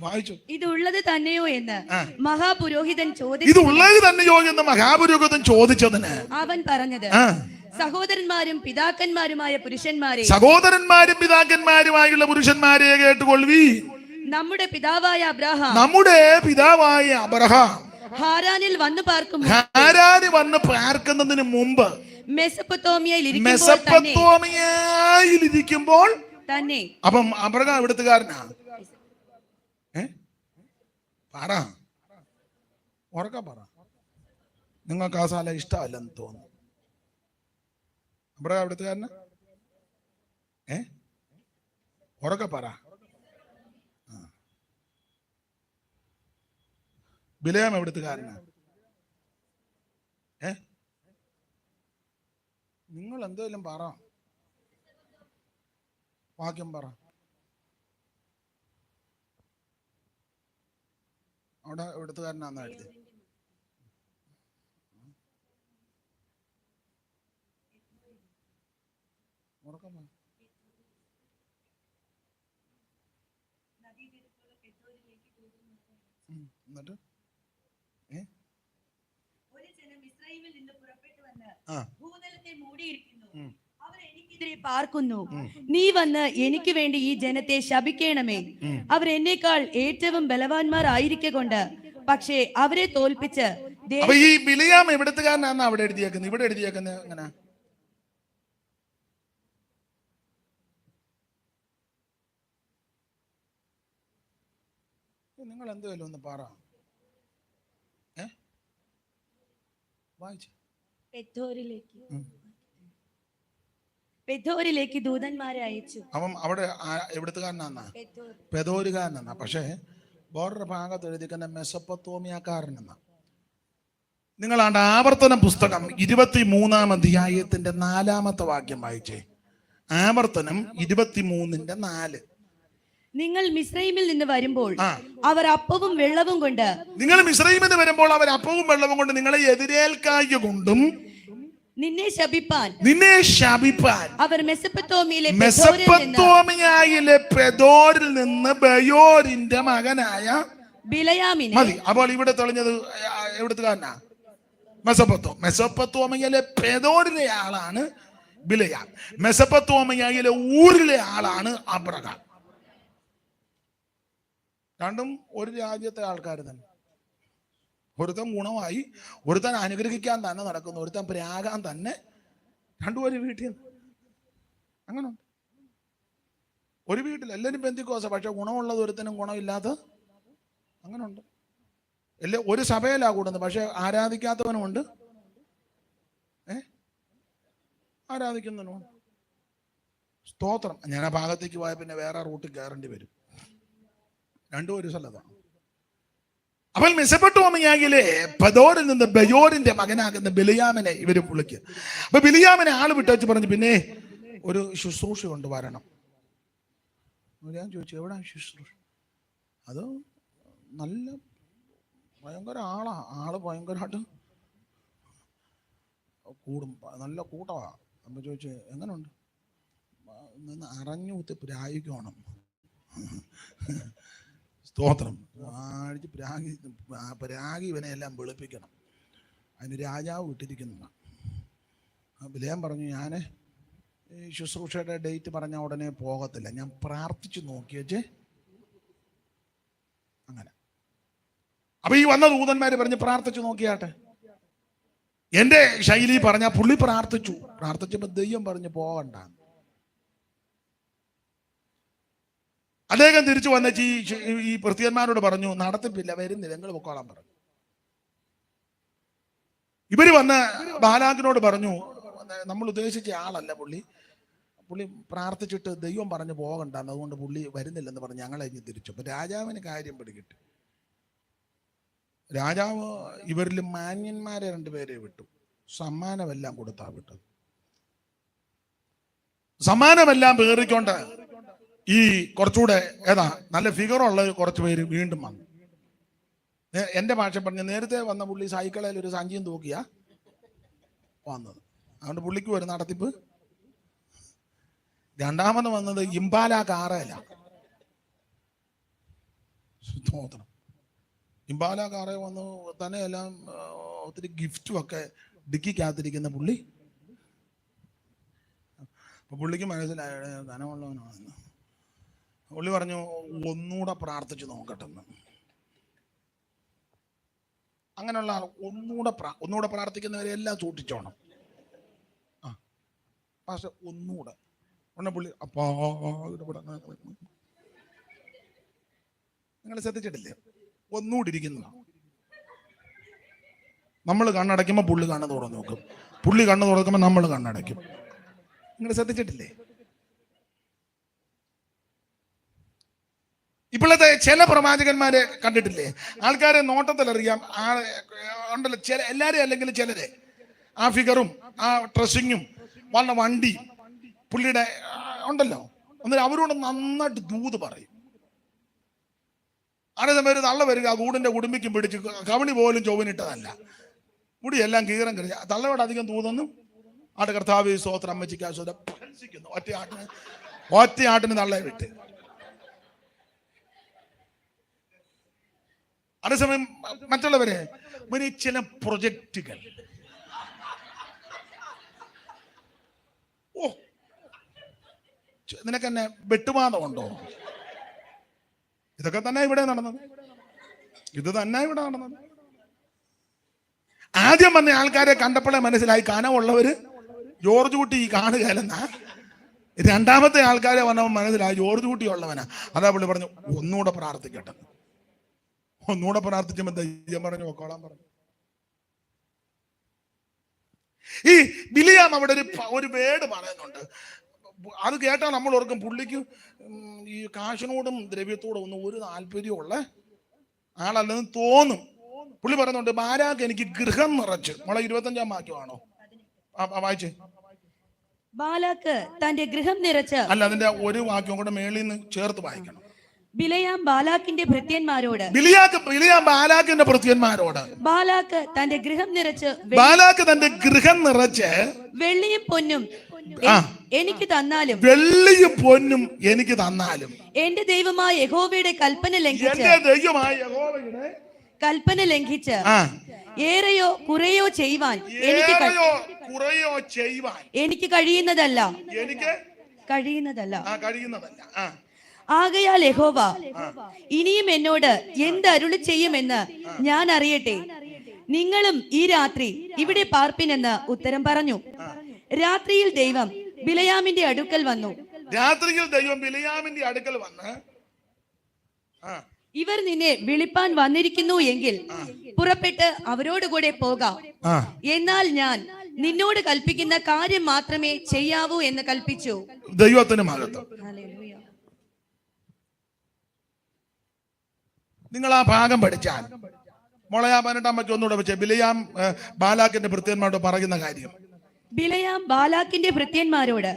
[SPEAKER 1] വായിച്ചു.
[SPEAKER 3] ഇതുള്ളത് തന്നെയോ എന്ന് മഹാപുരോഹിതൻ ചോദിച്ചു.
[SPEAKER 1] ഇതുള്ളത് തന്നെയോ എന്ന് മഹാപുരോഹിതൻ ചോദിച്ചതിന് അവൻ പറഞ്ഞത്,
[SPEAKER 3] സഹോദരന്മാരും പിതാക്കന്മാരുമായ പുരുഷന്മാരെ,
[SPEAKER 1] സഹോദരന്മാരും പിതാക്കന്മാരുമായുള്ള പുരുഷന്മാരെ കേട്ടുകൊള്ളുവീ.
[SPEAKER 3] നമ്മുടെ പിതാവായ
[SPEAKER 1] അബ്രഹാം
[SPEAKER 3] ഹാരാനിൽ വന്ന്
[SPEAKER 1] പാർക്കുന്നതിന് മുമ്പ്
[SPEAKER 3] മെസൊപ്പൊത്താമിയയിൽ
[SPEAKER 1] ഇരിക്കുമ്പോൾ തന്നെ. അപ്പം അബ്രഹാം എവിടുത്തുകാരനാ? പറ, ഉറക്ക പറ. നിങ്ങൾക്ക് ആ സ്ഥലം ഇഷ്ടമല്ലെന്ന് തോന്നുന്നു. അവിടെ അവിടുത്തുകാരന് ഉറക്ക പറ. ബിലയാം എവിടുത്തുകാരനാ? നിങ്ങൾ എന്തെങ്കിലും പറ, വാക്യം പറ. അവിടെ എവിടുത്തുകാരനാന്ന് എഴുതി. ഉറക്കം പറ. എന്നിട്ട്
[SPEAKER 3] അവർ എനിക്കെതിരെ പാർക്കുന്നു. നീ വന്ന് എനിക്ക് വേണ്ടി ഈ ജനത്തെ ശപിക്കണമേ. അവർ എന്നേക്കാൾ ഏറ്റവും ബലവാന്മാർ ആയിരിക്കൊണ്ട്, പക്ഷേ അവരെ തോൽപ്പിച്ച്.
[SPEAKER 1] ഈ ബിലയാം എവിടുത്തുകാരനാന്ന് അവിടെ എഴുതിയേക്കുന്നത്? ഇവിടെ എഴുതിയേക്കുന്നത് എങ്ങനെ? നിങ്ങൾ എന്തുവല്ലോ ഒന്ന് പറ. വായിച്ചു.
[SPEAKER 3] പെഥോരിലേക്ക് ദൂതന്മാരെ അയച്ചു.
[SPEAKER 1] അവൻ അവിടെ എവിടുത്തുകാരനാന്നാ? പെഥോരുകാരനാ. പക്ഷേ വേറൊരു ഭാഗത്ത് എഴുതിക്കുന്ന മെസൊപ്പൊത്തോമിയക്കാരനെന്നാ. നിങ്ങളാണ്ട് ആവർത്തനം പുസ്തകം 23-ാം അധ്യായത്തിന്റെ 4-ാമത്തെ വാക്യം വായിച്ചേ. ആവർത്തനം 23:4.
[SPEAKER 3] നിങ്ങൾ മിസ്രൈമിൽ നിന്ന് വരുമ്പോൾ അവർ അപ്പവും വെള്ളവും കൊണ്ട്,
[SPEAKER 1] നിങ്ങൾ മിസ്രൈമിൽ നിന്ന് വരുമ്പോൾ അവർ അപ്പവും വെള്ളവും കൊണ്ട് നിങ്ങളെ എതിരേൽക്കായ കൊണ്ടും
[SPEAKER 3] നിന്നെ ശപിപ്പാൻ
[SPEAKER 1] അവർ
[SPEAKER 3] മെസൊപ്പൊത്തോമിയയിലെ
[SPEAKER 1] പെഥോരിൽ നിന്ന് ബയോരിന്റെ മകനായ
[SPEAKER 3] ബിലയാമിനെ.
[SPEAKER 1] മതി. അപ്പോൾ ഇവിടെ തെളിഞ്ഞത് എവിടുത്തുകാരനാ? മെസൊപ്പൊത്തോമിയയിലെ പെഥോരിലെ ആളാണ് ബിലയാം. മെസൊപ്പൊത്തോമിയയിലെ ഊരിലെ ആളാണ് അബ്രഹാം. രണ്ടും ഒരു രാജ്യത്തെ ആൾക്കാർ തന്നെ. ഒരുത്തൻ ഗുണമായി, ഒരുത്തൻ അനുഗ്രഹിക്കാൻ തന്നെ നടക്കുന്നു, ഒരുത്തൻ പ്രാകാൻ തന്നെ. രണ്ടും ഒരു വീട്ടിൽ. അങ്ങനെ ഒരു വീട്ടിൽ എല്ലാവരും പെന്തിക്കോസ, പക്ഷെ ഗുണമുള്ളത് ഒരുത്തനും ഗുണമില്ലാത്ത അങ്ങനെ ഉണ്ട്. ഒരു സഭയിലാ കൂടുന്നത്, പക്ഷെ ആരാധിക്കാത്തവനുമുണ്ട്, ആരാധിക്കുന്നവനുമുണ്ട്. സ്തോത്രം. ഞാൻ ആ ഭാഗത്തേക്ക് പോയ പിന്നെ വേറെ റൂട്ടിൽ കയറേണ്ടി വരും. രണ്ടും ഒരു സ്ഥലത്താണ്. അപ്പോൾ മെസൊപ്പൊത്തോമിയയിലെ പെഥോരിൽ നിന്ന് ബയോരിന്റെ മകനാകുന്ന ബിലയാമിനെ ഇവര് വിളിക്കുക. അപ്പൊ ബിലയാമിനെ ആള് വിട്ടു പറഞ്ഞു, പിന്നെ ഒരു ശുശ്രൂഷ കൊണ്ട് വരണം. ഞാൻ ചോദിച്ചു, എവിടെ ശുശ്രൂഷ? അത് നല്ല ഭയങ്കര ആള് ഭയങ്കരമായിട്ട് കൂടും, നല്ല കൂട്ടമാ. അപ്പൊ ചോദിച്ചു, എങ്ങനെയുണ്ട്? നിന്ന് അറിഞ്ഞൂത്തി പ്രായിക്കണം. സ്തോത്രം. ആഴ്ച പ്രാഗി ഇവനെ എല്ലാം വെളുപ്പിക്കണം. അതിന് രാജാവ് വിട്ടിരിക്കുന്നതാണ്. ബിലയാം പറഞ്ഞു, ഞാൻ ഈ ശുശ്രൂഷയുടെ ഡേറ്റ് പറഞ്ഞ ഉടനെ പോകത്തില്ല, ഞാൻ പ്രാർത്ഥിച്ചു നോക്കിയേ. അങ്ങനെ. അപ്പൊ ഈ വന്ന ദൂതന്മാര് പറഞ്ഞ് പ്രാർത്ഥിച്ചു നോക്കിയാട്ടെ. എന്റെ ശൈലി പറഞ്ഞ പുള്ളി പ്രാർത്ഥിച്ചപ്പോ ദൈവം പറഞ്ഞു പോകണ്ട. അദ്ദേഹം തിരിച്ചു വന്ന ഈ ഭൃത്യന്മാരോട് പറഞ്ഞു, നടത്തിപ്പില്ല, വരുന്നില്ല, നിങ്ങൾ പൊക്കോളാൻ പറഞ്ഞു. ഇവര് വന്ന് ബാലാക്കിനോട് പറഞ്ഞു, നമ്മൾ ഉദ്ദേശിച്ച ആളല്ല പുള്ളി പ്രാർത്ഥിച്ചിട്ട് ദൈവം പറഞ്ഞു പോകണ്ടെന്ന്, അതുകൊണ്ട് പുള്ളി വരുന്നില്ലെന്ന് പറഞ്ഞ് ഞങ്ങളെ ഇനി തിരിച്ചു. അപ്പൊ രാജാവിന് കാര്യം പിടികിട്ടി. രാജാവ് ഇവരിൽ മാന്യന്മാരെ 2 പേരെ വിട്ടു. സമ്മാനമെല്ലാം കൊടുത്താ വിട്ടത്. സമ്മാനമെല്ലാം പേറിക്കൊണ്ട് ഈ കുറച്ചുകൂടെ നല്ല ഫിഗറുള്ള കുറച്ച് പേര് വീണ്ടും വന്നു. എന്റെ ഭാഷ പറഞ്ഞ നേരത്തെ വന്ന പുള്ളി സൈക്കിളിൽ ഒരു സഞ്ചിയും തൂക്കിയാ വന്നത്. അതുകൊണ്ട് പുള്ളിക്ക് ഒരു നടത്തിപ്പ്. രണ്ടാമത് വന്നത് ഇംപാല കാറയില. സ്തോത്രം. ഇംപാല കാറ വന്നു തന്നെ എല്ലാം ഒത്തിരി ഗിഫ്റ്റും ഒക്കെ ഡിക്കിക്കകത്തിരിക്കുന്ന പുള്ളി. അപ്പൊ പുള്ളിക്ക് മനസ്സിലായ ധനമുള്ളവനാണെന്ന്. പുള്ളി പറഞ്ഞു, ഒന്നുകൂടെ പ്രാർത്ഥിച്ചു നോക്കട്ടെന്ന്. അങ്ങനെയുള്ള ആൾ ഒന്നുകൂടെ പ്രാർത്ഥിക്കുന്നവരെ എല്ലാം സൂക്ഷിച്ചോണം. പക്ഷെ ഒന്നുകൂടെ പുള്ളി നിങ്ങൾ ശ്രദ്ധിച്ചിട്ടില്ലേ? ഒന്നുകൂടി ഇരിക്കുന്നു. നമ്മൾ കണ്ണടയ്ക്കുമ്പോൾ പുള്ളി കണ്ണ് തുറന്ന് നോക്കും, പുള്ളി കണ്ണ് തുറക്കുമ്പോൾ നമ്മൾ കണ്ണടയ്ക്കും. നിങ്ങൾ ശ്രദ്ധിച്ചിട്ടില്ലേ? ഇപ്പോഴത്തെ ചില പ്രവാചകന്മാരെ കണ്ടിട്ടില്ലേ? ആൾക്കാരെ നോട്ടത്തിലറിയാം ഉണ്ടല്ലോ, ചില എല്ലാവരെയും അല്ലെങ്കിൽ ചിലരെ ആ ഫിഗറും ആ ഡ്രസ്സിങ്ങും വന്ന വണ്ടി പുള്ളിയുടെ ഉണ്ടല്ലോ, എന്നിട്ട് അവരോട് നന്നായിട്ട് ദൂത് പറയും. അതേസമയം തള്ള വരിക, ആ കൂടിന്റെ കുടുംബിക്കും പിടിച്ച് കവണി പോലും ചൊവ്വനിട്ടതല്ല, മുടിയെല്ലാം കീറം കഴിഞ്ഞ തള്ളയോട് അധികം ദൂതൊന്നും ആട്ട് കർത്താവ് സ്തോത്രം അമ്മച്ചിക്ക് ആശ്വാസം ഭത്സിക്കുന്നു. ഒറ്റയാട്ടിന് തള്ളയെ വിട്ട്. അതേസമയം മറ്റുള്ളവരെ ചില പ്രൊജക്റ്റുകൾ, ഓ നിനക്ക് എന്നെ വെട്ടുവാദമുണ്ടോ? ഇതൊക്കെ തന്നെ ഇവിടെ നടന്നത്, ഇത് തന്നെ ഇവിടെ നടന്നത്. ആദ്യം വന്ന ആൾക്കാരെ കണ്ടപ്പോഴേ മനസ്സിലായി കനമുള്ളവര് ജോർജ് കുട്ടി കാണുകയല്ലെന്നാ. രണ്ടാമത്തെ ആൾക്കാരെ വന്നപ്പോൾ മനസ്സിലായി ജോർജ് കുട്ടി ഉള്ളവനാ. അതാ പുള്ളി പറഞ്ഞു ഒന്നുകൂടെ പ്രാർത്ഥിക്കട്ടെ. ഒന്നുകൂടെ പ്രാർത്ഥിച്ചപ്പോൾ ദൈവം പറഞ്ഞു പൊക്കോളാൻ പറഞ്ഞു. ഈ ബിലിയാം അവിടെ ഒരു വേട് പറയുന്നുണ്ട്. അത് കേട്ടാൽ നമ്മൾ ഓർക്കും പുള്ളിക്ക് ഈ കാശിനോടും ദ്രവ്യത്തോടും ഒന്നും ഒരു താല്പര്യമുള്ള ആളല്ലെന്ന് തോന്നും. പുള്ളി പറയുന്നുണ്ട് ബാരാക്ക് എനിക്ക് ഗൃഹം നിറച്ച്. മോളെ 25-ാം വാക്യമാണോ വായിച്ചേ?
[SPEAKER 3] ബാലാക്ക് തന്റെ ഗൃഹം നിറച്ച്.
[SPEAKER 1] അല്ല, അതിന്റെ ഒരു വാക്യം കൂടെ മേളിൽ നിന്ന് ചേർത്ത് വായിക്കണം.
[SPEAKER 3] ബിലയാം ബാലാക്കിന്റെ ഭൃത്യന്മാരോട്,
[SPEAKER 1] ബിലിയാം ബാലാക്കിന്റെ ഭൃത്യന്മാരോട്,
[SPEAKER 3] ബാലാക്ക് തന്റെ ഗൃഹം നിറച്ച്,
[SPEAKER 1] ബാലാക്ക് തന്റെ ഗൃഹം നിറച്ച്
[SPEAKER 3] വെള്ളിയും പൊന്നും എനിക്ക് തന്നാലും,
[SPEAKER 1] വെള്ളിയും പൊന്നും എനിക്ക് തന്നാലും,
[SPEAKER 3] എന്റെ ദൈവമായ യഹോവയുടെ കൽപ്പന ലംഘിച്ച് ഏറെയോ കുറയോ ചെയ്യുവാൻ എനിക്ക് കഴിയുന്നതല്ല. ആകയാൽ യഹോവ ഇനിയും എന്നോട് എന്ത് അരുളി ചെയ്യുമെന്ന് ഞാൻ അറിയട്ടെ. നിങ്ങളും ഈ രാത്രി ഇവിടെ പാർപ്പിനെന്ന് ഉത്തരം പറഞ്ഞു. രാത്രിയിൽ ദൈവം ബിലയാമിന്റെ അടുക്കൽ വന്നു. ഇവർ നിന്നെ വിളിപ്പാൻ വന്നിരിക്കുന്നു എങ്കിൽ പുറപ്പെട്ട് അവരോടുകൂടെ പോകാം. എന്നാൽ ഞാൻ നിന്നോട് കൽപ്പിക്കുന്ന കാര്യം മാത്രമേ ചെയ്യാവൂ എന്ന് കൽപ്പിച്ചു.
[SPEAKER 1] ദൈവത്തിന് മഹത്വം. നിങ്ങൾ ആ ഭാഗം പഠിച്ചാൽ മോളയാ 18-ാം വാക്യം ഒന്നുകൂടെ വെച്ചേ. ബിലയാം ബാലാക്കിന്റെ ഭൃത്യന്മാരോട് പറയുന്ന കാര്യം.
[SPEAKER 3] ബിലയാം ബാലാക്കിന്റെ ഭൃത്യന്മാരോട്,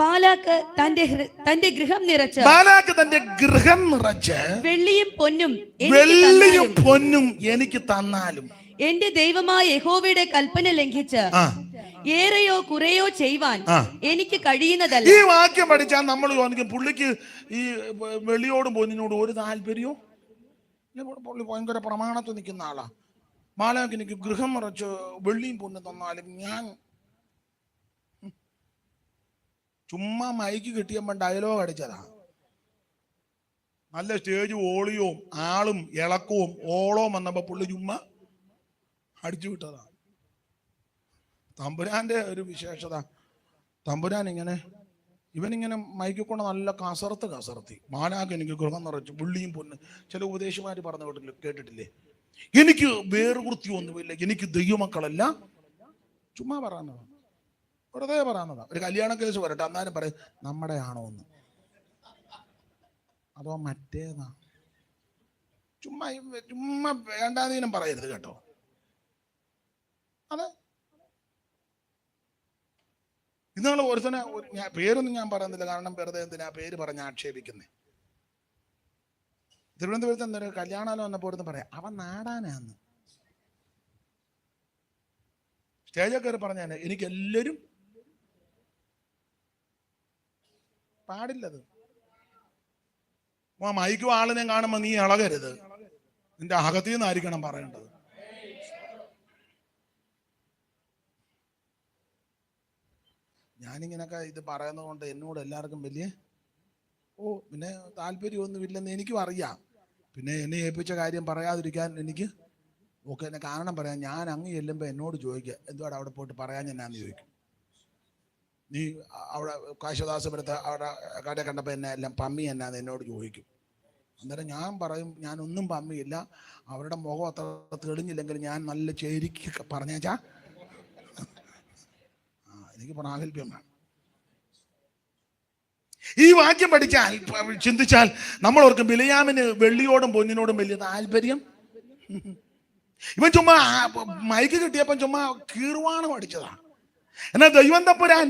[SPEAKER 3] ബാലാക്ക് തന്റെ ഗൃഹം നിറച്ച്, വെള്ളിയും പൊന്നും എനിക്ക് തന്നാലും, എന്റെ ദൈവമായ യഹോവയുടെ കൽപ്പന ലംഘിച്ച് ഏറെയോ കുറയോ ചെയ്യുവാൻ എനിക്ക് കഴിയുന്നതല്ല.
[SPEAKER 1] ഈ വാക്യം പഠിച്ചാൽ നമ്മൾ പുള്ളിക്ക് ഈ വെള്ളിയോടും പൊന്നിനോടും ഒരു താല്പര്യവും. പുള്ളി ഭയങ്കര പ്രമാണത്തിൽ നിൽക്കുന്ന ആളാ. ബാലാക്ക് എനിക്ക് ഗൃഹം നിറച്ച് വെള്ളിയും പൊന്നും തന്നാലും ഞാൻ ചുമ്മാ മൈക്ക് കിട്ടിയപ്പോൾ ഡയലോഗ് അടിച്ചതാ. നല്ല സ്റ്റേജ് ഓളിയവും ആളും ഇളക്കവും ഓളവും വന്നപ്പോ പുള്ളി ചുമ്മാ അടിച്ചു വിട്ടതാ. തമ്പുരാന്റെ ഒരു വിശേഷത, തമ്പുരാൻ ഇവനിങ്ങനെ മൈക്കിൽ കൊണ്ട് നല്ല കസർത്തി ബാലാക്ക് എനിക്ക് ഗൃഹം നിറച്ച് വെള്ളിയും പൊന്ന്. ചില ഉപദേശിമാര് പറഞ്ഞു കേട്ടിട്ടില്ലേ? എനിക്ക് വേർവൃത്തിയൊന്നുമില്ല, എനിക്ക് ദൈവമക്കളല്ല. ചുമ്മാ പറയുന്നതാ, വെറുതെ പറയുന്നതാ. ഒരു കല്യാണ കേസ് വരട്ടെ, അന്നാലും പറയും നമ്മുടെ ആണോ എന്ന്, അതോ മറ്റേതാ. ചുമ്മാ വേണ്ടാതീനം പറയരുത് കേട്ടോ. അതെ, ഇന്നാള് ഒരുത്തനെ, പേരൊന്നും ഞാൻ പറയുന്നില്ല, കാരണം വെറുതെ എന്തിനാ പേര് പറഞ്ഞ് ആക്ഷേപിക്കുന്നേ. തിരുവനന്തപുരത്ത് എന്തൊരു കല്യാണാലോ വന്നപ്പോൾ ഒരുത്തൻ പറയാം അവൻ നാടാനാന്ന്. സ്റ്റേജൊക്കെ കയറി പറഞ്ഞാൽ എനിക്ക് എല്ലാവരും പാടില്ലത്. മൈക്കും ആളിനെ കാണുമ്പോൾ നീ ഇളകരുത്, നിന്റെ അകത്തിൽ നിന്നായിരിക്കണം പറയേണ്ടത്. ഞാനിങ്ങനൊക്കെ ഇത് പറയുന്നത് കൊണ്ട് എന്നോട് എല്ലാവർക്കും വലിയ പിന്നെ താല്പര്യമൊന്നുമില്ലെന്ന് എനിക്കും അറിയാം. പിന്നെ എന്നെ ഏൽപ്പിച്ച കാര്യം പറയാതിരിക്കാൻ എനിക്ക് എന്നെ കാരണം പറയാം. ഞാൻ അങ്ങ് ചെല്ലുമ്പോൾ എന്നോട് ചോദിക്കുക എന്തുവാണ് അവിടെ പോയിട്ട് പറയാൻ എന്നാന്ന് ചോദിക്കും. നീ അവിടെ കാശദാസപുരത്ത് അവിടെ കട കണ്ടപ്പോൾ എന്നെ എല്ലാം പമ്മി എന്നാന്ന് എന്നോട് ചോദിക്കും. അന്നേരം ഞാൻ പറയും, ഞാനൊന്നും പമ്മിയില്ല, അവരുടെ മുഖം അത്ര തെളിഞ്ഞില്ലെങ്കിൽ ഞാൻ നല്ല ചേരിക്ക് പറഞ്ഞേച്ചാ എനിക്ക് പ്രാഗൽഭ്യം വേണം. ഈ വാക്യം പഠിച്ചാൽ ചിന്തിച്ചാൽ നമ്മൾ ഓർക്കും ബിലയാമിന് വെള്ളിയോടും പൊന്നിനോടും വലിയ താല്പര്യം. ഇവൻ ചുമ്മാ മൈക്ക് കിട്ടിയപ്പം ചുമ്മാ കീറുവാണ് പഠിച്ചതാ. എന്നാൽ ദൈവം തമ്പുരാൻ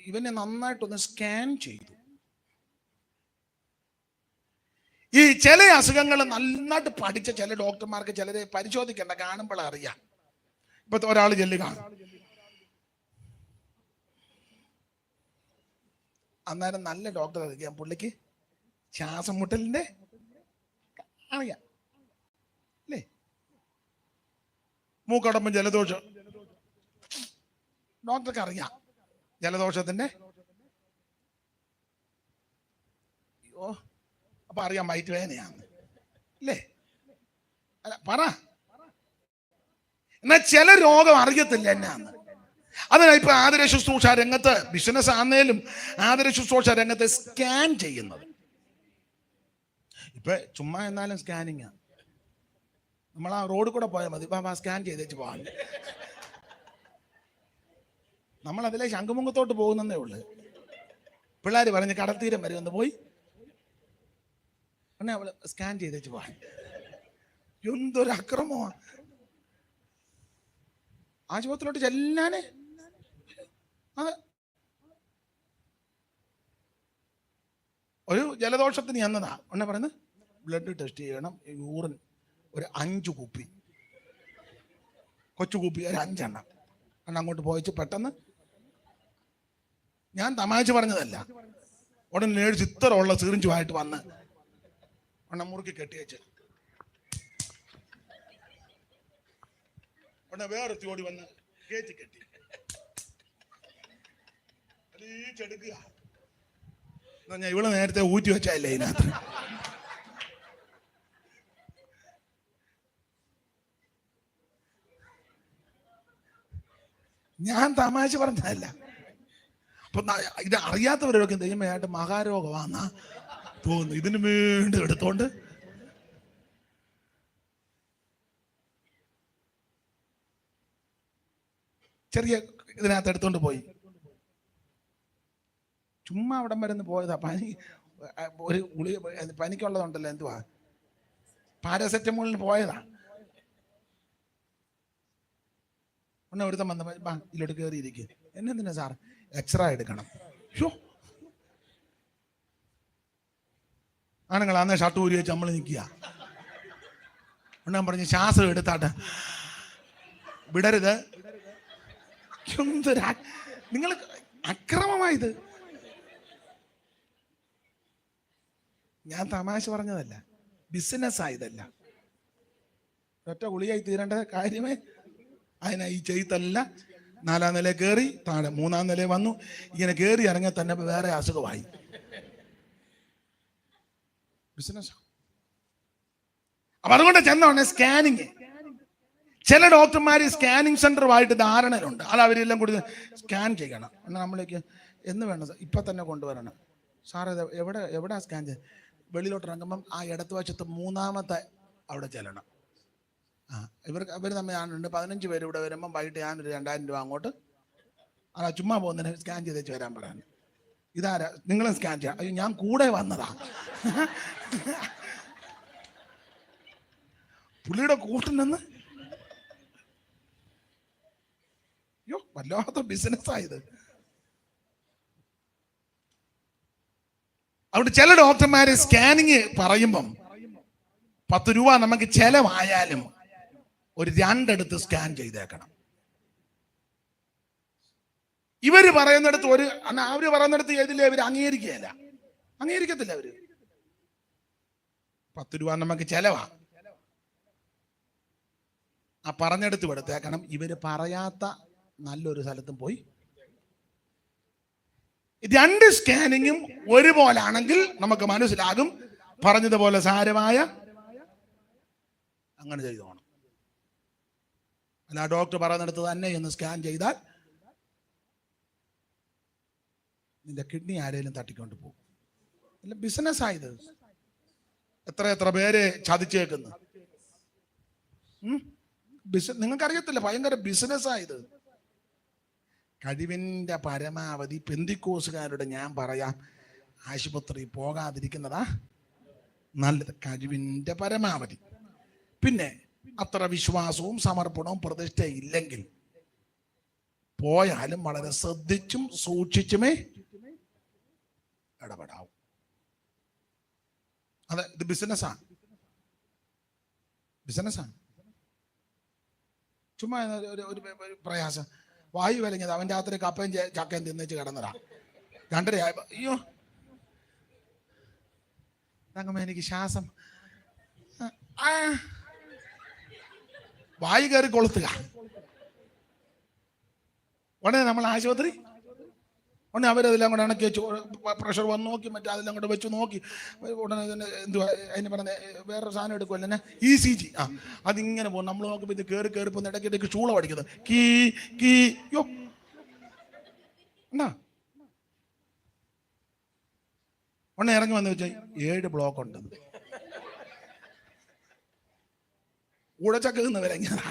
[SPEAKER 1] ഇവനെ നന്നായിട്ടൊന്ന് സ്കാൻ ചെയ്തു. ഈ ചില അസുഖങ്ങൾ നന്നായിട്ട് പഠിച്ച ചില ഡോക്ടർമാർക്ക് ചിലരെ പരിശോധിക്കേണ്ട, കാണുമ്പോൾ അറിയാം. ഇപ്പൊ ഒരാൾ ചെല്ലുക, അന്നേരം നല്ല ഡോക്ടർ അറിയാം, പുള്ളിക്ക് ശ്വാസം മുട്ടലിന്റെ അറിയാം അല്ലേ, മൂക്കടമ്പും ജലദോഷം ഡോക്ടർക്ക് അറിയാം, ജലദോഷത്തിന്റെ അപ്പൊ അറിയാം വയറ്റ് വേദനയാണ് അല്ലേ, അല്ല പറ. എന്നാൽ ചില രോഗം അറിയത്തില്ല എന്നാന്ന്. അതിനാ ഇപ്പൊ ആതുര ശുശ്രൂഷ രംഗത്ത്, ബിസിനസ് ആന്നേലും ആതുര ശുശ്രൂഷ രംഗത്ത് സ്കാൻ ചെയ്യുന്നത്. ഇപ്പൊ ചുമ്മാ എന്നാലും സ്കാനിങ്, നമ്മൾ ആ റോഡിൽ കൂടെ പോയാൽ മതി, ഇപ്പൊ സ്കാൻ ചെയ്തേച്ച് പോകാൻ. നമ്മൾ അതിലെ ശംഖുമുഖത്തോട്ട് പോകുന്നേ ഉള്ളു. പിള്ളേർ പറഞ്ഞ് കടൽത്തീരം വരെ ഒന്ന് പോയി അവള് സ്കാൻ ചെയ്തേച്ച് പോകാൻ. എന്തൊരു അക്രമമാണ്. ആശുപത്രിയിലോട്ട് ചെല്ലാനേ അത് ഒരു ജലദോഷത്തിന് എന്നതാ ഉടനെ പറയുന്നത് ബ്ലഡ് ടെസ്റ്റ് ചെയ്യണം, യൂറിൻ ഒരു 5 കുപ്പി, കൊച്ചു കുപ്പി ഒരു 5 എണ്ണം അങ്ങോട്ട് പോയിച്ച് പെട്ടെന്ന്. ഞാൻ തമാശ പറഞ്ഞതല്ല. ഉടനെ നേഴ്സ് ഇത്ര ഉള്ള സിറിഞ്ചുമായിട്ട് വന്ന് മുറുക്കി കെട്ടിയേച്ച് ഉടനെ വേറെ ഓടി വന്ന് കയറ്റി കെട്ടി ചെടുക്കുക. ഞാൻ ഇവിടെ നേരത്തെ ഊറ്റി വെച്ചല്ലേ ഇതിനകത്ത്. ഞാൻ തമാശ പറഞ്ഞതല്ല. അപ്പൊ ഇത് അറിയാത്തവരൊക്കെ ദൈവമായിട്ട് മഹാരോഗമാന്നാ തോന്നുന്നു. ഇതിന് വീണ്ടും എടുത്തോണ്ട് ചെറിയ ഇതിനകത്ത് എടുത്തോണ്ട് പോയി. ചുമ്മാ അവിടം വരെ പോയതാ. പനി ഒരു ഗുളിക പനിക്കുള്ളതുണ്ടല്ലോ, എന്തുവാ പാരസെറ്റമോളിന് പോയതാ. ഒന്നെ ഒരുത്തം വന്ന ഇതിലോട്ട് കയറിയിരിക്കുക. എന്നെന്തിനാ സാർ? എക്സ്റേ എടുക്കണം. ഷോ ആണുങ്ങൾ അന്നേ ഷർട്ട് ഊരി വെച്ച് നമ്മൾ നിൽക്കുക. ഒന്നാൻ പറഞ്ഞ് ശ്വാസം എടുത്താട്ടെ, വിടരുത്. നിങ്ങൾ അക്രമമായത്. ഞാൻ തമാശ പറഞ്ഞതല്ല, ബിസിനസ് ആയതല്ല. ഒറ്റ ഗുളിയായി തീരേണ്ട കാര്യമേ. അതിനാ ഈ ചെയ്തല്ല. 4ാം നില കയറി, താഴെ 3ാം നില വന്നു. ഇങ്ങനെ കയറി ഇറങ്ങി തന്നെ വേറെ അസുഖമായി. ബിസിനസ്. അപ്പൊ അതുകൊണ്ട് ചെന്നോണെ സ്കാനിങ്. ചില ഡോക്ടർമാർ സ്കാനിങ് സെന്ററുമായിട്ട് ധാരണയുണ്ട്. അത് അവരെല്ലാം കൂടി സ്കാൻ ചെയ്യണം. എന്നാൽ നമ്മളേക്ക് എന്ന് വേണം, ഇപ്പൊ തന്നെ കൊണ്ടുവരണം. സാറേ എവിടെയാ സ്കാൻ ചെയ്ത്? വെളിയിലോട്ട് ഇറങ്ങുമ്പം ആ ഇടത്ത് വശത്ത് 3ാമത്തെ അവിടെ ചെല്ലണം. അവർ തമ്മിൽ ഞാനുണ്ട് 15 പേര് ഇവിടെ വരുമ്പം വൈകിട്ട് ഞാനൊരു 2000 രൂപ അങ്ങോട്ട്. അതാ ചുമ്മാ പോകുന്നതിന് സ്കാൻ ചെയ്തേച്ച് വരാൻ പറയാൻ. ഇതാരാ? നിങ്ങളും സ്കാൻ ചെയ്യാം. അയ്യോ ഞാൻ കൂടെ വന്നതാ. പുള്ളിയുടെ കൂട്ടിൽ അയ്യോ വല്ലാത്ത ബിസിനസ്സായത്. അവിടെ ചില ഡോക്ടർമാര് സ്കാനിങ് പറയുമ്പം 10 രൂപ നമുക്ക് ചെലവായാലും ഒരു 2 എടുത്ത് സ്കാൻ ചെയ്തേക്കണം. ഇവര് പറയുന്നിടത്ത് അവര് പറയുന്നിടത്ത് ഏതില്ലേ അവര് അംഗീകരിക്കത്തില്ല. അവര് 10 രൂപ നമുക്ക് ചെലവാ, ആ പറഞ്ഞെടുത്ത് എടുത്തേക്കണം. ഇവര് പറയാത്ത നല്ലൊരു സ്ഥലത്തും പോയി 2 സ്കാനിങ്ങും ഒരുപോലാണെങ്കിൽ നമുക്ക് മനസ്സിലാകും പറഞ്ഞതുപോലെ സാരമായ അങ്ങനെ ചെയ്തോണം. അല്ല ഡോക്ടർ പറയുന്നിടത്ത് തന്നെ എന്ന് സ്കാൻ ചെയ്താൽ നിന്റെ കിഡ്നി ആരെങ്കിലും തട്ടിക്കൊണ്ട് പോകും. അല്ല ബിസിനസ്സായത്. എത്ര പേര് ചതിച്ചേക്കുന്നു. നിങ്ങൾക്കറിയത്തില്ല, ഭയങ്കര ബിസിനസ്സായത്. കഴിവിന്റെ പരമാവധി പെന്തിക്കോസുകാരുടെ ഞാൻ പറയാം, ആശുപത്രി പോകാതിരിക്കുന്നതാ നല്ലത്. കഴിവിന്റെ പരമാവധി. പിന്നെ അത്ര വിശ്വാസവും സമർപ്പണവും പ്രതിഷ്ഠ ഇല്ലെങ്കിൽ പോയാലും വളരെ ശ്രദ്ധിച്ചും സൂക്ഷിച്ചുമേ ഇടപെടാവും. അതെ, ഇത് ബിസിനസ്സാണ്. ചുമ്മാ ഒരു പ്രയാസം. വായു വിലങ്ങിയത് അവൻ രാത്രി കപ്പയും ചക്കയും തിന്നിച്ച് കിടന്നതാ. 2:30 അയ്യോ തങ്ങമ്മ എനിക്ക് ശ്വാസം, വായു കയറി കൊളുത്തുക. ഉടനെ നമ്മൾ ആശുപത്രി, ഉടനെ അവരതെല്ലാം കൂടെ ഇണക്കി വെച്ചു, പ്രഷർ വന്ന് നോക്കി, മറ്റേ അതെല്ലാം കൂടെ വെച്ച് നോക്കി. ഉടനെ തന്നെ എന്തുവാ അതിന് പറഞ്ഞ വേറൊരു സാധനം എടുക്കുമല്ലേ, ECG. അതിങ്ങനെ പോകും. നമ്മൾ നോക്കുമ്പോൾ ഇത് കയറി പോകുന്ന ഇടയ്ക്കിടയ്ക്ക് ചൂള പഠിക്കുന്നത്. യോ എന്നാ ഉടനെ ഇറങ്ങി വന്ന് വെച്ചാൽ 7 ബ്ലോക്ക് ഉണ്ട്. കൂടച്ചക്ക തിന്നവരെങ്ങനാ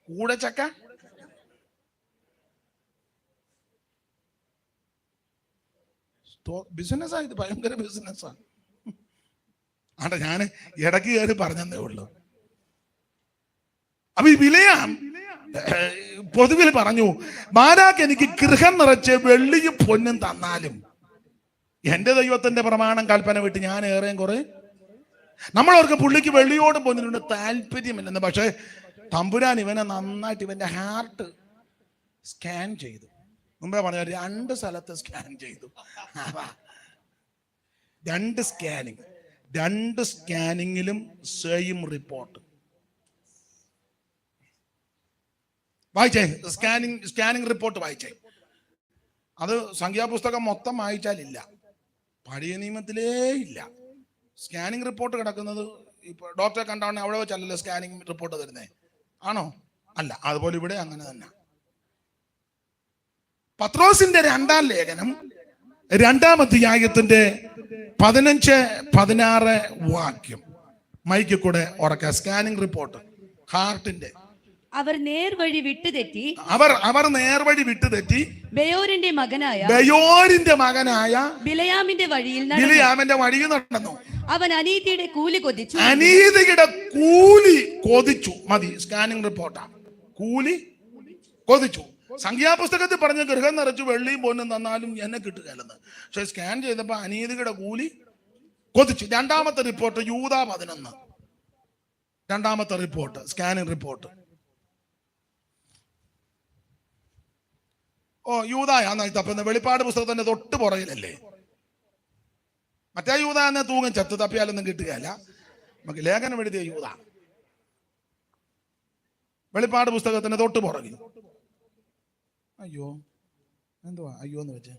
[SPEAKER 1] കൂടച്ചക്ക. ബിസിനസ്സാണ് ഇത്, ഭയങ്കര ബിസിനസ്സാണ്. ഞാൻ ഇടയ്ക്ക് കയറി പറഞ്ഞതേ ഉള്ളൂ. അപ്പൊ ഈ വിലയാം പൊതുവിൽ പറഞ്ഞു, ബാരാക്ക് എനിക്ക് ഗൃഹം നിറച്ച് വെള്ളിയും പൊന്നും തന്നാലും എന്റെ ദൈവത്തിന്റെ പ്രമാണം കൽപ്പന വിട്ട് ഞാൻ ഏറെയും കുറെ. നമ്മളവർക്ക് പുള്ളിക്ക് വെള്ളിയോടും പൊന്നിനോട് താല്പര്യമില്ലെന്ന്. പക്ഷെ തമ്പുരാൻ ഇവനെ നന്നായിട്ട് ഇവന്റെ ഹാർട്ട് സ്കാൻ ചെയ്തു. മുമ്പേ പറഞ്ഞ 2 സ്ഥലത്ത് സ്കാൻ ചെയ്തു. 2 സ്കാനിങ്ങിലും സെയിം റിപ്പോർട്ട്. വായിച്ചേ, സ്കാനിങ് റിപ്പോർട്ട് വായിച്ചേ. അത് സംഖ്യാപുസ്തകം മൊത്തം വായിച്ചാലില്ല, പഴയ നിയമത്തിലേ ഇല്ല. സ്കാനിങ് റിപ്പോർട്ട് കിടക്കുന്നത് ഇപ്പൊ ഡോക്ടറെ കണ്ടാണെങ്കിൽ അവിടെ വെച്ചല്ലല്ലോ സ്കാനിങ് റിപ്പോർട്ട് തരുന്നേ, ആണോ? അല്ല. അതുപോലെ ഇവിടെ അങ്ങനെ തന്നെ. പത്രോസിന്റെ 2-ാം ലേഖനം 2-ാം അധ്യായത്തിന്റെ 15-16 വാക്യം മൈക്കിൽ കൂടെ ഉറക്ക. സ്കാനിങ് റിപ്പോർട്ട് ഹാർട്ടിന്റെ.
[SPEAKER 3] അവർ നേർവഴി വിട്ടുതെറ്റി ബെയോരിന്റെ മകനായ ബിലയാമിന്റെ വഴിയിൽ
[SPEAKER 1] നടന്നു.
[SPEAKER 3] അവൻ അനീതിയുടെ കൂലി
[SPEAKER 1] കൊതിച്ചു. മതി, സ്കാനിങ് റിപ്പോർട്ടാണ്. കൂലി കൊതിച്ചു. സംഖ്യാപുസ്തകത്തിൽ പറഞ്ഞ ഗൃഹം നിറച്ചു വെള്ളിയും പൊന്നും തന്നാലും എന്നെ കിട്ടുകയല്ലെന്ന്. പക്ഷെ സ്കാൻ ചെയ്തപ്പോ അനീതിയുടെ കൂലി കൊതിച്ചു. 2-ാമത്തെ റിപ്പോർട്ട് യൂദാ 11. 2-ാമത്തെ റിപ്പോർട്ട് സ്കാനിങ് റിപ്പോർട്ട്. യൂദായാന്നായി തപ്പുന്ന. വെളിപ്പാട് പുസ്തകത്തിന്റെ തൊട്ട് പുറകിലല്ലേ. മറ്റേ യൂദാ എന്നെ തൂങ്ങും, ചത്ത് തപ്പിയാലൊന്നും കിട്ടുകയല്ല. നമുക്ക് ലേഖനം എഴുതിയ യൂദാ. വെളിപ്പാട് പുസ്തകത്തിന്റെ തൊട്ട് പുറകിൽ. അയ്യോ എന്തുവാ അയ്യോ എന്ന് വെച്ചേ?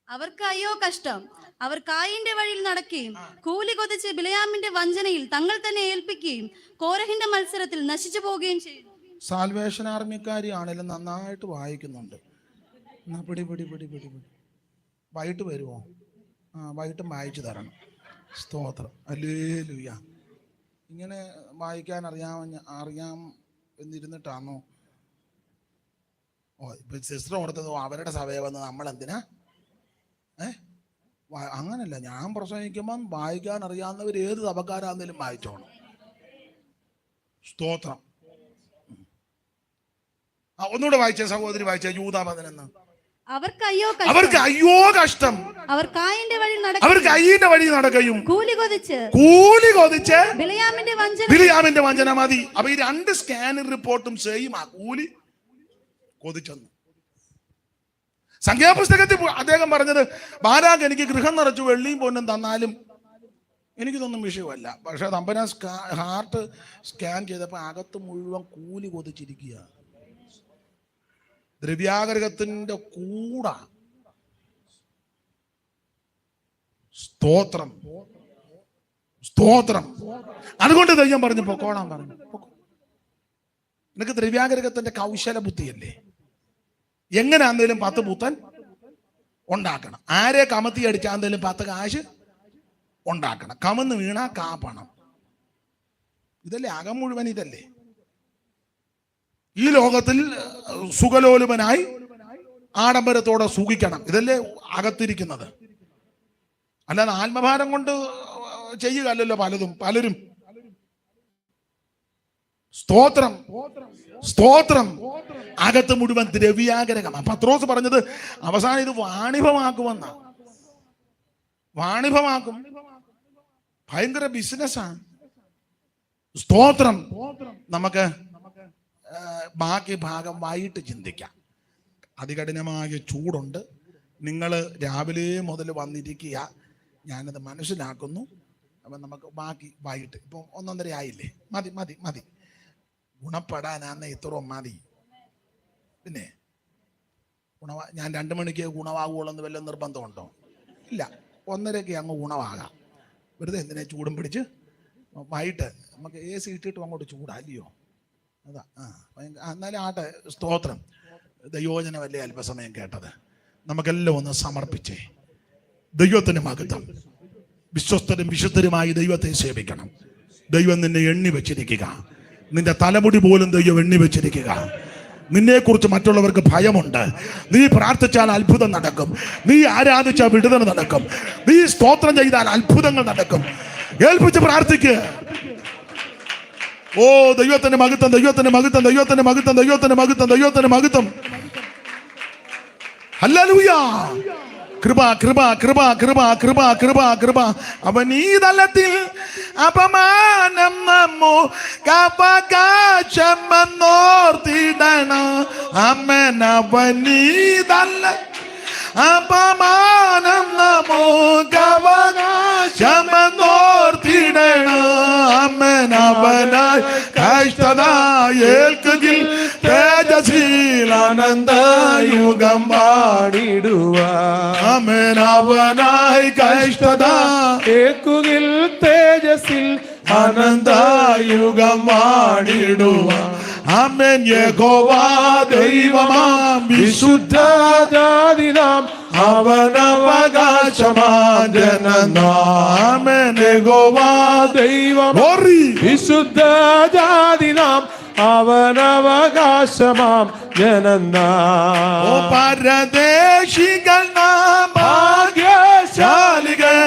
[SPEAKER 4] അവർക്ക് അയ്യോ കഷ്ടം. അവർ കായിന്റെ വഴിയിൽ നടക്കുകയും കൂലി കൊതിച്ച് ബിലയാമിന്റെ വഞ്ചനയിൽ തങ്ങൾ തന്നെ ഏൽപ്പിക്കുകയും കോരഹിന്റെ മത്സരത്തിൽ നശിച്ചു പോവുകയും ചെയ്തു.
[SPEAKER 1] സാൽവേഷൻ ആർമിക്കാരി ആണെങ്കിലും നന്നായിട്ട് വായിക്കുന്നുണ്ട്. പിടി വൈകിട്ട് വരുമോ? വൈകിട്ടും വായിച്ചു തരണം. സ്തോത്രം. ഹല്ലേലൂയ. ഇങ്ങനെ വായിക്കാൻ അറിയാം എന്നിരുന്നിട്ടാണോ? ഇപ്പൊ സിസ്റ്റർ കൊടുത്തതോ അവരുടെ സഭയെ വന്ന് നമ്മളെന്തിനാ? അങ്ങനല്ല. ഞാൻ പ്രസംഗിക്കുമ്പം വായിക്കാൻ അറിയാവുന്നവർ ഏത് സഭക്കാരാന്നേലും വായിച്ചോണം. സ്തോത്രം. ഒന്നുകൂടെ വായിച്ച സഹോദരി, വായിച്ച യൂദാ 11.
[SPEAKER 4] അവർക്ക്
[SPEAKER 1] അയ്യോ കഷ്ടം.
[SPEAKER 4] അവർ കായിന്റെ
[SPEAKER 1] വഴി നടക്കുകയും
[SPEAKER 4] കൂലി കൊതിച്ച്
[SPEAKER 1] ബിലയാമിന്റെ വഞ്ചന. മതി. അപ്പൊ ഈ 2 സ്കാനിങ് റിപ്പോർട്ടും സെയിം ആ. കൂലി കൊതിച്ചെന്ന്. സംഖ്യാപുസ്തകത്തിൽ അദ്ദേഹം പറഞ്ഞത്, ബാരാക്ക് എനിക്ക് ഗൃഹം നിറച്ചു വെള്ളിയും പൊന്നും തന്നാലും എനിക്കിതൊന്നും വിഷയമല്ല. പക്ഷെ തമ്പുരാൻ ഹാർട്ട് സ്കാൻ ചെയ്തപ്പോ അകത്ത് മുഴുവൻ കൂലി കൊതിച്ചിരിക്കുക. ദ്രവ്യാഗ്രഹത്തിന്റെ കൂടാ. സ്തോത്രം. സ്തോത്രം. അതുകൊണ്ട് ദൈവം പറഞ്ഞു പൊക്കോളാൻ പറഞ്ഞു. നിനക്ക് ദ്രവ്യാഗ്രഹത്തിന്റെ കൗശല ബുദ്ധിയല്ലേ? എങ്ങനെ ആന്തേലും 10 പുത്തൻ ഉണ്ടാക്കണം. ആരെ കമത്തി അടിച്ചാന്തേലും 10 കാശ് ഉണ്ടാക്കണം. കമന്ന് വീണ കാപ്പണം. ഇതല്ലേ അകം മുഴുവൻ? ഇതല്ലേ ഈ ലോകത്തിൽ സുഖലോലുപനായി ആഡംബരത്തോടെ സുഖിക്കണം. ഇതല്ലേ അകത്തിരിക്കുന്നത്. അല്ലാതെ ആത്മഭാരം കൊണ്ട് ചെയ്യുകയല്ലോ പലരും. സ്തോത്രം, സ്തോത്രം. അകത്ത് മുഴുവൻ ദ്രവ്യാഗ്രഹമാണ്. പത്രോസ് പറഞ്ഞത് അവസാനം ഇത് വാണിഭമാക്കുമെന്ന. വാണിഭമാക്കും. ഭയങ്കര ബിസിനസ്സാണ്. സ്തോത്രം. നമുക്ക് ബാക്കി ഭാഗം വൈകിട്ട് ചിന്തിക്കാം. അതികഠിനമായ ചൂടുണ്ട്. നിങ്ങൾ രാവിലെ മുതൽ വന്നിരിക്കുക. ഞാനത് മനസ്സിലാക്കുന്നു. അപ്പം നമുക്ക് ബാക്കി വൈകിട്ട് ഇപ്പം 1:30 ആയില്ലേ? മതി. ഗുണപ്പെടാനാന്ന് ഇത്രയും മതി. പിന്നെ ഞാൻ 2 മണിക്ക് ഗുണമാകുള്ളൂ വല്ല നിർബന്ധമുണ്ടോ? ഇല്ല, 1:30 അങ്ങ് ഗുണമാകാം. വെറുതെ എന്തിനാ ചൂടും പിടിച്ച്? വൈകിട്ട് നമുക്ക് AC ഇട്ടിട്ട് അങ്ങോട്ട് ചൂടാല്ലയോ? അതാ. എന്നാലും ആട്ടെ. സ്തോത്രം. ദൈവോചനമല്ലേ അല്പസമയം കേട്ടത്. നമുക്കെല്ലാം ഒന്ന് സമർപ്പിച്ചേ. ദൈവത്തിന് മഹത്വം. വിശ്വസ്തരും വിശുദ്ധരുമായി ദൈവത്തെ സേവിക്കണം. ദൈവം നിന്നെ എണ്ണി വെച്ചിരിക്കുക. നിന്റെ തലമുടി പോലും ദൈവം എണ്ണി വെച്ചിരിക്കുക. നിന്നെക്കുറിച്ച് മറ്റുള്ളവർക്ക് ഭയമുണ്ട്. നീ പ്രാർത്ഥിച്ചാൽ അത്ഭുതം നടക്കും. നീ ആരാധിച്ചാൽ വിടുതൽ നടക്കും. നീ സ്തോത്രം ചെയ്താൽ അത്ഭുതങ്ങൾ നടക്കും. ഏൽപ്പിച്ച് പ്രാർത്ഥിക്കുക. ഓ ദൈവത്തിന്റെ മഹത്വം, ദൈവത്തിന്റെ മഹത്വം, ദൈവത്തിന്റെ മഹത്വം, ദൈവത്തിന്റെ മഹത്വം, ദൈവത്തിന്റെ മഹത്വം. ഹല്ലേലൂയ. കൃപ കൃപ കൃപ കൃപ കൃപ കൃപ കൃപ. അവൻ ഈ തലത്തിൽ അപമാനം നമ്മോ അവകാശമെന്നോർത്തിടണം. അമ്മൻ അവൻ ഈ തല അപമാനം നമ്മോ അവകാശമെന്നോർത്തിടണം. അമ്മൻ അവനായി കഷ്ടത ഏൽക്കുകിൽ തേജസ്സിൽ ആനന്ദയുഗം പാടിടുവാൻ. അമ്മൻ അവനായി കഷ്ടത
[SPEAKER 2] ഏൽക്കുകിൽ തേജസ്സിൽ
[SPEAKER 1] ആനന്ദയുഗം പാടിടുവാൻ. അമ്മൻ യഹോവ ദൈവമാം വിശുദ്ധ
[SPEAKER 2] ജാതിനാം
[SPEAKER 1] അവനവകാശമാം ജനനാം. യഹോവ
[SPEAKER 2] ദൈവം വിശുദ്ധ ജാതിനാം അവനവകാശമാം ജനനാം.
[SPEAKER 1] ഓ പരദേശികൾ നാം ഭാഗ്യശാലികൾ.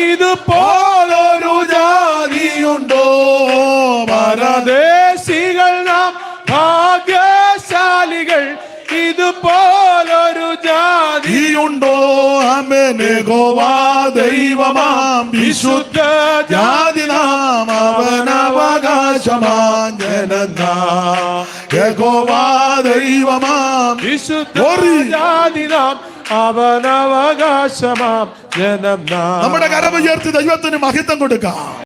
[SPEAKER 2] ഇതുപോലൊരു ജാതിയുണ്ടോ? പരദേശികൾ നാം ഭാഗ്യശാലികൾ. ഇതുപോലൊരു ജാതിയുണ്ടോ?
[SPEAKER 1] അമ്മൻ യഹോവ ദൈവമാം വിശുദ്ധ ജാതിനാം അവനവകാശമാം ജനനാം. യഹോവ ദൈവമാം
[SPEAKER 2] വിശുദ്ധ ജാതിനാം അവനവകാശമാം ജനം.
[SPEAKER 1] നമ്മുടെ കരമുയർത്തി ദൈവത്തിന് മഹത്വം കൊടുക്കാം.